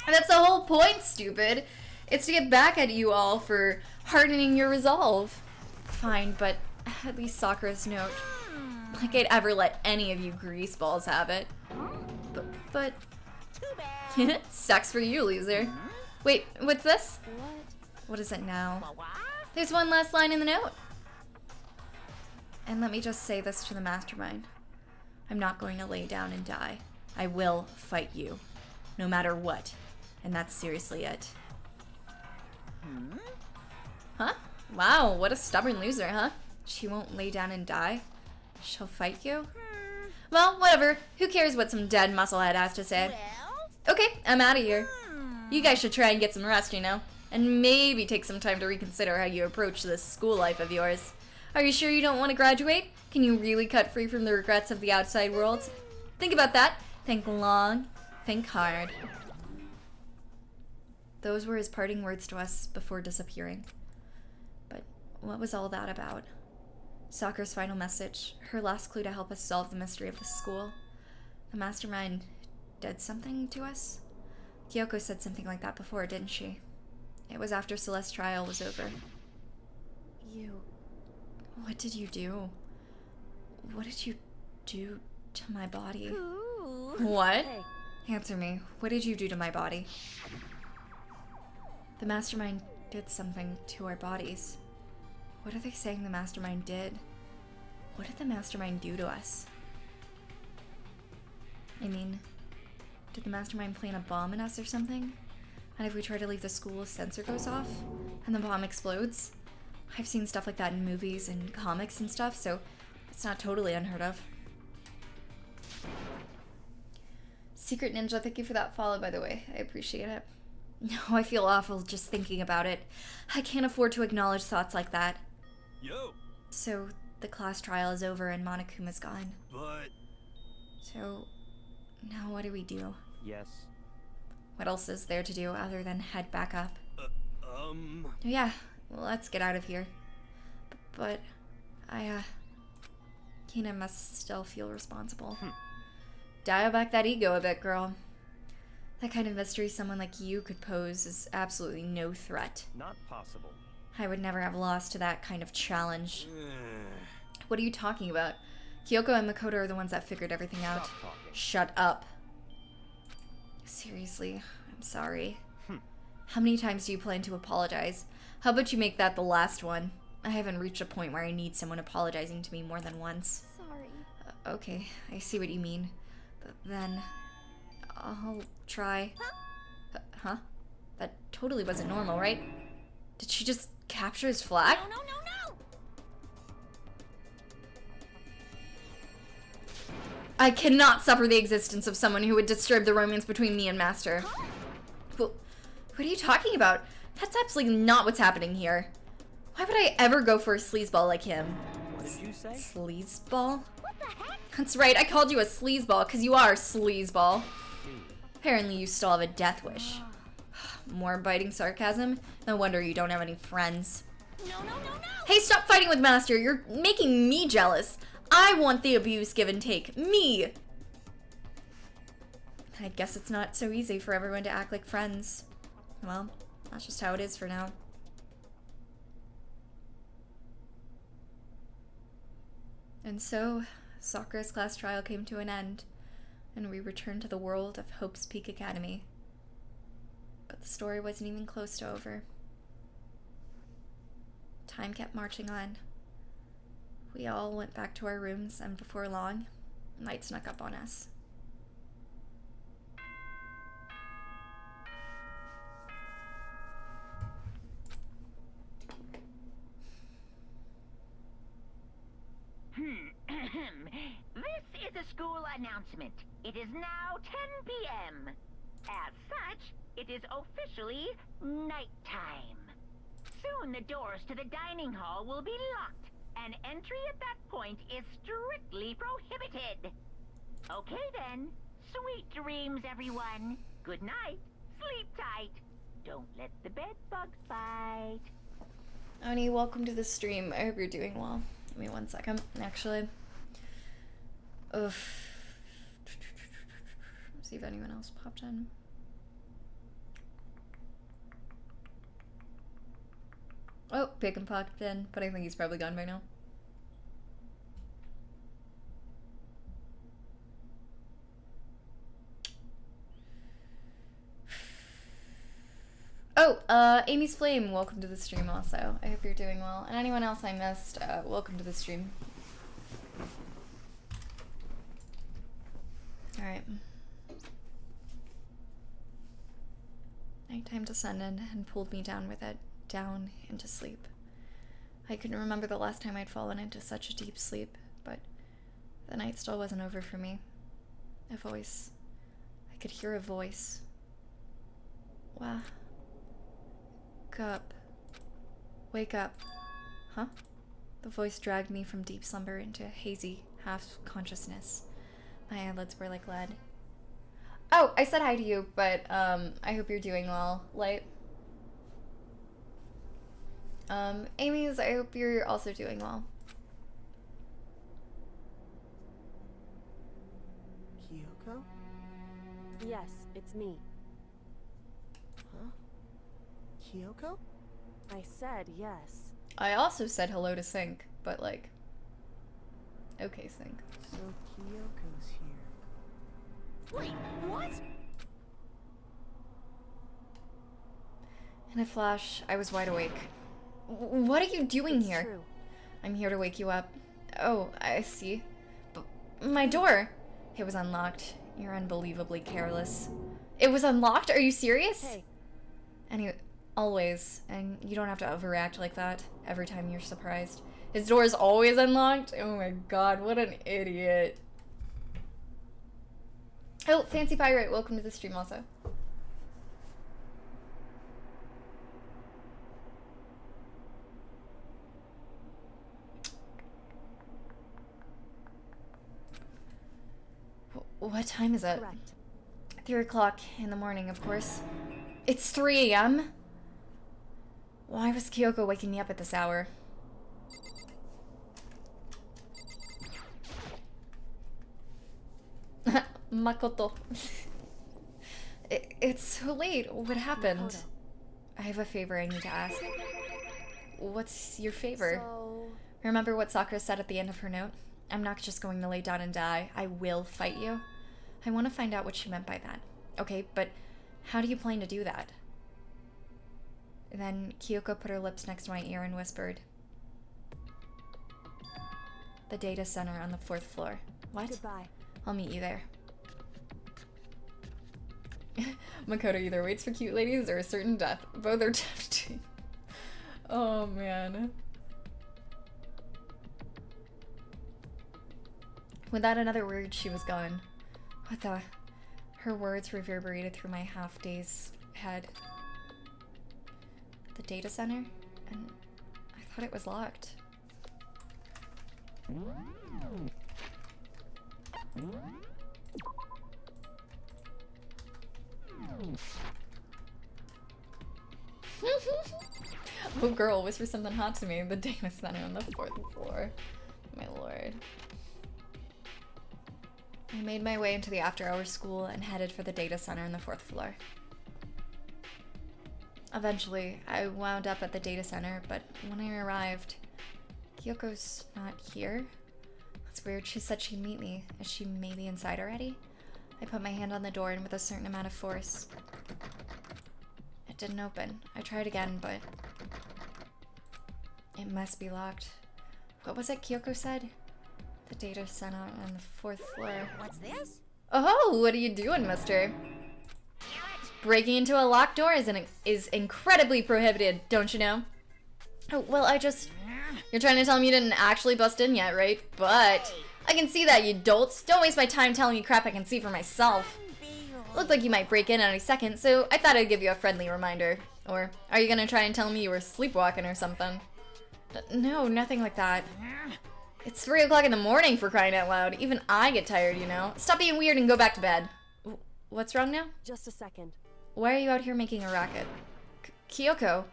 That's the whole point, stupid. It's to get back at you all for hardening your resolve. Fine, but at least Sakura's note. Like I'd ever let any of you greaseballs have it. But sucks for you, loser. Wait, what's this? What is it now? There's one last line in the note. And let me just say this to the mastermind. I'm not going to lay down and die. I will fight you, no matter what. And that's seriously it. Huh? Wow, what a stubborn loser, huh? She won't lay down and die? She'll fight you? Well, whatever. Who cares what some dead musclehead has to say? Okay, I'm out of here. You guys should try and get some rest, and maybe take some time to reconsider how you approach this school life of yours. Are you sure you don't want to graduate? Can you really cut free from the regrets of the outside world? Think about that. Think long. Think hard. Those were his parting words to us before disappearing. But what was all that about? Sakura's final message, her last clue to help us solve the mystery of the school. The mastermind did something to us? Kyoko said something like that before, didn't she? It was after Celeste's trial was over. You... What did you do? What did you do to my body? Ooh. What? Hey, Answer me. What did you do to my body? The mastermind did something to our bodies. What are they saying the mastermind did? What did the mastermind do to us? I mean, did the mastermind plant a bomb in us or something? And if we try to leave the school, a sensor goes off and the bomb explodes? I've seen stuff like that in movies and comics and stuff, so it's not totally unheard of. Secret Ninja, thank you for that follow, by the way. I appreciate it. No, I feel awful just thinking about it. I can't afford to acknowledge thoughts like that. Yo, So, the class trial is over and Monokuma's gone. but So, now what do we do? Yes. What else is there to do other than head back up? um, Yeah, well, let's get out of here. But, Kina must still feel responsible. Dial back that ego a bit, girl. That kind of mystery someone like you could pose is absolutely no threat. Not possible. I would never have lost to that kind of challenge. What are you talking about? Kyoko and Makoto are the ones that figured everything out. Stop talking. Shut up. Seriously, I'm sorry. How many times do you plan to apologize? How about you make that the last one? I haven't reached a point where I need someone apologizing to me more than once. Sorry. Okay, I see what you mean. Then I'll try. Huh? That totally wasn't normal, right? Did she just capture his flag? No, no, no, no! I cannot suffer the existence of someone who would disturb the romance between me and Master. Well, what are you talking about? That's absolutely not what's happening here. Why would I ever go for a sleazeball like him? What did you say? Sleazeball? What the heck? That's right, I called you a sleazeball because you are a sleazeball. See. Apparently you still have a death wish. More biting sarcasm? No wonder you don't have any friends. No, no, no, no! Hey, stop fighting with Master. You're making me jealous. I want the abuse give and take. Me! I guess it's not so easy for everyone to act like friends. Well, that's just how it is for now. And so, Sakura's class trial came to an end, and we returned to the world of Hope's Peak Academy. But the story wasn't even close to over. Time kept marching on. We all went back to our rooms, and before long, night snuck up on us. This is a school announcement. It is now 10 p.m. As such, it is officially nighttime. Soon the doors to the dining hall will be locked, and entry at that point is strictly prohibited. Okay then. Sweet dreams, everyone. Good night. Sleep tight. Don't let the bed bugs bite. Oni, welcome to the stream. I hope you're doing well. Give me 1 second, actually. Oof. See if anyone else popped in. Oh, Bacon popped in, but I think he's probably gone by now. Oh, Amy's Flame, welcome to the stream also. I hope you're doing well. And anyone else I missed, welcome to the stream. Alright. Nighttime descended and pulled me down with it, down into sleep. I couldn't remember the last time I'd fallen into such a deep sleep, but the night still wasn't over for me. A voice. I could hear a voice. Wow. Wake up. Wake up. Huh? The voice dragged me from deep slumber into hazy half-consciousness. My eyelids were like lead. Oh, I said hi to you, but I hope you're doing well, Light. Amy's, I hope you're also doing well. Kyoko? Yes, it's me. Huh? Kyoko? I said yes. I also said hello to Sync, but like, Okay, Sync. So Kyoko's here. Wait, what? In a flash, I was wide awake. What are you doing It's here? true. I'm here to wake you up. Oh, I see. But my door! It was unlocked. You're unbelievably careless. It was unlocked? Are you serious? Hey, Anyway, always. And you don't have to overreact like that every time you're surprised. His door is always unlocked? Oh my god, what an idiot. Oh, Fancy Pirate, welcome to the stream also. What time is it? correct. 3 o'clock in the morning, of course. It's 3 a.m.? Why was Kyoko waking me up at this hour? Makoto. It's so late. What happened? Makoto. I have a favor I need to ask. What's your favor? So, Remember what Sakura said at the end of her note? I'm not just going to lay down and die. I will fight you. I want to find out what she meant by that. Okay, but how do you plan to do that? Then Kyoko put her lips next to my ear and whispered, "The data center on the 4th floor." What? goodbye. I'll meet you there. Makoto either waits for cute ladies or a certain death. Both are tempting. Oh man. Without another word, she was gone. What the? Her words reverberated through my half-dazed head. The data center? And I thought it was locked. Oh girl, whisper something hot to me. The data center on the 4th floor. My lord. I made my way into the after-hours school and headed for the data center on the 4th floor. Eventually, I wound up at the data center, but when I arrived, Kyoko's not here. That's weird. She said she'd meet me. Is she maybe inside already? I put my hand on the door and with a certain amount of force. It didn't open. I tried again, but it must be locked. What was it Kyoko said? The data center on the 4th floor. What's this? Oh, what are you doing, mister? Breaking into a locked door is incredibly prohibited, don't you know? Oh, well, you're trying to tell me you didn't actually bust in yet, right? But I can see that, you dolts. Don't waste my time telling me crap I can see for myself. Looked like you might break in any second, so I thought I'd give you a friendly reminder. Or are you gonna try and tell me you were sleepwalking or something? No, nothing like that. It's 3 o'clock in the morning, for crying out loud. Even I get tired, you know. Stop being weird and go back to bed. What's wrong now? Just a second. Why are you out here making a racket? Kyoko.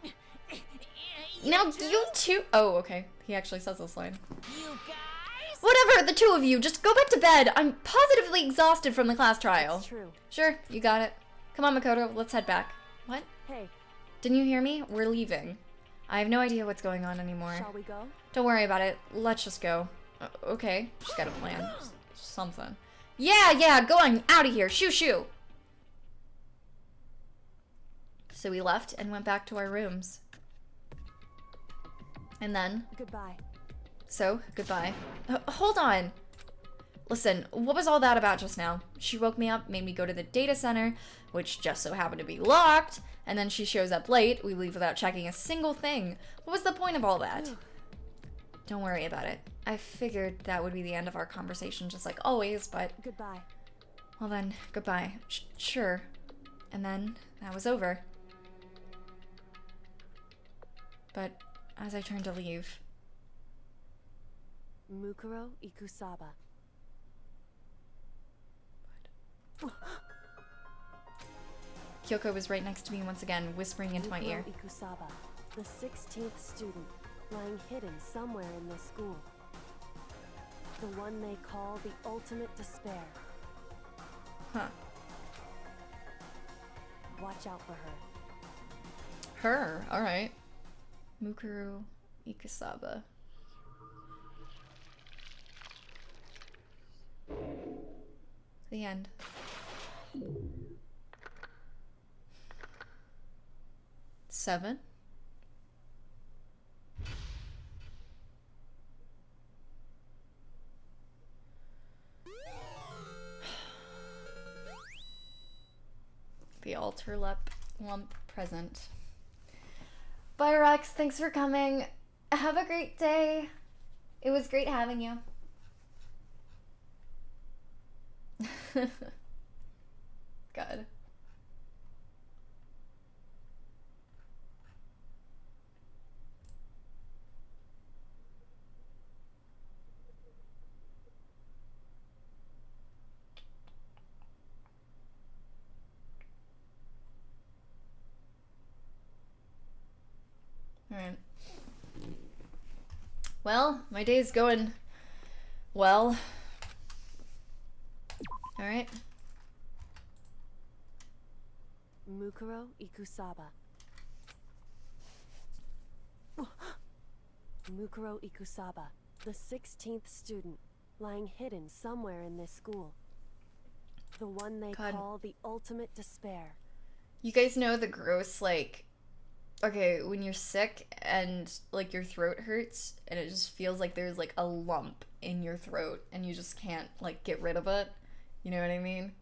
Now you two. Oh, okay. He actually says this line. You guys? Whatever, the two of you, just go back to bed. I'm positively exhausted from the class trial. It's true. Sure, you got it. Come on, Makoto, let's head back. What? Hey, Didn't you hear me? We're leaving. I have no idea what's going on anymore. shall we go? Don't worry about it. Let's just go. Okay, she's got a plan. Something. Yeah, go on, out of here. Shoo, shoo. So we left and went back to our rooms. And then, Goodbye. so, goodbye. Hold on. Listen, what was all that about just now? She woke me up, made me go to the data center, which just so happened to be locked, and then she shows up late. We leave without checking a single thing. What was the point of all that? Don't worry about it. I figured that would be the end of our conversation, just like always, but... Goodbye. Well then, goodbye. Sure. And then, that was over. But, as I turned to leave... Mukuro Ikusaba. Kyoko was right next to me once again, whispering into my ear. Mukuro Ikusaba, the 16th student, lying hidden somewhere in this school. The one they call the ultimate despair. Huh. Watch out for her. Her? Alright. Mukuro Ikusaba. The end. Seven. The altar lump present. Bye, Rex. Thanks for coming. Have a great day. It was great having you. Good. Alright. Well, my day's going well. Alright. Mukuro Ikusaba. Mukuro Ikusaba, the 16th student, lying hidden somewhere in this school. The one they call the ultimate despair. You guys know the gross, like, okay, when you're sick and, like, your throat hurts and it just feels like there's, like, a lump in your throat and you just can't, like, get rid of it? You know what I mean?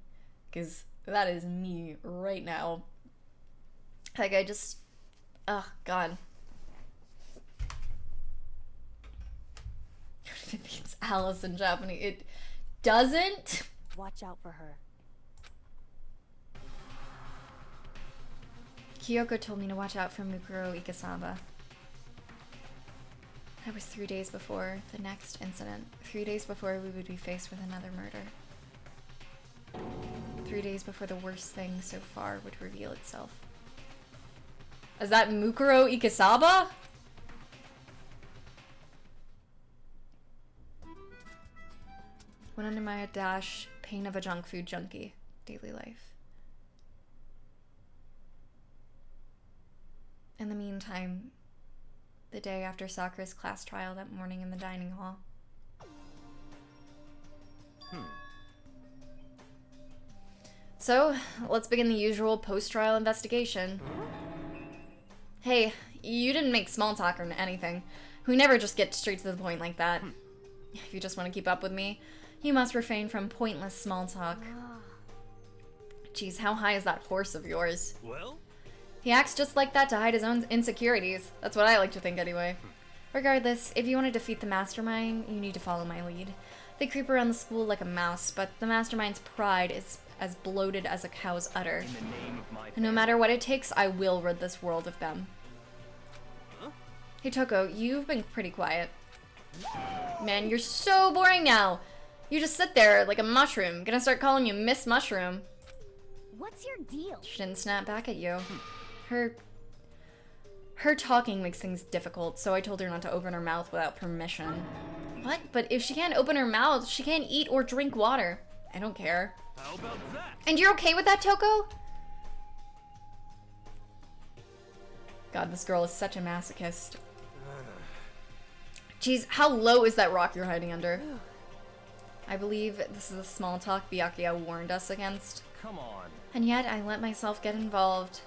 Because that is me right now. Like, I just... oh, God. It means Alice in Japanese. It doesn't? Watch out for her. Kyoko told me to watch out for Mukuro Ikusaba. That was 3 days before the next incident. 3 days before we would be faced with another murder. 3 days before the worst thing so far would reveal itself. Is that Mukuro Ikusaba? Went under my dash, pain of a junk food junkie. Daily life. In the meantime, the day after Sakura's class trial that morning in the dining hall. So, let's begin the usual post-trial investigation. Hey, you didn't make small talk or anything. We never just get straight to the point like that. If you just want to keep up with me, you must refrain from pointless small talk. Jeez, how high is that horse of yours? Well? He acts just like that to hide his own insecurities. That's what I like to think anyway. Regardless, if you want to defeat the mastermind, you need to follow my lead. They creep around the school like a mouse, but the mastermind's pride is as bloated as a cow's udder. In the name of my And no matter what it takes, I will rid this world of them. Huh? Hey Toko, you've been pretty quiet. Man, you're so boring now. You just sit there like a mushroom. Gonna start calling you Miss Mushroom. What's your deal? She didn't snap back at you. Her talking makes things difficult, so I told her not to open her mouth without permission. What? But if she can't open her mouth, she can't eat or drink water. I don't care. How about that? And you're okay with that, Toko? God, this girl is such a masochist. Jeez, how low is that rock you're hiding under? I believe this is the small talk Byakuya warned us against. Come on. And yet, I let myself get involved.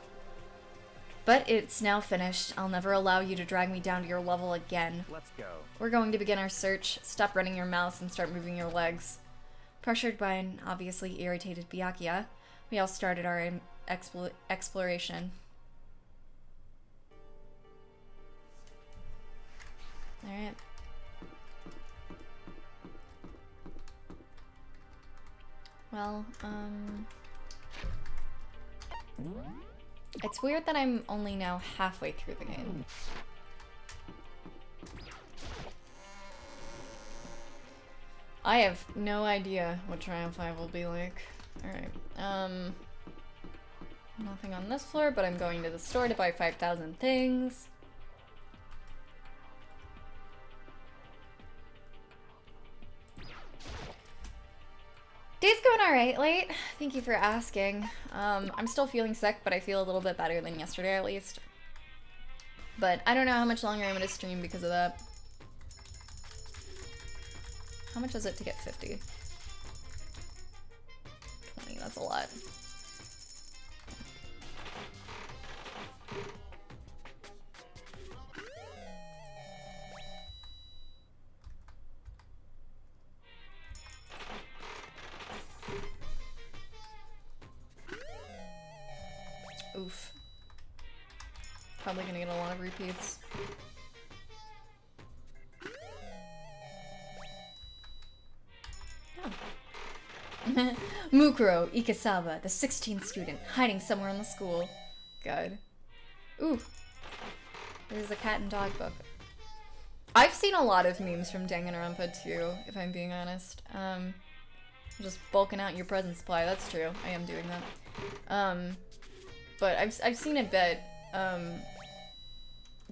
But it's now finished. I'll never allow you to drag me down to your level again. Let's go. We're going to begin our search. Stop running your mouth and start moving your legs. Pressured by an obviously irritated Byakuya, we all started our exploration. Alright. Well, it's weird that I'm only now halfway through the game. I have no idea what Triumph 5 will be like. Alright, nothing on this floor, but I'm going to the store to buy 5,000 things. Day's going alright, late. Thank you for asking. I'm still feeling sick, but I feel a little bit better than yesterday at least. But I don't know how much longer I'm gonna stream because of that. How much is it to get 50? That's a lot. Oof. Probably gonna get a lot of repeats. Oh. Mukuro Ikasawa, the 16th student, hiding somewhere in the school. God. Ooh. There's a cat and dog book. I've seen a lot of memes from Danganronpa too, if I'm being honest. Just bulking out your present supply, that's true. I am doing that. But I've seen a bit.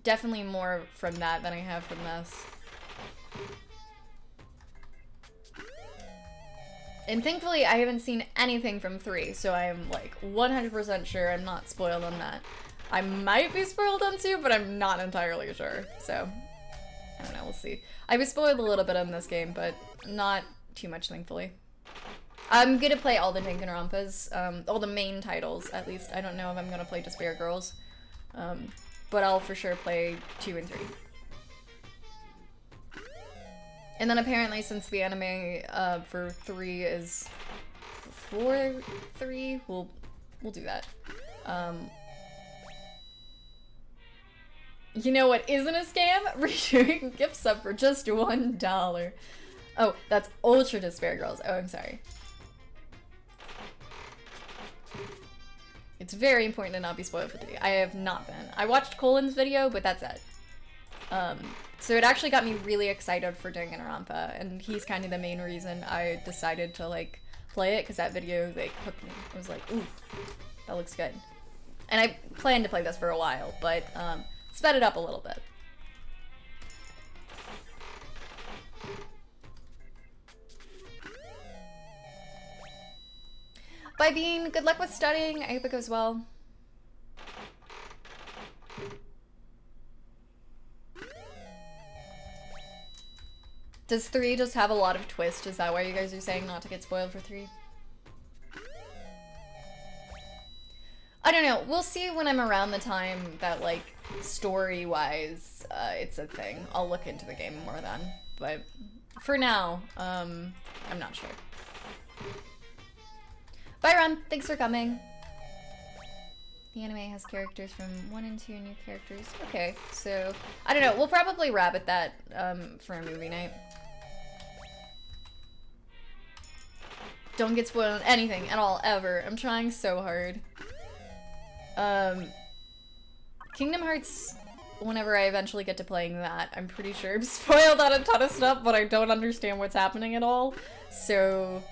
Definitely more from that than I have from this. And thankfully, I haven't seen anything from 3, so I am like 100% sure I'm not spoiled on that. I might be spoiled on 2, but I'm not entirely sure. So, I don't know, we'll see. I was spoiled a little bit on this game, but not too much, thankfully. I'm gonna play all the Danganronpas, all the main titles, at least. I don't know if I'm gonna play Despair Girls. But I'll for sure play 2 and 3. And then apparently, since the anime for 3 is before 3, we'll do that. You know what isn't a scam? Redoing gift sub for just $1. Oh, that's Ultra Despair Girls. Oh, I'm sorry. It's very important to not be spoiled for 3. I have not been. I watched Colin's video, but that's it. So it actually got me really excited for Danganronpa, and he's kind of the main reason I decided to, like, play it, because that video, like, hooked me. I was like, ooh, that looks good. And I planned to play this for a while, but, sped it up a little bit. Bye, Bean. Good luck with studying. I hope it goes well. Does 3 just have a lot of twists? Is that why you guys are saying not to get spoiled for 3? I don't know. We'll see when I'm around the time that, like, story-wise, it's a thing. I'll look into the game more then. But for now, I'm not sure. Bye, Ron. Thanks for coming. The anime has characters from 1 and 2 new characters. Okay, so I don't know. We'll probably rabbit that for a movie night. Don't get spoiled on anything at all, ever. I'm trying so hard. Kingdom Hearts, whenever I eventually get to playing that, I'm pretty sure I'm spoiled on a ton of stuff, but I don't understand what's happening at all. So...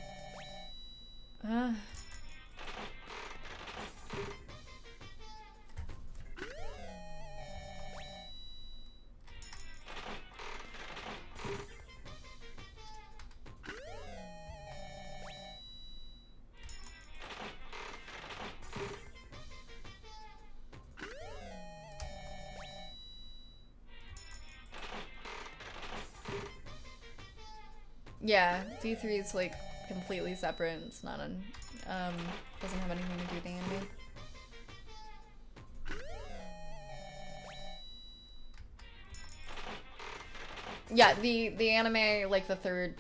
Yeah, V3 is like completely separate. It's not an doesn't have anything to do with the anime. Yeah, the anime, like the third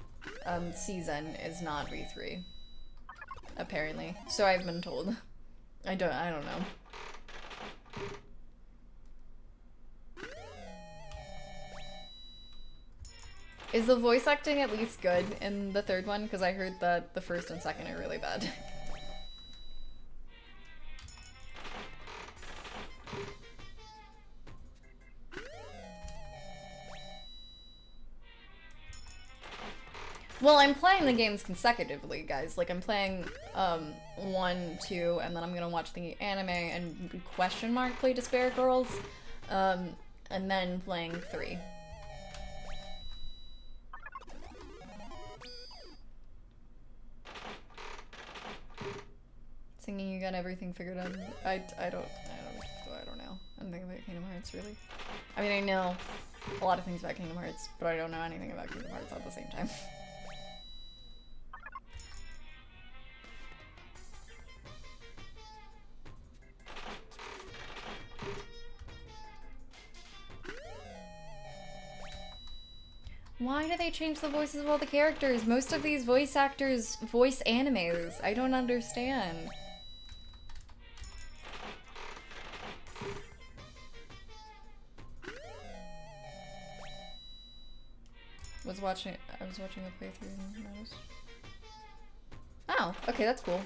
season, is not V3. Apparently, so I've been told. I don't know. Is the voice acting at least good in the third one? Because I heard that the first and second are really bad. Well, I'm playing the games consecutively, guys. Like, I'm playing 1, 2, and then I'm gonna watch the anime and play Despair Girls, and then playing 3. Singing, you got everything figured out. I don't know. I don't think about Kingdom Hearts, really. I mean, I know a lot of things about Kingdom Hearts, but I don't know anything about Kingdom Hearts at the same time. Why do they change the voices of all the characters? Most of these voice actors voice animes. I don't understand. I was watching the playthrough and noticed. Oh, okay, that's cool.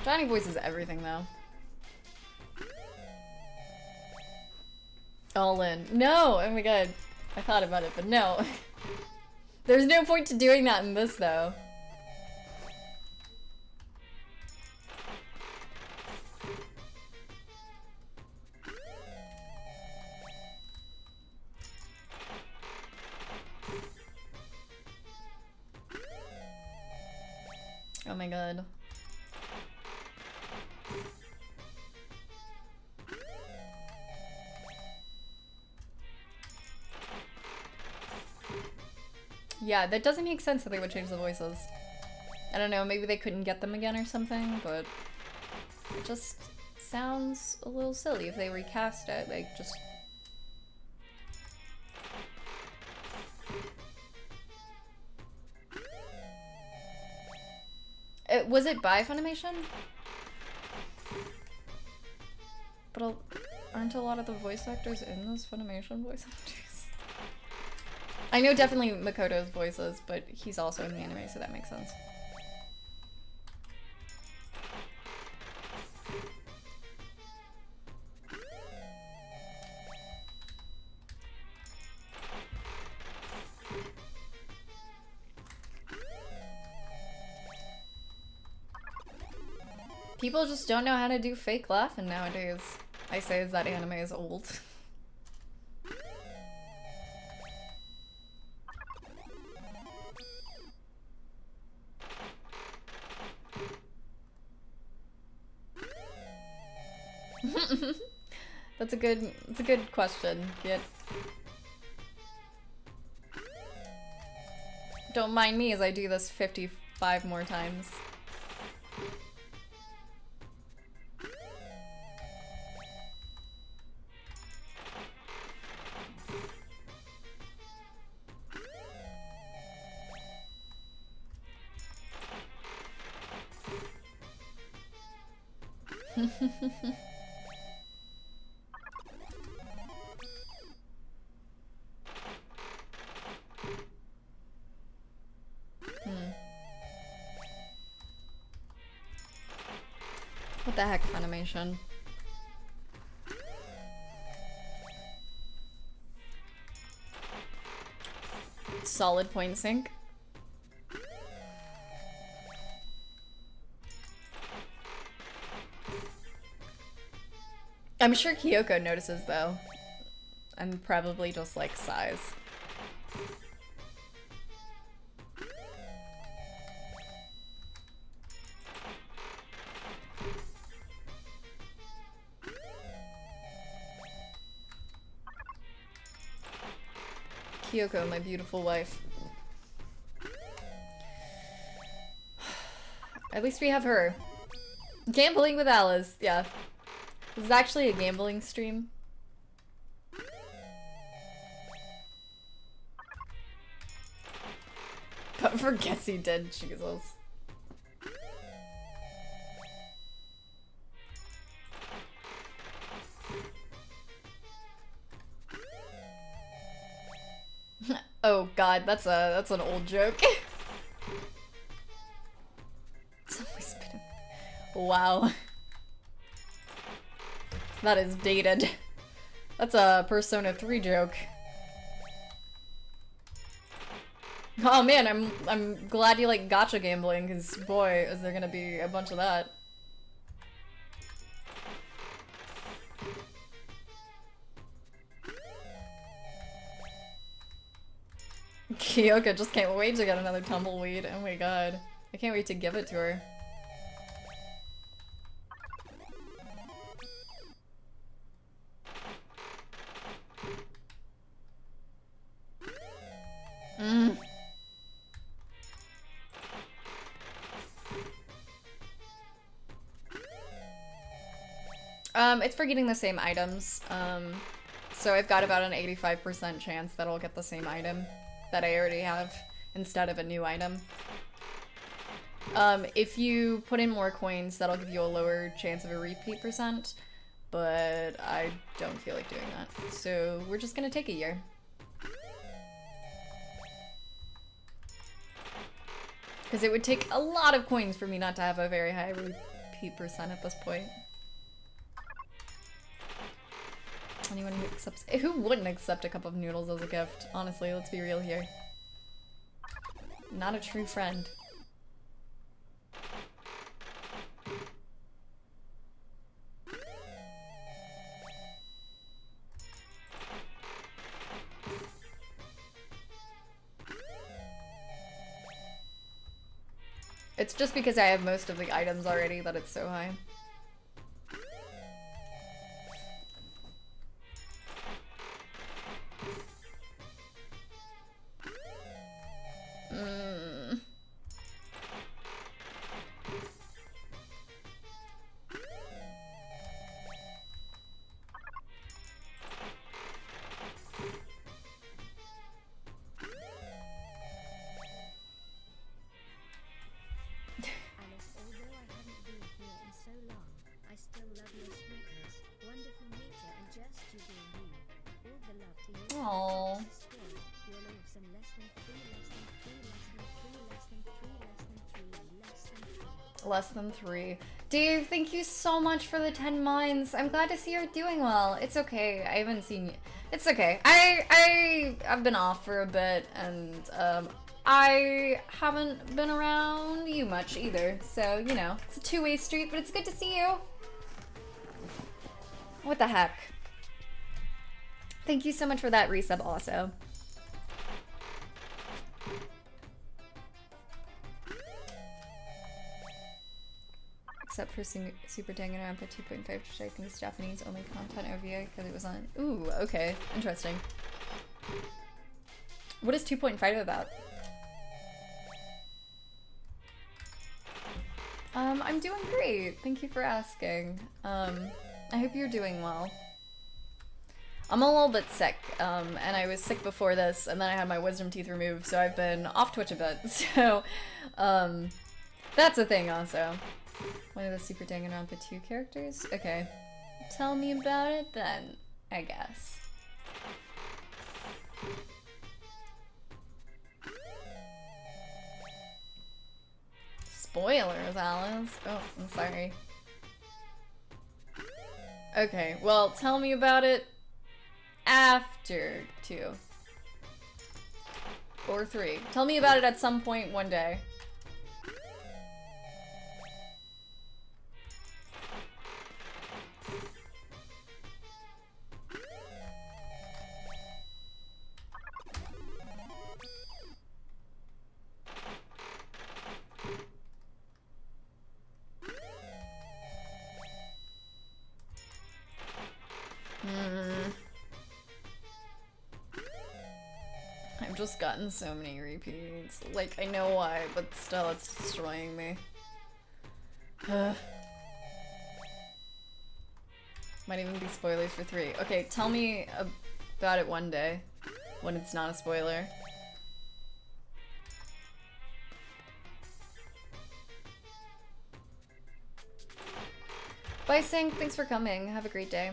Johnny voices everything though. All in. No! Oh my god. I thought about it, but no. There's no point to doing that in this though. Oh my god. Yeah, that doesn't make sense that they would change the voices. I don't know, maybe they couldn't get them again or something, but it just sounds a little silly if they recast it. Like, just... was it by Funimation? But aren't a lot of the voice actors in those Funimation voice actors? I know definitely Makoto's voices, but he's also in the anime, so that makes sense. People just don't know how to do fake laughing nowadays. I say as that anime is old. That's a good question, Git. Don't mind me as I do this 55 more times. What the heck, Funimation? Solid point sync. I'm sure Kyoko notices though. And probably just like sighs. Kyoko, my beautiful wife. At least we have her. Gambling with Alice, yeah. This is actually a gambling stream. But forgets he did, Jesus. Oh god, that's an old joke. It's always been wow. That is dated. That's a Persona 3 joke. Oh man, I'm glad you like gacha gambling, cause boy, is there gonna be a bunch of that. Kyoko just can't wait to get another tumbleweed. Oh my god. I can't wait to give it to her. It's for getting the same items. So I've got about an 85% chance that I'll get the same item. that I already have instead of a new item. If you put in more coins, that'll give you a lower chance of a repeat %, but I don't feel like doing that. So we're just gonna take a year. Because it would take a lot of coins for me not to have a very high repeat % at this point. Anyone who accepts— who wouldn't accept a cup of noodles as a gift? Honestly, let's be real here. Not a true friend. It's just because I have most of the items already that it's so high. Aww. Less than 3. Dave, thank you so much for the 10 mines. I'm glad to see you're doing well. It's okay. I haven't seen you. It's okay. I've been off for a bit, and I haven't been around you much either. So, you know, it's a two-way street, but it's good to see you. What the heck? Thank you so much for that resub also. Except for Super Danganronpa 2.5, which I think is Japanese only content OVA because it was on. Ooh, okay. Interesting. What is 2.5 about? I'm doing great. Thank you for asking. I hope you're doing well. I'm a little bit sick, and I was sick before this, and then I had my wisdom teeth removed, so I've been off Twitch a bit, so, that's a thing also. One of the Super Danganronpa 2 characters? Okay. Tell me about it then, I guess. Spoilers, Alice. Oh, I'm sorry. Okay, well, tell me about it after 2. Or 3. Tell me about it at some point one day. I've just gotten so many repeats. Like, I know why, but still, it's destroying me. Might even be spoilers for 3. Okay, tell me about it one day, when it's not a spoiler. Bye, Sync. Thanks for coming. Have a great day.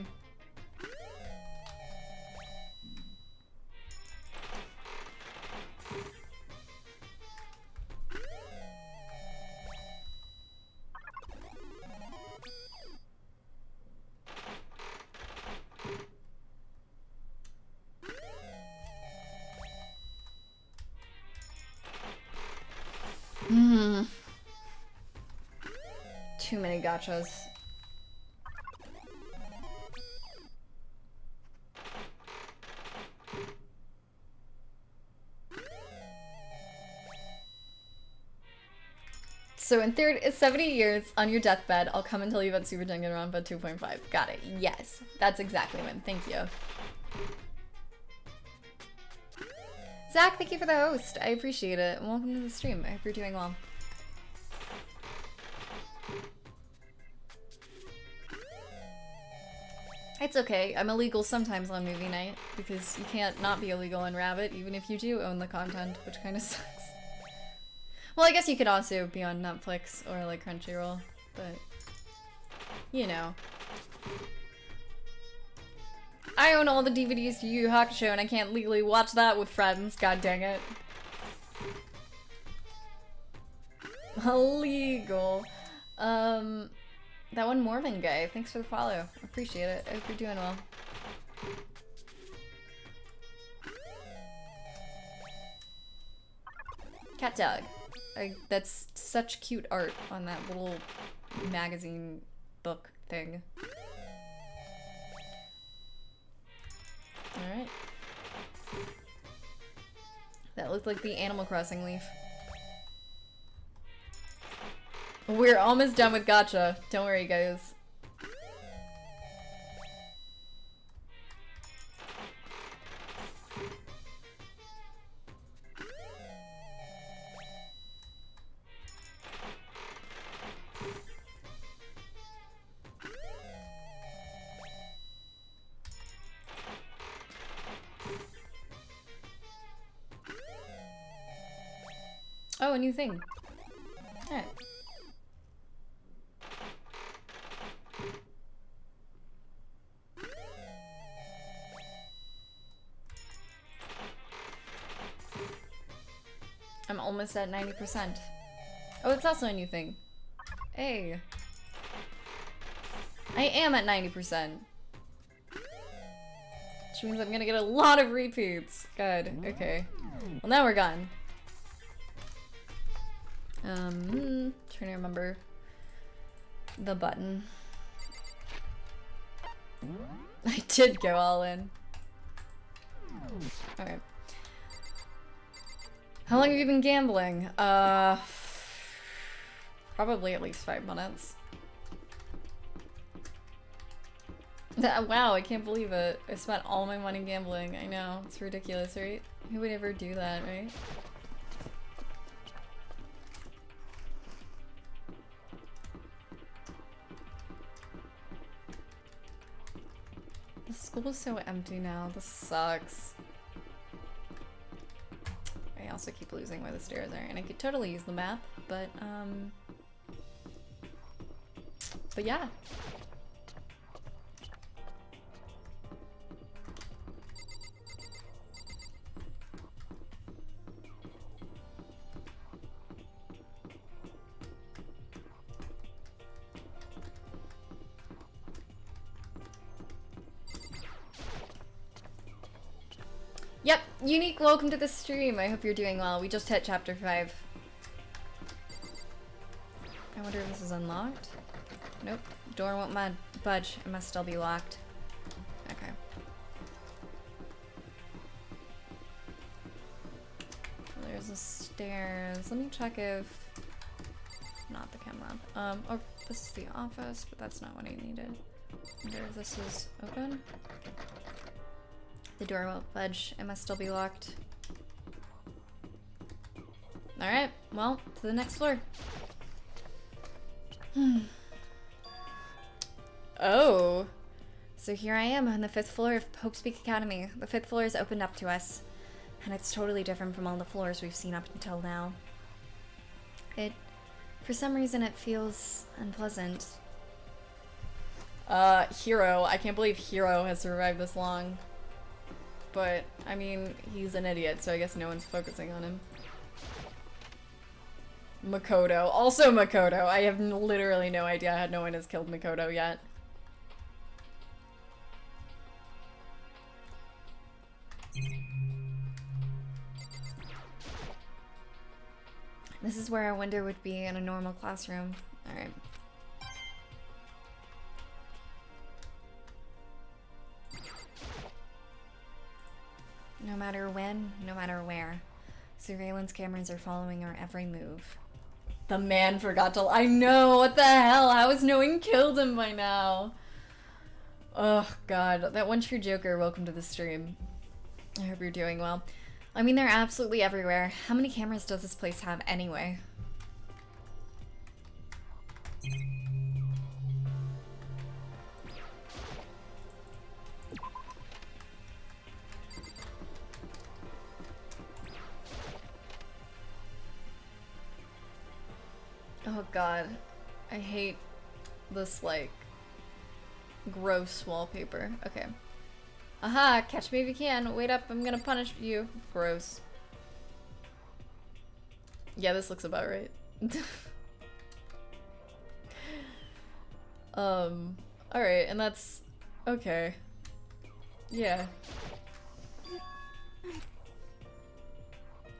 Too many gachas. So in 70 years, on your deathbed, I'll come and tell you about Super Danganronpa 2.5. Got it. Yes. That's exactly when. Thank you. Zach, thank you for the host. I appreciate it. And welcome to the stream. I hope you're doing well. It's okay. I'm illegal sometimes on movie night because you can't not be illegal on Rabbit even if you do own the content, which kind of sucks. Well, I guess you could also be on Netflix or like Crunchyroll, but you know. I own all the DVDs to Yu Yu Hakusho and I can't legally watch that with friends, god dang it. Illegal. That one Mormon guy, thanks for the follow. Appreciate it. I hope you're doing well. Cat dog. That's such cute art on that little magazine book thing. Alright. That looked like the Animal Crossing leaf. We're almost done with gacha. Don't worry, guys. Oh, a new thing. Alright. I'm almost at 90%. Oh, it's also a new thing. Hey. I am at 90%. Which means I'm gonna get a lot of repeats. Good, okay. Well, now we're gone. Trying to remember the button. I did go all in. Okay. How long have you been gambling? Probably at least 5 minutes. Wow, I can't believe it. I spent all my money gambling. I know, it's ridiculous, right? Who would ever do that, right? The school is so empty now. This sucks. I also keep losing where the stairs are, and I could totally use the map, but yeah. Yep, Unique, welcome to the stream. I hope you're doing well. We just hit chapter 5. I wonder if this is unlocked. Nope, door won't budge. It must still be locked. Okay. There's the stairs. Let me check if... Not the chem lab. Oh, this is the office, but that's not what I needed. I wonder if this is open. The door won't budge. It must still be locked. Alright, well, to the next floor. Oh. So here I am on the 5th floor of Hope's Peak Academy. The 5th floor is opened up to us. And it's totally different from all the floors we've seen up until now. For some reason, it feels unpleasant. Hero. I can't believe Hero has survived this long. But, I mean, he's an idiot, so I guess no one's focusing on him. Makoto. Also Makoto. I have literally no idea how no one has killed Makoto yet. This is where a window would be in a normal classroom. Alright. No matter when, no matter where. Surveillance cameras are following our every move. The man forgot to- I know! What the hell? How has no one killed him by now? Oh god. That one true Joker, welcome to the stream. I hope you're doing well. I mean, they're absolutely everywhere. How many cameras does this place have anyway? god. I hate this, like, gross wallpaper. Okay. Aha! Catch me if you can. Wait up, I'm gonna punish you. Gross. Yeah, this looks about right. Alright, and that's... okay. Yeah.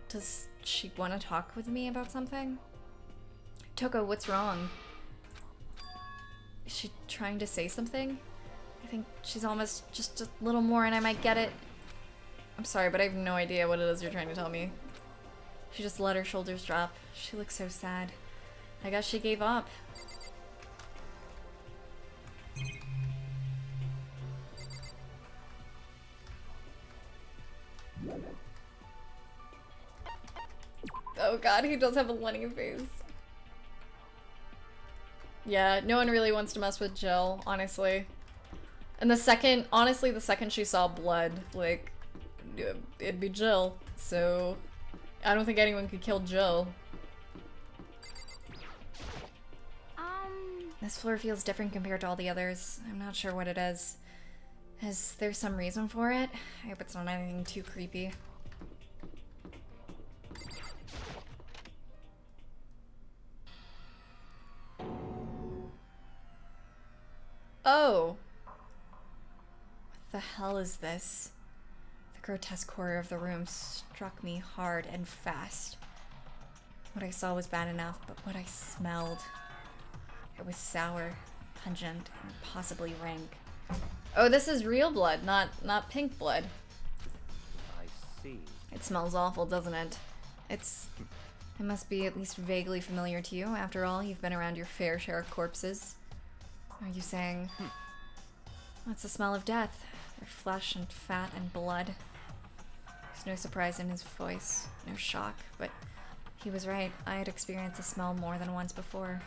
Does she want to talk with me about something? Toko, what's wrong? Is she trying to say something? I think she's almost just a little more and I might get it. I'm sorry, but I have no idea what it is you're trying to tell me. She just let her shoulders drop. She looks so sad. I guess she gave up. Oh god, he does have a Lenny face. Yeah, no one really wants to mess with Jill, honestly. And the second, honestly, the second she saw blood, like, it'd be Jill. So, I don't think anyone could kill Jill. This floor feels different compared to all the others. I'm not sure what it is. Is there some reason for it? I hope it's not anything too creepy. Oh! What the hell is this? The grotesque horror of the room struck me hard and fast. What I saw was bad enough, but what I smelled... it was sour, pungent, and possibly rank. Oh, this is real blood, not pink blood. I see. It smells awful, doesn't it? It must be at least vaguely familiar to you. After all, you've been around your fair share of corpses. Are you saying... That's the smell of death. Their flesh and fat and blood. There's no surprise in his voice, no shock, but he was right. I had experienced the smell more than once before.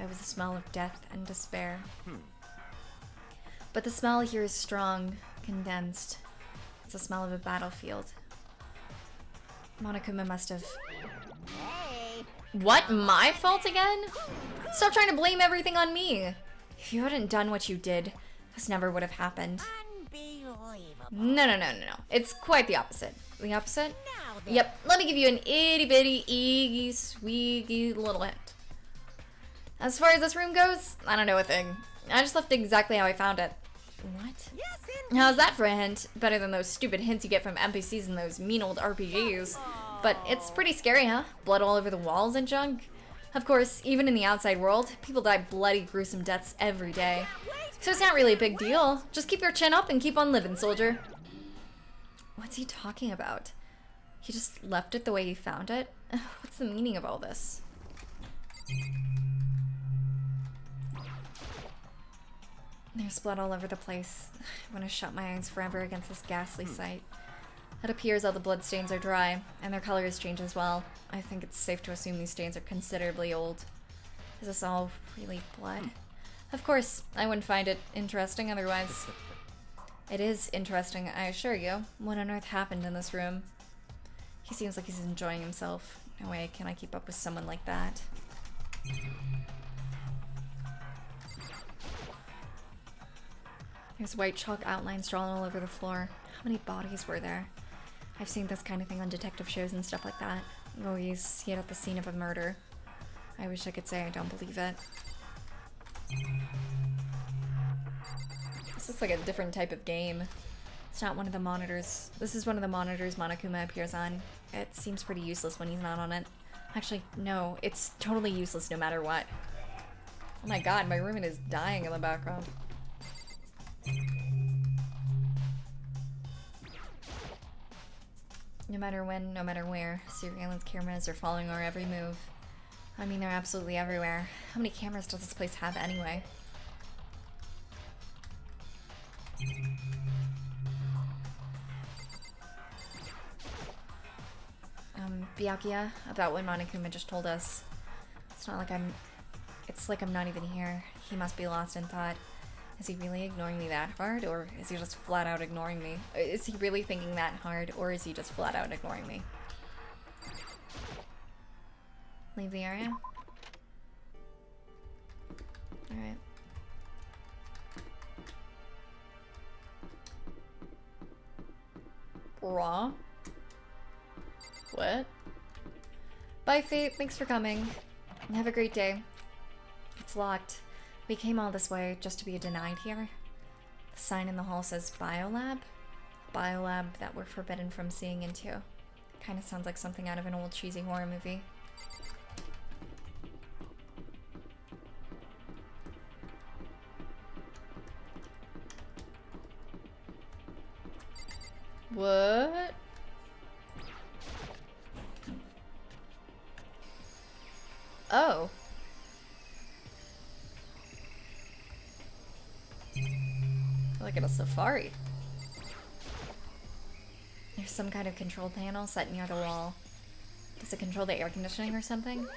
It was the smell of death and despair. But the smell here is strong, condensed. It's the smell of a battlefield. Monokuma must have... What? My fault again? Stop trying to blame everything on me! If you hadn't done what you did, this never would have happened. Unbelievable. No. It's quite the opposite. The opposite? Now then. Yep, let me give you an itty-bitty, eggy, swiggy little hint. As far as this room goes, I don't know a thing. I just left it exactly how I found it. What? Yes, indeed. How's that for a hint? Better than those stupid hints you get from NPCs and those mean old RPGs. But it's pretty scary, huh? Blood all over the walls and junk. Of course, even in the outside world, people die bloody, gruesome deaths every day. So it's not really a big deal. Just keep your chin up and keep on living, soldier. What's he talking about? He just left it the way he found it? What's the meaning of all this? There's blood all over the place. I want to shut my eyes forever against this ghastly sight. It appears all the blood stains are dry, and their color has changed as well. I think it's safe to assume these stains are considerably old. Is this all really blood? Of course, I wouldn't find it interesting otherwise. It is interesting, I assure you. What on earth happened in this room? He seems like he's enjoying himself. No way can I keep up with someone like that. There's white chalk outlines drawn all over the floor. How many bodies were there? I've seen this kind of thing on detective shows and stuff like that. You always see it at the scene of a murder. I wish I could say I don't believe it. This is like a different type of game. It's not one of the monitors. This is one of the monitors Monokuma appears on. It seems pretty useless when he's not on it. Actually, no, it's totally useless no matter what. Oh my god, my roommate is dying in the background. No matter when, no matter where, surveillance cameras are following our every move. I mean, they're absolutely everywhere. How many cameras does this place have anyway? Byakuya, about what Monokuma just told us. It's not like it's like I'm not even here. He must be lost in thought. Is he really ignoring me that hard, or is he just flat out ignoring me? Is he really thinking that hard, or is he just flat out ignoring me? Leave the area? Raw? What? Bye, Fate. Thanks for coming. And have a great day. It's locked. We came all this way just to be denied here. The sign in the hall says Biolab. Biolab that we're forbidden from seeing into. Kind of sounds like something out of an old cheesy horror movie. What? Oh. Like at a safari. There's some kind of control panel set near the wall. Does it control the air conditioning or something?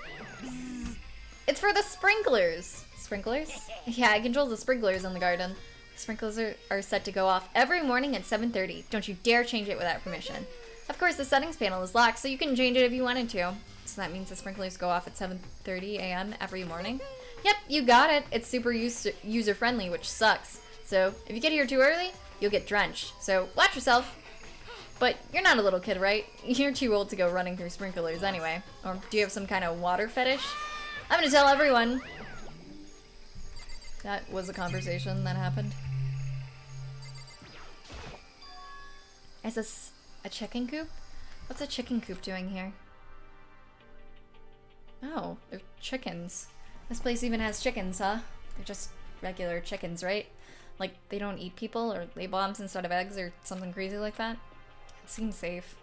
It's for the sprinklers! Sprinklers? Yeah, it controls the sprinklers in the garden. The sprinklers are set to go off every morning at 7:30. Don't you dare change it without permission. Of course, the settings panel is locked, so you can change it if you wanted to. So that means the sprinklers go off at 7:30 a.m. every morning? Yep, you got it. It's super user-friendly, which sucks. So, if you get here too early, you'll get drenched. So, watch yourself. But you're not a little kid, right? You're too old to go running through sprinklers anyway. Or do you have some kind of water fetish? I'm gonna tell everyone. That was a conversation that happened. Is this a chicken coop? What's a chicken coop doing here? Oh, they're chickens. This place even has chickens, huh? They're just regular chickens, right? Like, they don't eat people or lay bombs instead of eggs or something crazy like that? It seems safe.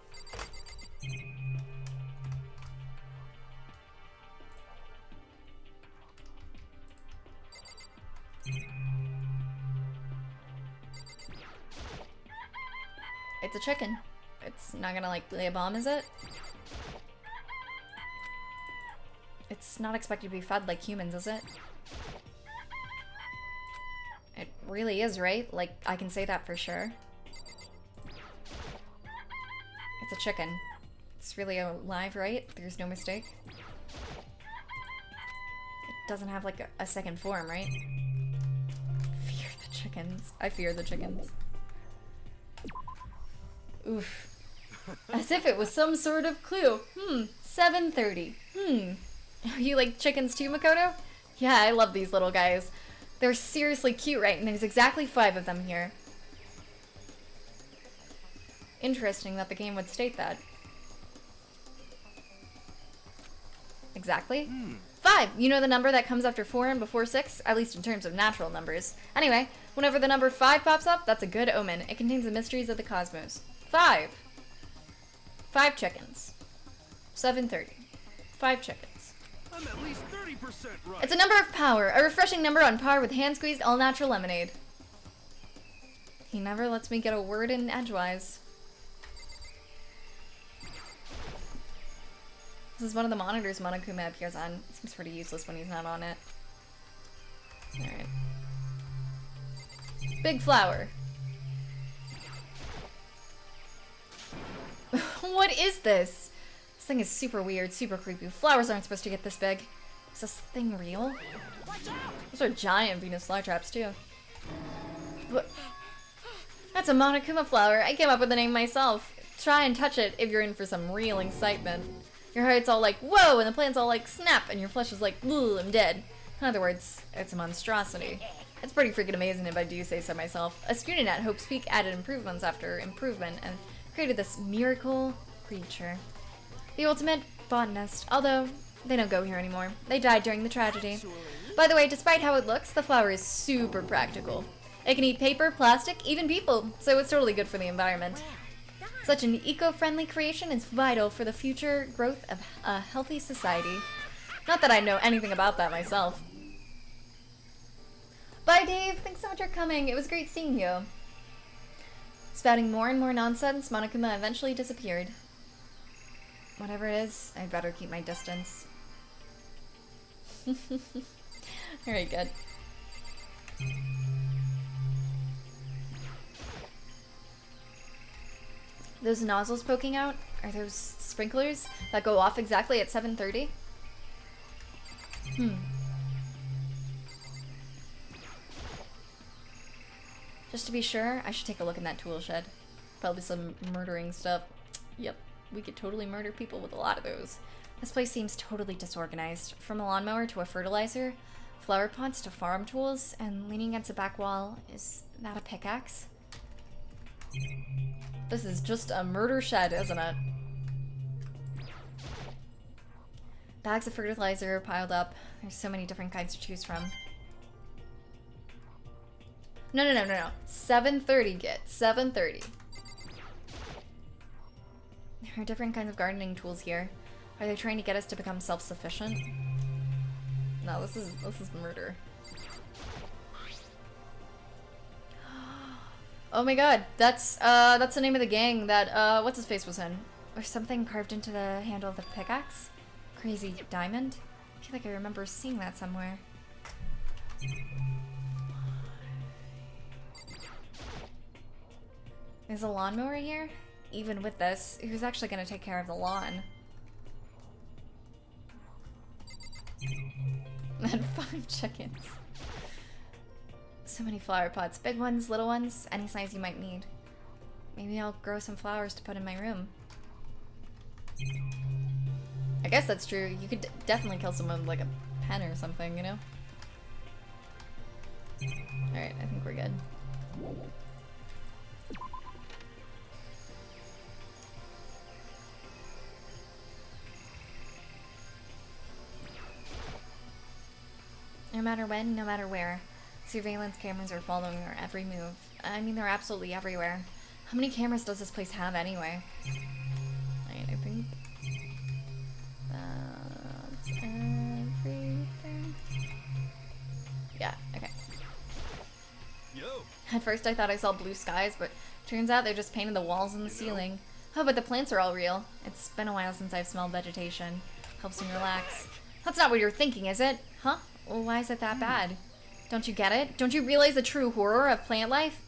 It's a chicken. It's not gonna, like, lay a bomb, is it? It's not expected to be fed like humans, is it? It really is, right? Like, I can say that for sure. It's a chicken. It's really alive, right? There's no mistake. It doesn't have, like, a second form, right? Fear the chickens. I fear the chickens. Oof. As if it was some sort of clue. 7:30. You like chickens too, Makoto? Yeah, I love these little guys. They're seriously cute, right? And there's exactly 5 of them here. Interesting that the game would state that. Exactly? 5! You know the number that comes after 4 and before 6? At least in terms of natural numbers. Anyway, whenever the number 5 pops up, that's a good omen. It contains the mysteries of the cosmos. 5! 5 chickens. 7:30. 5 chickens. I'm at least 30% right. It's a number of power, a refreshing number on par with hand-squeezed all-natural lemonade. He never lets me get a word in edgewise. This is one of the monitors Monokuma appears on. It seems pretty useless when he's not on it. Alright. Big flower. What is this? This thing is super weird, super creepy. Flowers aren't supposed to get this big. Is this thing real? Those are giant Venus flytraps too. But that's a Monokuma flower. I came up with the name myself. Try and touch it if you're in for some real excitement. Your heart's all like, whoa, and the plant's all like, snap, and your flesh is like, ooh, I'm dead. In other words, it's a monstrosity. It's pretty freaking amazing if I do say so myself. A student at Hope's Peak added improvements after improvement and created this miracle creature. The ultimate botanist, although they don't go here anymore. They died during the tragedy. By the way, despite how it looks, the flower is super practical. It can eat paper, plastic, even people, so it's totally good for the environment. Such an eco-friendly creation is vital for the future growth of a healthy society. Not that I know anything about that myself. Bye, Dave. Thanks so much for coming. It was great seeing you. Spouting more and more nonsense, Monokuma eventually disappeared. Whatever it is, I'd better keep my distance. Alright, good. Those nozzles poking out, are those sprinklers that go off exactly at 7:30? Just to be sure, I should take a look in that tool shed. Probably some murdering stuff. Yep, we could totally murder people with a lot of those. This place seems totally disorganized. From a lawnmower to a fertilizer, flower pots to farm tools, and leaning against a back wall, is that a pickaxe? This is just a murder shed, isn't it? Bags of fertilizer piled up. There's so many different kinds to choose from. No. 7:30, Git. 7:30. There are different kinds of gardening tools here. Are they trying to get us to become self-sufficient? No, this is murder. Oh my god, that's the name of the gang that what's his face was in. Or something carved into the handle of the pickaxe? Crazy diamond? I feel like I remember seeing that somewhere. There's a lawnmower here? Even with this, who's actually gonna take care of the lawn? And 5 chickens. So many flower pots. Big ones, little ones, any size you might need. Maybe I'll grow some flowers to put in my room. I guess that's true. You could definitely kill someone with like a pen or something, you know? Alright, I think we're good. No matter when, no matter where, surveillance cameras are following our every move. I mean, they're absolutely everywhere. How many cameras does this place have anyway? I think that's everything. Yeah, okay. Yo. At first I thought I saw blue skies, but turns out they're just painted the walls and the ceiling. Oh, but the plants are all real. It's been a while since I've smelled vegetation. Helps me relax. That's not what you're thinking, is it? Huh? Well, why is it that bad? Don't you get it? Don't you realize the true horror of plant life?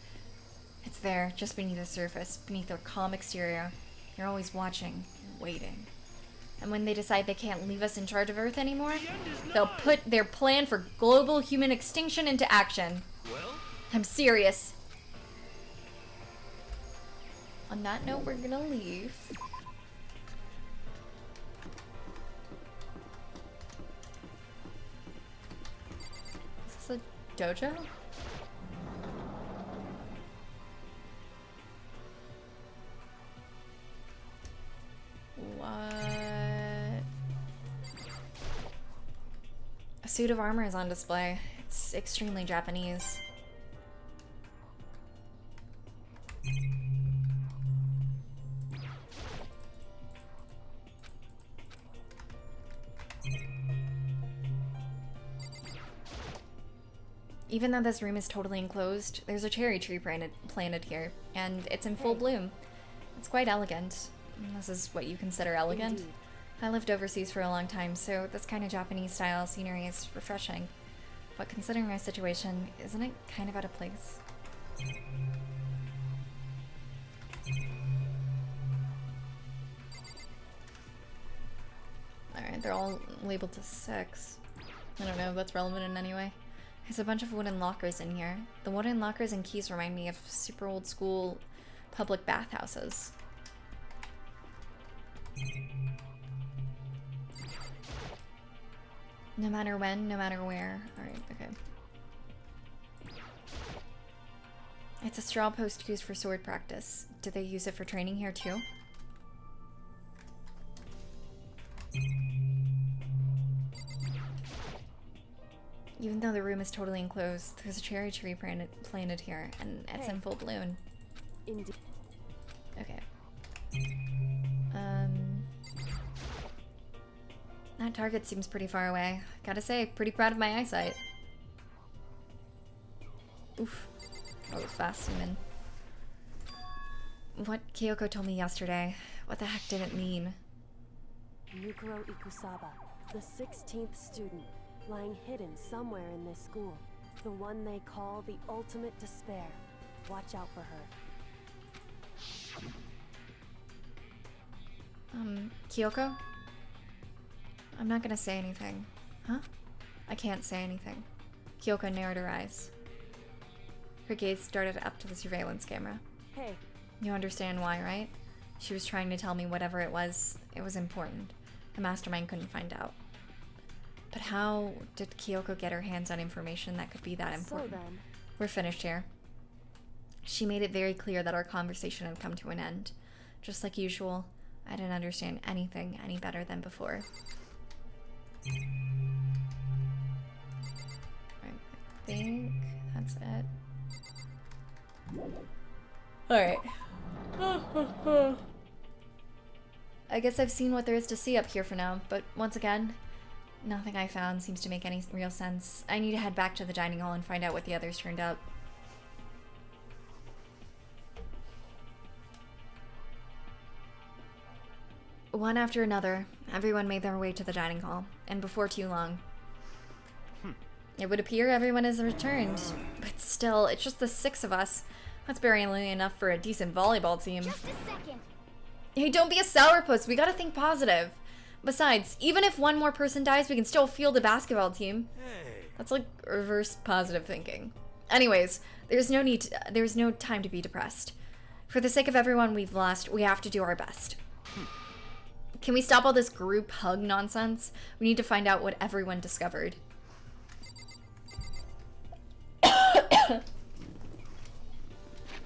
It's there, just beneath the surface, beneath their calm exterior. They're always watching, waiting. And when they decide they can't leave us in charge of Earth anymore, they'll put their plan for global human extinction into action. Well? I'm serious. On that note, we're gonna leave. Is this a dojo? What? A suit of armor is on display. It's extremely Japanese. Even though this room is totally enclosed, there's a cherry tree planted here, and it's in full bloom. It's quite elegant. This is what you consider elegant. Indeed. I lived overseas for a long time, so this kind of Japanese style scenery is refreshing. But considering our situation, isn't it kind of out of place? Alright, they're all labeled to 6. I don't know if that's relevant in any way. There's a bunch of wooden lockers in here. The wooden lockers and keys remind me of super old school public bathhouses. No matter when, no matter where. Alright, okay. It's a straw post used for sword practice. Do they use it for training here too? Even though the room is totally enclosed, there's a cherry tree planted here, and it's in full bloom. Indeed. Okay. That target seems pretty far away. Gotta say, pretty proud of my eyesight. Oof. That was fast zooming. What Kyoko told me yesterday, what the heck did it mean? Yukiro Ikusaba, the 16th student, lying hidden somewhere in this school. The one they call the ultimate despair. Watch out for her. Kyoko? I'm not gonna say anything. Huh? I can't say anything. Kyoko narrowed her eyes. Her gaze darted up to the surveillance camera. Hey, You understand why, right? She was trying to tell me whatever it was important. The mastermind couldn't find out. But how did Kyoko get her hands on information that could be that important? So then, we're finished here. She made it very clear that our conversation had come to an end. Just like usual, I didn't understand anything any better than before. I think that's it. Alright. I guess I've seen what there is to see up here for now, but once again, nothing I found seems to make any real sense. I need to head back to the dining hall and find out what the others turned up. One after another, everyone made their way to the dining hall, and before too long. It would appear everyone has returned, but still, it's just the 6 of us. That's barely enough for a decent volleyball team. Just a second. Hey, don't be a sourpuss. We gotta think positive. Besides, even if one more person dies, we can still field a basketball team. Hey. That's like reverse positive thinking. Anyways, there's no time to be depressed. For the sake of everyone we've lost, we have to do our best. Can we stop all this group hug nonsense? We need to find out what everyone discovered.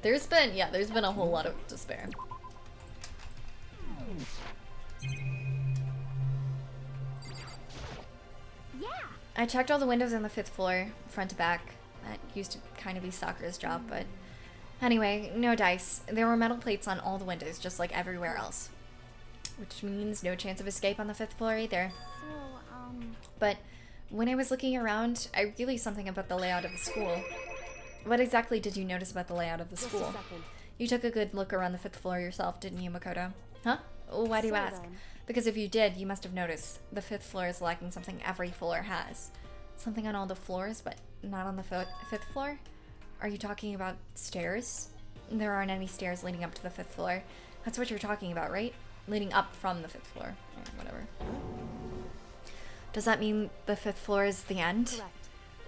There's been a whole lot of despair. Yeah. I checked all the windows on the 5th floor, front to back. That used to kind of be Sakura's job, but anyway, no dice. There were metal plates on all the windows, just like everywhere else. Which means no chance of escape on the 5th floor either. So, But when I was looking around, I realized something about the layout of the school. What exactly did you notice about the layout of the just school? a second. You took a good look around the 5th floor yourself, didn't you, Makoto? Huh? Why do you So ask? then. Because if you did, you must have noticed the 5th floor is lacking something every floor has. Something on all the floors, but not on the 5th floor? Are you talking about stairs? There aren't any stairs leading up to the 5th floor. That's what you're talking about, right? Leading up from the 5th floor, or whatever. Does that mean the 5th floor is the end? Correct.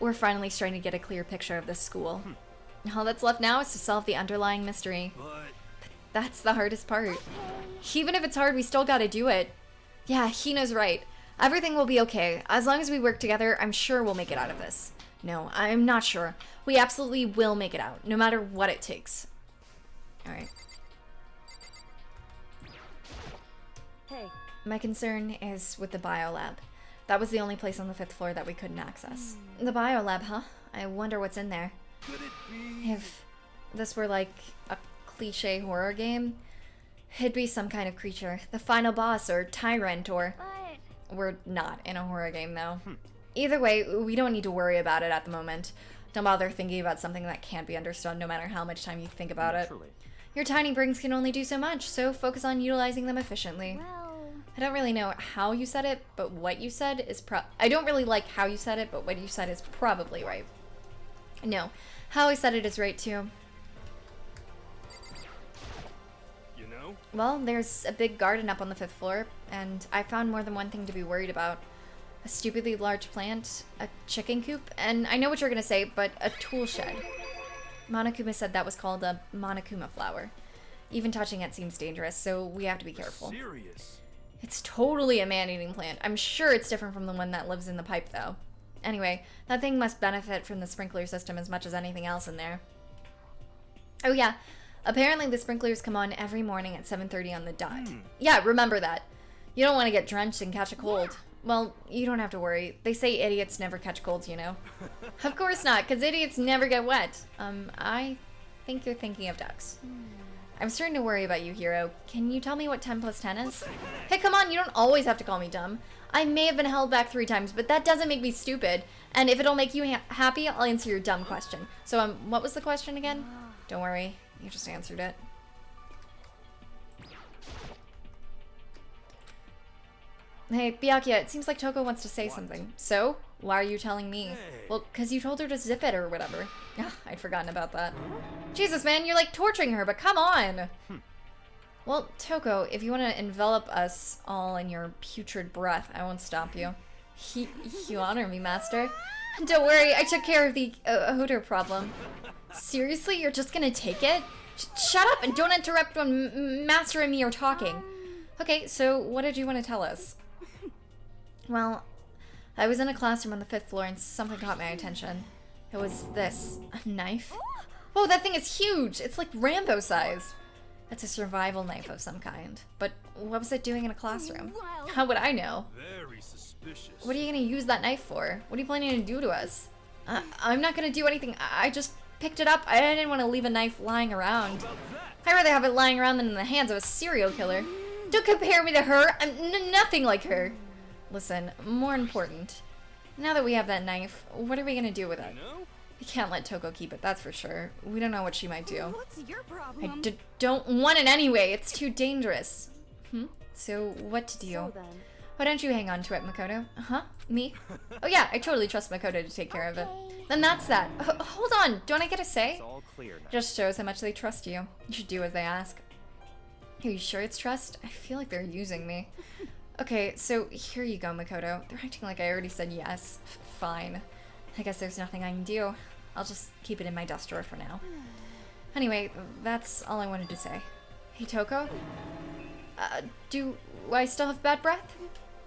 We're finally starting to get a clear picture of this school. All that's left now is to solve the underlying mystery. But That's the hardest part. Even if it's hard, we still gotta do it. Yeah, Hina's right. Everything will be okay. As long as we work together, I'm sure we'll make it out of this. No, I'm not sure. We absolutely will make it out, no matter what it takes. Alright. Hey, My concern is with the biolab. That was the only place on the 5th floor that we couldn't access. The biolab, huh? I wonder what's in there. could it be? If this were like a cliche horror game, it'd be some kind of creature. The final boss or tyrant or... but We're not in a horror game though. Either way, we don't need to worry about it at the moment. Don't bother thinking about something that can't be understood no matter how much time you think about it. Naturally. Your tiny brains can only do so much, so focus on utilizing them efficiently. well, I don't really know how you said it, but what you said is I don't really like how you said it, but what you said is probably right. No, how I said it is right too. You know? Well, there's a big garden up on the 5th floor, and I found more than one thing to be worried about. A stupidly large plant, a chicken coop, and I know what you're gonna say, but a tool shed. Monokuma said that was called a Monokuma flower. Even touching it seems dangerous, so we have to be careful. Serious. It's totally a man-eating plant. I'm sure it's different from the one that lives in the pipe, though. Anyway, that thing must benefit from the sprinkler system as much as anything else in there. Oh yeah, apparently the sprinklers come on every morning at 7:30 on the dot. Yeah, remember that. You don't want to get drenched and catch a cold. Well, you don't have to worry. They say idiots never catch colds, you know? Of course not, because idiots never get wet. I think you're thinking of ducks. I'm starting to worry about you, Hiro. Can you tell me what 10 plus 10 is? Hey, come on, you don't always have to call me dumb. I may have been held back 3 times, but that doesn't make me stupid. And if it'll make you happy, I'll answer your dumb question. So, what was the question again? Don't worry, you just answered it. Hey, Byakuya, it seems like Toko wants to say something. So? Why are you telling me? Hey. Well, because you told her to zip it or whatever. I'd forgotten about that. Jesus, man, you're like torturing her, but come on! Well, Toko, if you want to envelop us all in your putrid breath, I won't stop you. You honor me, master. Don't worry, I took care of the odor problem. Seriously, you're just gonna take it? Shut up and don't interrupt when Master and me are talking. Okay, so what did you want to tell us? Well, I was in a classroom on the 5th floor and something caught my attention. It was this. A knife? Whoa, that thing is huge! It's like Rambo size. It's a survival knife of some kind. But what was it doing in a classroom? How would I know? Very suspicious. What are you gonna use that knife for? What are you planning to do to us? I'm not gonna do anything. I just picked it up. I didn't want to leave a knife lying around. I'd rather have it lying around than in the hands of a serial killer. Don't compare me to her. I'm nothing like her. Listen, more important. Now that we have that knife, what are we gonna do with it? We can't let Toko keep it, that's for sure. We don't know what she might do. What's your problem? I don't want it anyway. It's too dangerous. So, what to do? So then, Why don't you hang on to it, Makoto? Huh? Me? Oh yeah, I totally trust Makoto to take care of it. Then that's that. Hold on, don't I get a say? It's all clear now. Just shows how much they trust you. You should do as they ask. Are you sure it's trust? I feel like they're using me. Okay, so here you go, Makoto. They're acting like I already said yes. Fine. I guess there's nothing I can do. I'll just keep it in my desk drawer for now. Anyway, that's all I wanted to say. Hey, Toko? Do I still have bad breath?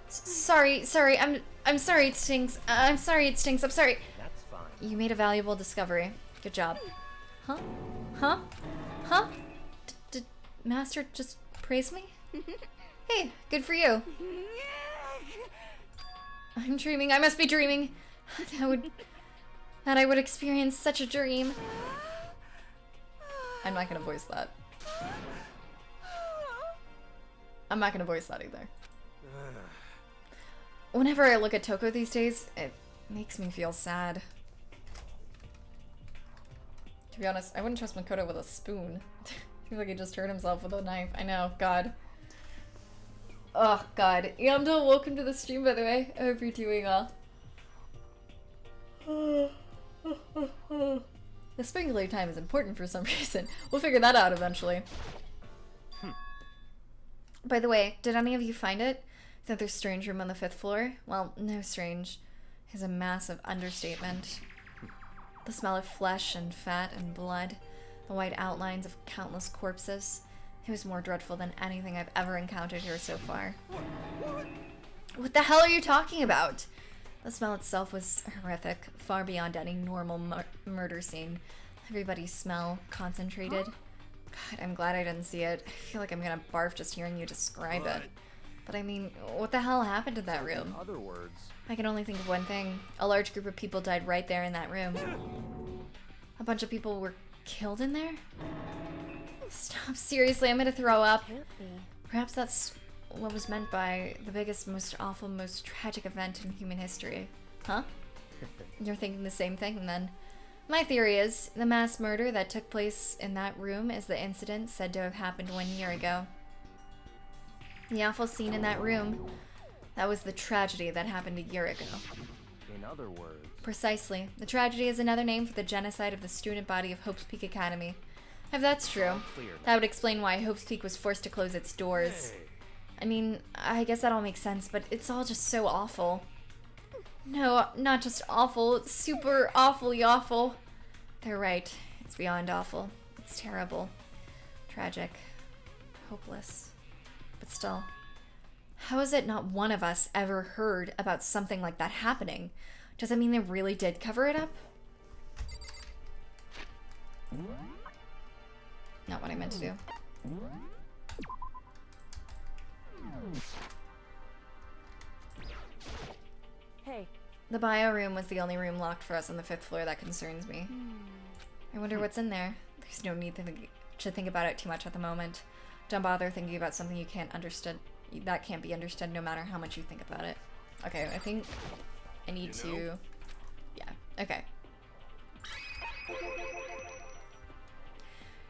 Sorry, I'm sorry it stinks. I'm sorry it stinks. I'm sorry. That's fine. You made a valuable discovery. Good job. Huh? Huh? Huh? Did Master just praise me? Hey, good for you. I'm dreaming. I must be dreaming. That I would experience such a dream. I'm not gonna voice that. I'm not gonna voice that either. Whenever I look at Toko these days, it makes me feel sad. To be honest, I wouldn't trust Makoto with a spoon. I feel like he just hurt himself with a knife. I know, God. Oh, God. Yamdo, welcome to the stream, by the way. I hope you're doing well. The sprinkler time is important for some reason. We'll figure that out eventually. By the way, did any of you find it? The other strange room on the 5th floor? Well, no strange. Is a massive understatement. The smell of flesh and fat and blood. The white outlines of countless corpses. It was more dreadful than anything I've ever encountered here so far. What the hell are you talking about? The smell itself was horrific, far beyond any normal murder scene. Everybody's smell, concentrated. God, I'm glad I didn't see it. I feel like I'm gonna barf just hearing you describe it. But I mean, what the hell happened in that room? In other words, I can only think of one thing. A large group of people died right there in that room. A bunch of people were killed in there? Stop, seriously, I'm gonna throw up. Perhaps that's what was meant by the biggest, most awful, most tragic event in human history. Huh? You're thinking the same thing then? My theory is, the mass murder that took place in that room is the incident said to have happened 1 year ago. The awful scene in that room, that was the tragedy that happened a year ago. in other words. Precisely. The tragedy is another name for the genocide of the student body of Hope's Peak Academy. If that's true, that would explain why Hope's Peak was forced to close its doors. I mean, I guess that all makes sense, but it's all just so awful. No, not just awful, it's super awfully awful. They're right. It's beyond awful. It's terrible. Tragic. Hopeless. But still, how is it not one of us ever heard about something like that happening? Does that mean they really did cover it up? Not what I meant to do. Hey. The bio room was the only room locked for us on the 5th floor that concerns me. I wonder what's in there. There's no need to think about it too much at the moment. Don't bother thinking about something that can't be understood no matter how much you think about it. Okay, I think I need to... Yeah, okay.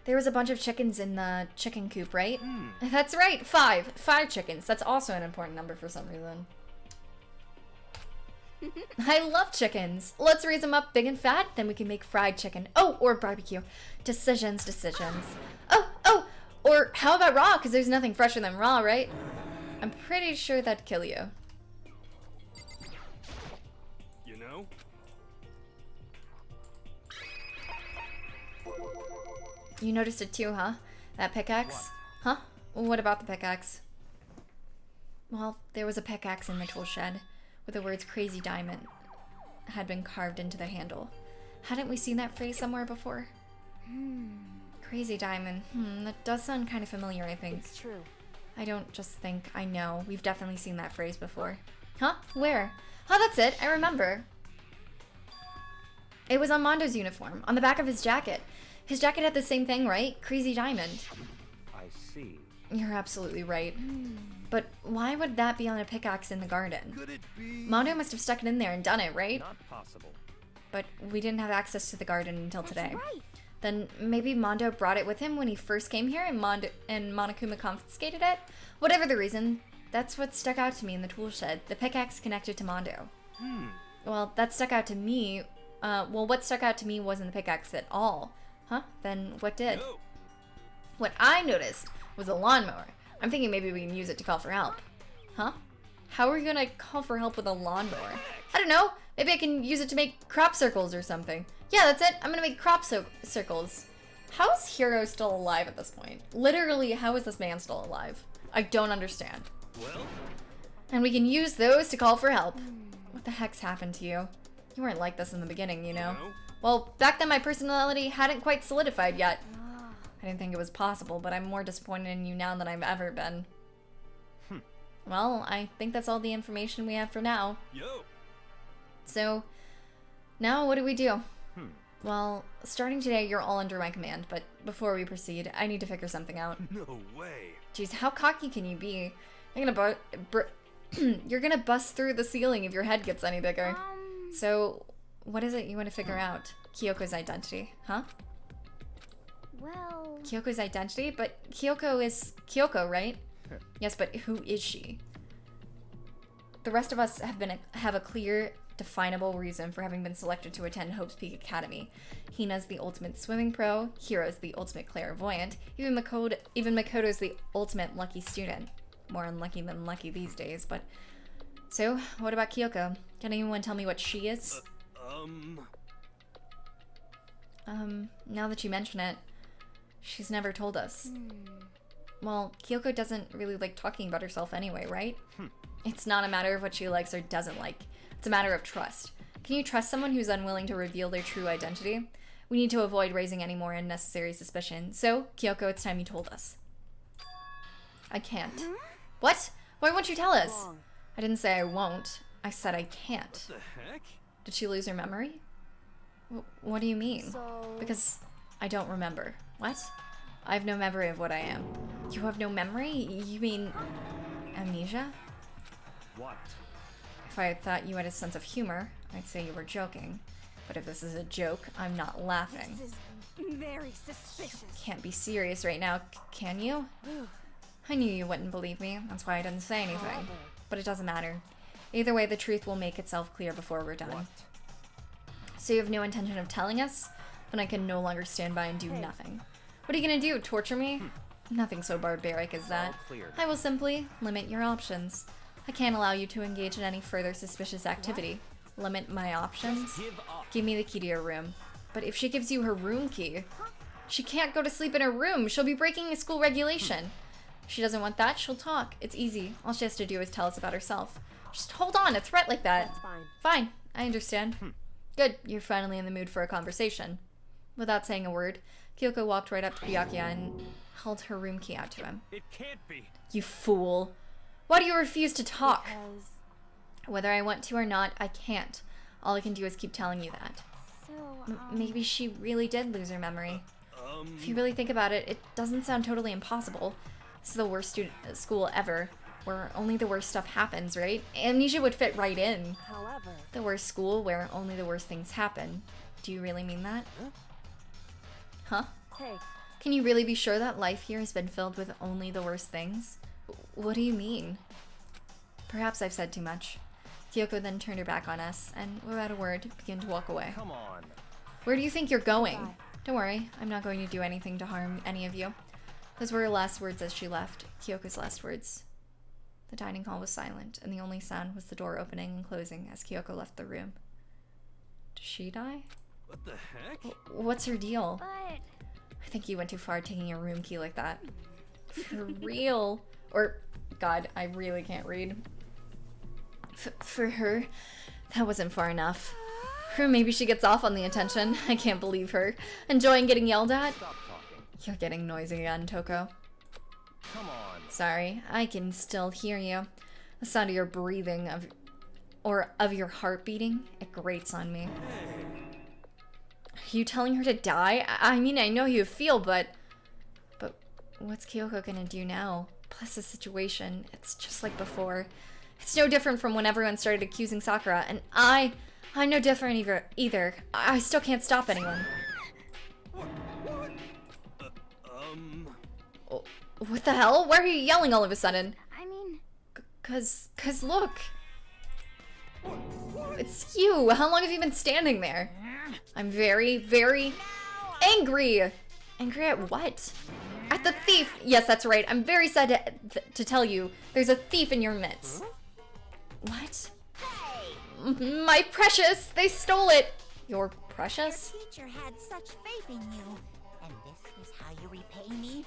There was a bunch of chickens in the chicken coop, right? That's right, 5. 5 chickens. That's also an important number for some reason. I love chickens. Let's raise them up big and fat, then we can make fried chicken. Oh, or barbecue. Decisions. Oh, or how about raw? Because there's nothing fresher than raw, right? I'm pretty sure that'd kill you. You know? You noticed it too, huh? That pickaxe? Huh? What about the pickaxe? Well, there was a pickaxe in the tool shed, with the words Crazy Diamond had been carved into the handle. Hadn't we seen that phrase somewhere before? Crazy Diamond. That does sound kind of familiar, I think. It's true. I don't just think, I know. We've definitely seen that phrase before. Huh? Where? Oh, that's it. I remember. It was on Mondo's uniform, on the back of his jacket. His jacket had the same thing, right? Crazy Diamond. I see. You're absolutely right. But why would that be on a pickaxe in the garden? Could it be? Mondo must have stuck it in there and done it, right? Not possible. But we didn't have access to the garden until today. Right. Then maybe Mondo brought it with him when he first came here and Monokuma confiscated it? Whatever the reason, that's what stuck out to me in the tool shed. The pickaxe connected to Mondo. Well, that stuck out to me. What stuck out to me wasn't the pickaxe at all. Huh? Then what did? No. What I noticed was a lawnmower. I'm thinking maybe we can use it to call for help. Huh? How are we gonna call for help with a lawnmower? I don't know. Maybe I can use it to make crop circles or something. Yeah, that's it. I'm gonna make crop circles. How is Hiro still alive at this point? Literally, how is this man still alive? I don't understand. Well, And we can use those to call for help. What the heck's happened to you? You weren't like this in the beginning, you know? no. Well, back then my personality hadn't quite solidified yet. I didn't think it was possible, but I'm more disappointed in you now than I've ever been. Well, I think that's all the information we have for now. Yo. So, now what do we do? Well, starting today, you're all under my command, but before we proceed, I need to figure something out. No way. Jeez, how cocky can you be? You're gonna you're gonna bust through the ceiling if your head gets any bigger. So, what is it you want to figure out? Kyoko's identity, huh? Well, Kyoko's identity? But Kyoko is Kyoko, right? Yes, but who is she? The rest of us have a clear, definable reason for having been selected to attend Hope's Peak Academy. Hina's the ultimate swimming pro, Hiro's the ultimate clairvoyant, even Makoto's the ultimate lucky student. More unlucky than lucky these days, but... So, what about Kyoko? Can anyone tell me what she is? Now that you mention it, she's never told us. Well, Kyoko doesn't really like talking about herself anyway, right? It's not a matter of what she likes or doesn't like. It's a matter of trust. Can you trust someone who's unwilling to reveal their true identity? We need to avoid raising any more unnecessary suspicion. So, Kyoko, it's time you told us. I can't. What? Why won't you tell us? I didn't say I won't. I said I can't. What the heck? Did she lose her memory? What do you mean? So... Because I don't remember. What? I have no memory of what I am. You have no memory? You mean amnesia? What? If I thought you had a sense of humor, I'd say you were joking. But if this is a joke, I'm not laughing. This is very suspicious. Can't be serious right now, can you? I knew you wouldn't believe me. That's why I didn't say anything. But it doesn't matter. Either way, the truth will make itself clear before we're done. What? So you have no intention of telling us? Then I can no longer stand by and do nothing. What are you gonna do, torture me? Nothing so barbaric as that. All clear. I will simply limit your options. I can't allow you to engage in any further suspicious activity. Limit my options? Give up. Give me the key to your room. But if she gives you her room key, she can't go to sleep in her room. She'll be breaking a school regulation. If she doesn't want that, she'll talk. It's easy. All she has to do is tell us about herself. Just hold on, a threat like that. That's fine. Fine, I understand. Good, you're finally in the mood for a conversation. Without saying a word, Kyoko walked right up to Byakuya and held her room key out to him. It can't be. You fool. Why do you refuse to talk? Because... Whether I want to or not, I can't. All I can do is keep telling you that. so, Maybe she really did lose her memory. If you really think about it, it doesn't sound totally impossible. This is the worst school ever, where only the worst stuff happens, right? Amnesia would fit right in. However... The worst school where only the worst things happen. Do you really mean that? Huh? Hey, Can you really be sure that life here has been filled with only the worst things? What do you mean? Perhaps I've said too much. Kyoko then turned her back on us, and without a word, began to walk away. Come on. Where do you think you're going? Bye. Don't worry, I'm not going to do anything to harm any of you. Those were her last words as she left, Kyoko's last words. The dining hall was silent, and the only sound was the door opening and closing as Kyoko left the room. Did she die? What the heck? What's her deal? but I I think you went too far taking your room key like that. For real. Or, God, I really can't read. For her, that wasn't far enough. Or maybe she gets off on the attention. I can't believe her. Enjoying getting yelled at? Stop talking. You're getting noisy again, Toko. Come on. Sorry, I can still hear you. The sound of your breathing, of your heart beating, it grates on me. Are you telling her to die? I mean, I know how you feel, but what's Kyoko gonna do now? Plus the situation, it's just like before. It's no different from when everyone started accusing Sakura, and I'm no different either. I still can't stop anyone. What the hell? Why are you yelling all of a sudden? I mean... Cause look. It's you. How long have you been standing there? I'm very, very angry. Angry at what? At the thief. Yes, that's right. I'm very sad to tell you. There's a thief in your midst. What? My precious. They stole it. Your precious? Your teacher had such faith in you. And this is how you repay me?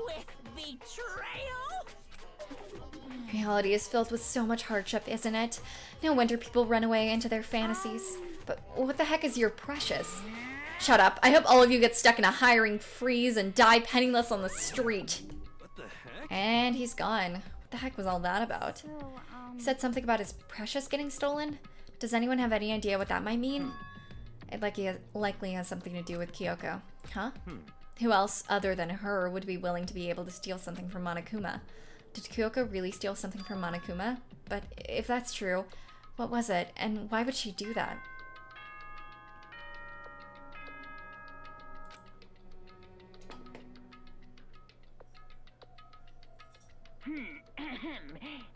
With betrayal? Reality is filled with so much hardship, isn't it? No wonder people run away into their fantasies. But what the heck is your precious? Shut up. I hope all of you get stuck in a hiring freeze and die penniless on the street. What the heck? And he's gone. What the heck was all that about? He said something about his precious getting stolen? Does anyone have any idea what that might mean? It likely has something to do with Kyoko. Huh? Who else, other than her, would be willing to be able to steal something from Monokuma? Did Kyoko really steal something from Monokuma? But if that's true, what was it, and why would she do that?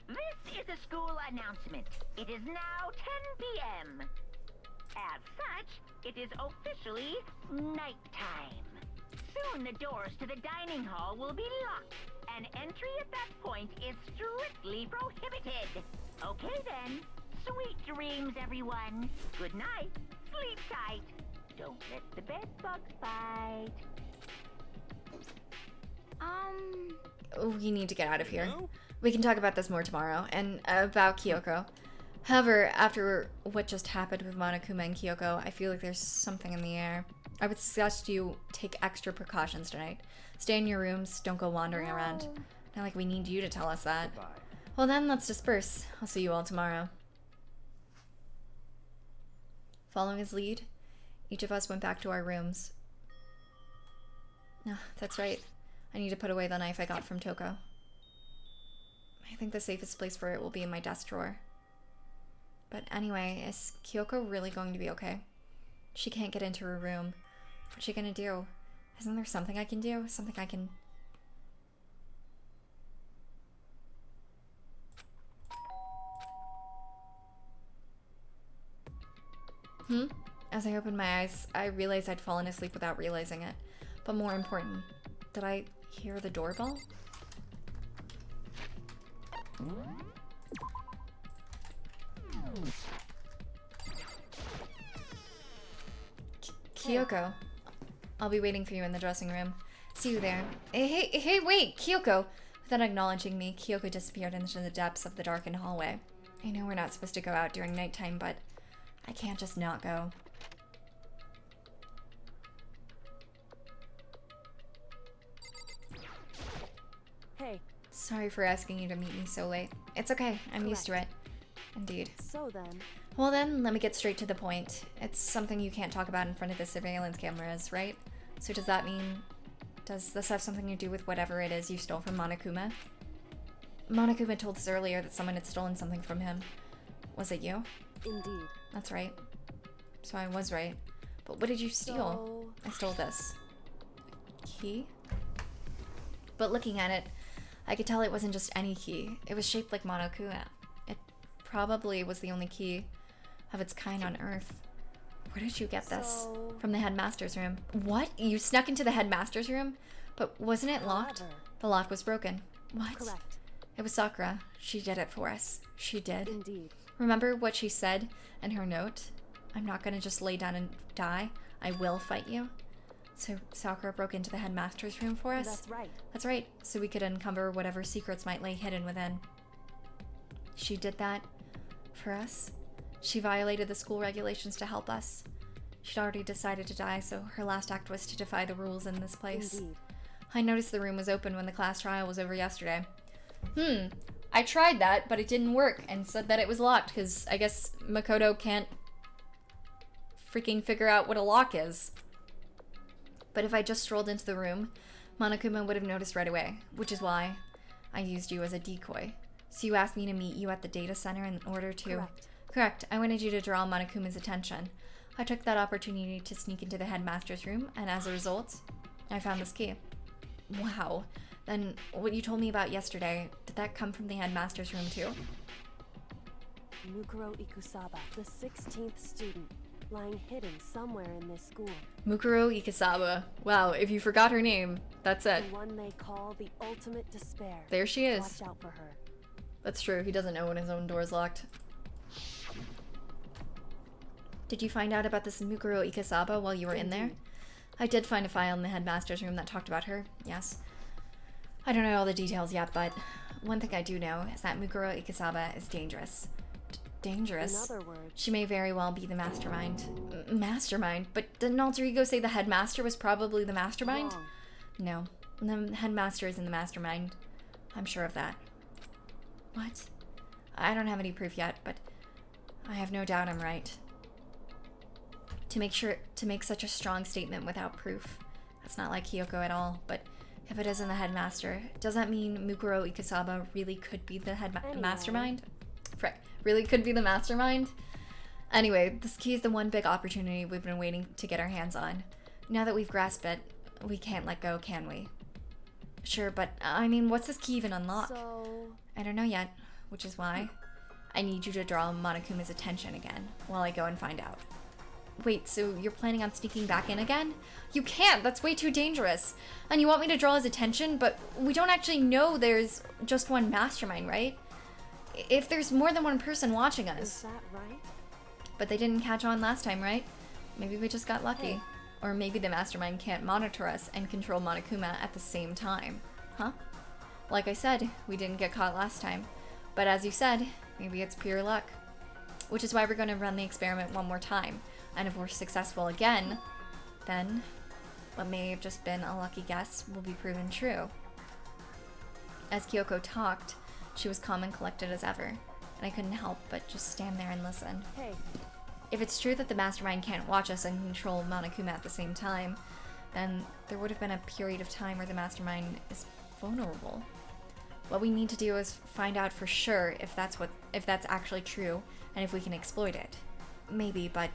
This is a school announcement. It is now 10 p.m. As such, it is officially nighttime. Soon the doors to the dining hall will be locked, and entry at that point is strictly prohibited. Okay then. Sweet dreams, everyone. Good night. Sleep tight. Don't let the bed bugs bite. We need to get out of here. We can talk about this more tomorrow, and about Kyoko. However, after what just happened with Monokuma and Kyoko, I feel like there's something in the air. I would suggest you take extra precautions tonight. Stay in your rooms, don't go wandering around. Not like we need you to tell us that. Goodbye. Well then, let's disperse. I'll see you all tomorrow. Following his lead, each of us went back to our rooms. Ah, that's right. I need to put away the knife I got from Toko. I think the safest place for it will be in my desk drawer. But anyway, is Kyoko really going to be okay? She can't get into her room. What's she gonna do? Isn't there something I can do? Something I can... As I opened my eyes, I realized I'd fallen asleep without realizing it. But more important, did I hear the doorbell? Kyoko, I'll be waiting for you in the dressing room. See you there. Hey, wait, Kyoko! Without acknowledging me, Kyoko disappeared into the depths of the darkened hallway. I know we're not supposed to go out during nighttime, but I can't just not go. Hey. Sorry for asking you to meet me so late. It's okay, I'm used to it. Indeed. So then... Well then, let me get straight to the point. It's something you can't talk about in front of the surveillance cameras, right? So does that mean... Does this have something to do with whatever it is you stole from Monokuma? Monokuma told us earlier that someone had stolen something from him. Was it you? Indeed. That's right. So I was right. But what did you steal? I stole this. Key? But looking at it, I could tell it wasn't just any key. It was shaped like Monokuma. It probably was the only key of its kind on Earth. Where did you get this? From the headmaster's room. What? You snuck into the headmaster's room? But wasn't it locked? The lock was broken. What? Correct. It was Sakura. She did it for us. She did. Indeed. Remember what she said in her note? I'm not gonna just lay down and die. I will fight you. So Sakura broke into the headmaster's room for us? That's right. That's right, so we could uncover whatever secrets might lay hidden within. She did that for us. She violated the school regulations to help us. She'd already decided to die, so her last act was to defy the rules in this place. Indeed. I noticed the room was open when the class trial was over yesterday. I tried that, but it didn't work, and said that it was locked, because I guess Makoto can't freaking figure out what a lock is. But if I just strolled into the room, Monokuma would have noticed right away, which is why I used you as a decoy. So you asked me to meet you at the data center in order to... Correct. Correct. I wanted you to draw Monokuma's attention. I took that opportunity to sneak into the headmaster's room, and as a result, I found this key. Wow. Then what you told me about yesterday, did that come from the headmaster's room too? Mukuro Ikusaba, the 16th student, lying hidden somewhere in this school. Mukuro Ikusaba. Wow, if you forgot her name, that's it. The one they call the ultimate despair. There she is. Watch out for her. That's true, he doesn't know when his own door's locked. Did you find out about this Mukuro Ikusaba while you were in there? I did find a file in the headmaster's room that talked about her, yes. I don't know all the details yet, but one thing I do know is that Mukuro Ikusaba is dangerous. Dangerous? In other words, She may very well be the mastermind. Mastermind? But didn't Alter Ego say the headmaster was probably the mastermind? wrong. No. The headmaster isn't the mastermind. I'm sure of that. What? I don't have any proof yet, but I have no doubt I'm right. To make such a strong statement without proof. That's not like Kyoko at all, but if it isn't the headmaster, does that mean Mukuro Ikusaba really could be the mastermind? Frick, really could be the mastermind? Anyway, this key is the one big opportunity we've been waiting to get our hands on. Now that we've grasped it, we can't let go, can we? Sure, but I mean, what's this key even unlock? So, I don't know yet, which is why I need you to draw Monokuma's attention again while I go and find out. Wait, so you're planning on sneaking back in again? You can't! That's way too dangerous! And you want me to draw his attention, but we don't actually know there's just one mastermind, right? If there's more than one person watching is us. that right? But they didn't catch on last time, right? Maybe we just got lucky. Hey. Or maybe the mastermind can't monitor us and control Monokuma at the same time. Huh? Like I said, we didn't get caught last time. But as you said, maybe it's pure luck. Which is why we're going to run the experiment one more time. And if we're successful again, then what may have just been a lucky guess will be proven true. As Kyoko talked, she was calm and collected as ever, and I couldn't help but just stand there and listen. Hey, If it's true that the mastermind can't watch us and control Monokuma at the same time, then there would have been a period of time where the mastermind is vulnerable. What we need to do is find out for sure if that's actually true and if we can exploit it. Maybe, but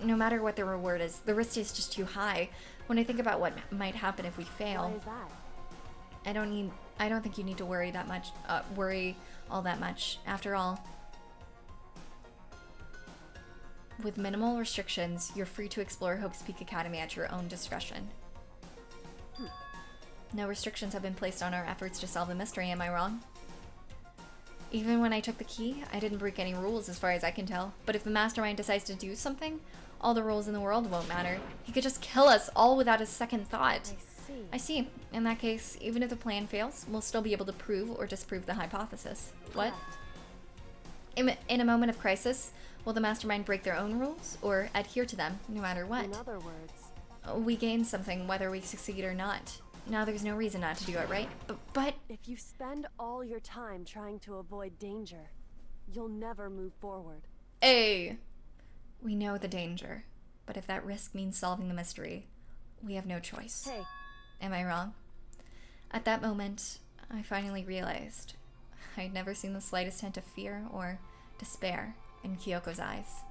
no matter what the reward is, the risk is just too high. When I think about what might happen if we fail, why is that? I don't think you need to worry all that much. After all, with minimal restrictions, you're free to explore Hope's Peak Academy at your own discretion. No restrictions have been placed on our efforts to solve the mystery, am I wrong? Even when I took the key, I didn't break any rules as far as I can tell. But if the mastermind decides to do something, all the rules in the world won't matter. He could just kill us all without a second thought. I see. In that case, even if the plan fails, we'll still be able to prove or disprove the hypothesis. What? In a moment of crisis, will the mastermind break their own rules or adhere to them no matter what? In other words, We gain something whether we succeed or not. Now there's no reason not to do it, right? But if you spend all your time trying to avoid danger, you'll never move forward. hey, we know the danger, but if that risk means solving the mystery, we have no choice. Hey, Am I wrong? At that moment, I finally realized I'd never seen the slightest hint of fear or despair in Kyoko's eyes.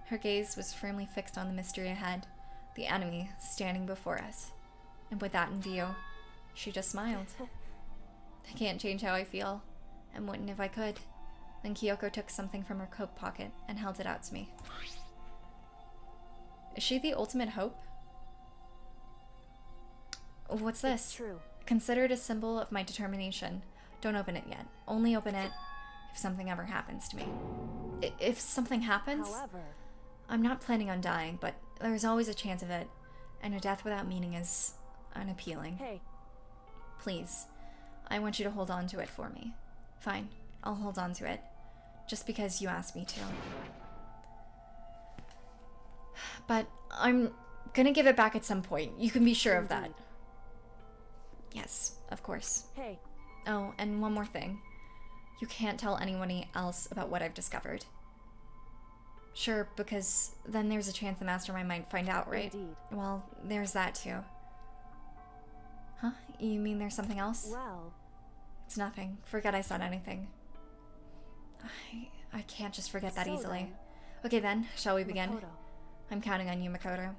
Her gaze was firmly fixed on the mystery ahead, the enemy standing before us. And with that in view, she just smiled. I can't change how I feel, and wouldn't if I could. Then Kyoko took something from her coat pocket and held it out to me. Is she the ultimate hope? What's this? it's true. Consider it a symbol of my determination. Don't open it yet. Only open it if something ever happens to me. If something happens? However, I'm not planning on dying, but there's always a chance of it. and a death without meaning is unappealing. Hey, Please, I want you to hold on to it for me. Fine, I'll hold on to it. Just because you asked me to. But I'm gonna give it back at some point. You can be sure of that. Yes, of course. hey, Oh, and one more thing. You can't tell anyone else about what I've discovered. Sure, because then there's a chance the mastermind might find out, right? Indeed. Well, there's that too. Huh? You mean there's something else? well, It's nothing. Forget I said anything. I can't just forget that So easily. then, Okay then, shall we begin? Makoto. I'm counting on you, Makoto.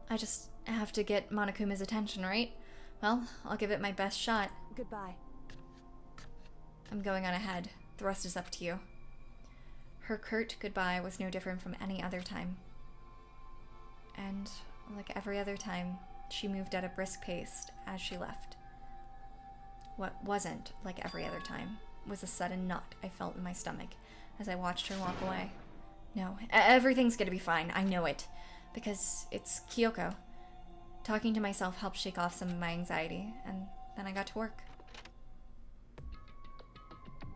I just have to get Monokuma's attention, right? Well, I'll give it my best shot. Goodbye. I'm going on ahead. The rest is up to you. Her curt goodbye was no different from any other time. And, like every other time, she moved at a brisk pace as she left. What wasn't like every other time was a sudden knot I felt in my stomach as I watched her walk away. No, everything's gonna be fine, I know it. Because it's Kyoko. Talking to myself helped shake off some of my anxiety, and then I got to work.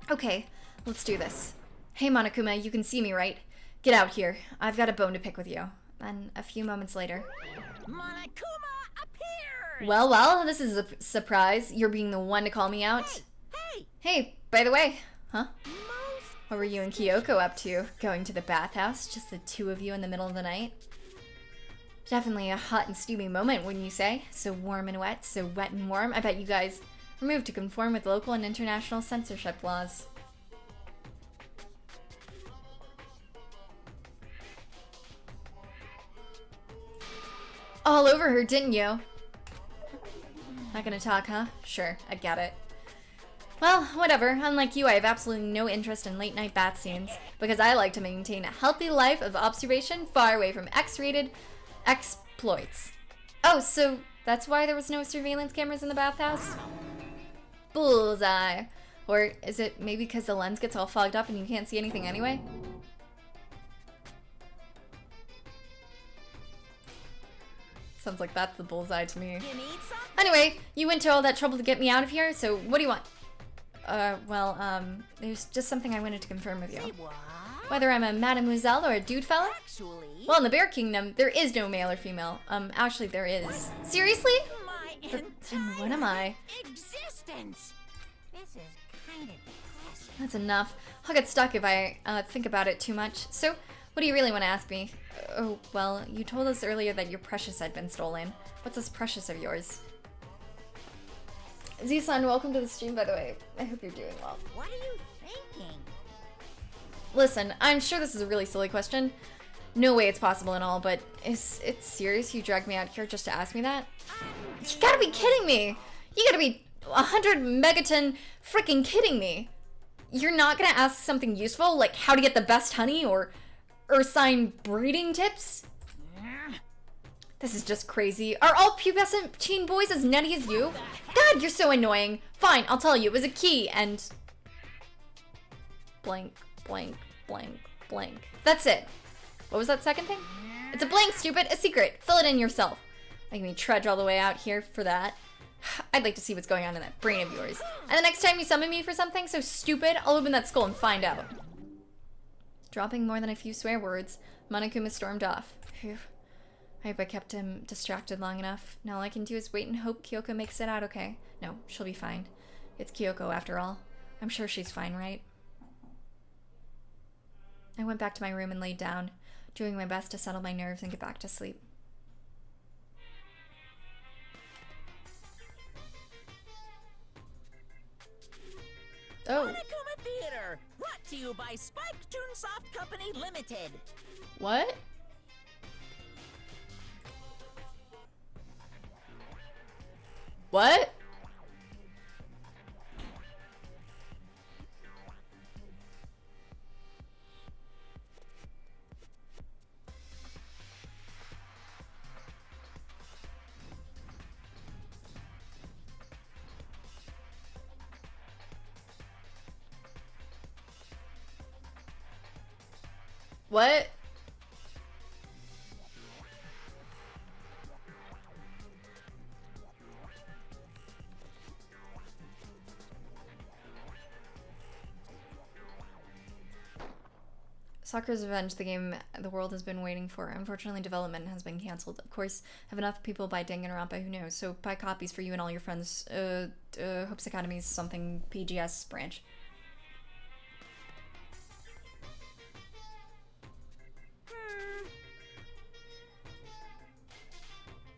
Okay, let's do this. Hey Monokuma, you can see me, right? Get out here. I've got a bone to pick with you. Then, a few moments later... Monokuma appears! Well, this is a surprise. You're being the one to call me out. Hey! Hey, by the way, huh? Most What were you and Kyoko up to? Going to the bathhouse? Just the two of you in the middle of the night? Definitely a hot and steamy moment, wouldn't you say? So warm and wet, so wet and warm. I bet you guys were moved to conform with local and international censorship laws. All over her, didn't you? Not gonna talk, huh? Sure, I get it. Well, whatever. Unlike you, I have absolutely no interest in late-night bath scenes, because I like to maintain a healthy life of observation far away from X-rated exploits. Oh, so that's why there was no surveillance cameras in the bathhouse? Bullseye. Or is it maybe because the lens gets all fogged up and you can't see anything anyway? Sounds like that's the bullseye to me. you need something? Anyway, you went to all that trouble to get me out of here, so what do you want? There's just something I wanted to confirm with you. Say what? Whether I'm a mademoiselle or a dude fella? Actually, Well, in the Bear Kingdom, there is no male or female. Actually, there is. Seriously? my Then entire what am I? existence. This is kind of depressing. That's enough. I'll get stuck if I think about it too much. So, what do you really want to ask me? Oh, well, you told us earlier that your precious had been stolen. What's this precious of yours? Z-san, welcome to the stream, by the way. I hope you're doing well. What are you thinking? Listen, I'm sure this is a really silly question. No way it's possible and all, but is it serious you dragged me out here just to ask me that? You gotta be kidding me! You gotta be 100 megaton freaking kidding me! You're not gonna ask something useful, like how to get the best honey or sign breeding tips? This is just crazy. Are all pubescent teen boys as nutty as you? God, you're so annoying. Fine, I'll tell you. It was a key and... blank, blank, blank, blank. That's it. What was that second thing? It's a blank, stupid. A secret. Fill it in yourself. Making me trudge all the way out here for that. I'd like to see what's going on in that brain of yours. And the next time you summon me for something so stupid, I'll open that skull and find out. Dropping more than a few swear words, Monokuma stormed off. Phew. I hope I kept him distracted long enough. Now all I can do is wait and hope Kyoko makes it out okay. No, she'll be fine. It's Kyoko after all. I'm sure she's fine, right? I went back to my room and laid down, doing my best to settle my nerves and get back to sleep. Oh. Monokuma Theater, brought to you by Spike Toonsoft Company Limited. What? What? What? Sakura's Revenge, the game the world has been waiting for. Unfortunately, development has been cancelled. Of course, have enough people buy Danganronpa, who knows? So buy copies for you and all your friends. Hopes Academy's something PGS branch.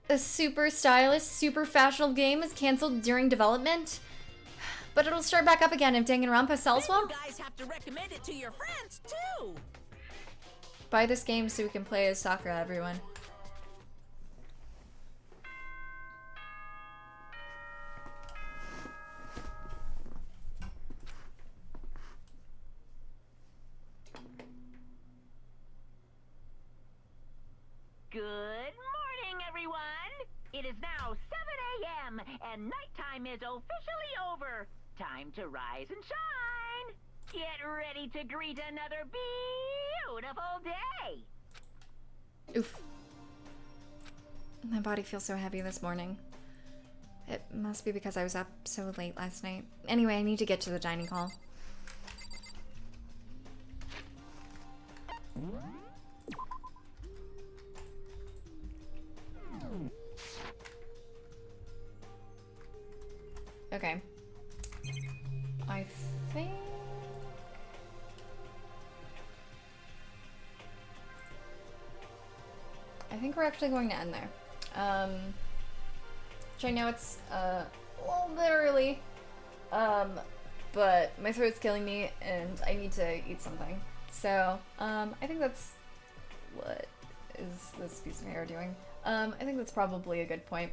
A super stylish, super fashionable game is cancelled during development? But it'll start back up again if Danganronpa sells well? You guys have to recommend it to your friends, too! Buy this game so we can play as Sakura, everyone. Good morning, everyone! It is now 7 a.m. and nighttime is officially over. Time to rise and shine! Get ready to greet another beautiful day! Oof. My body feels so heavy this morning. It must be because I was up so late last night. Anyway, I need to get to the dining hall. Okay. I think we're actually going to end there. Which I know it's a little bit early, but my throat's killing me and I need to eat something. So, I think that's... What is this piece of hair doing? I think that's probably a good point.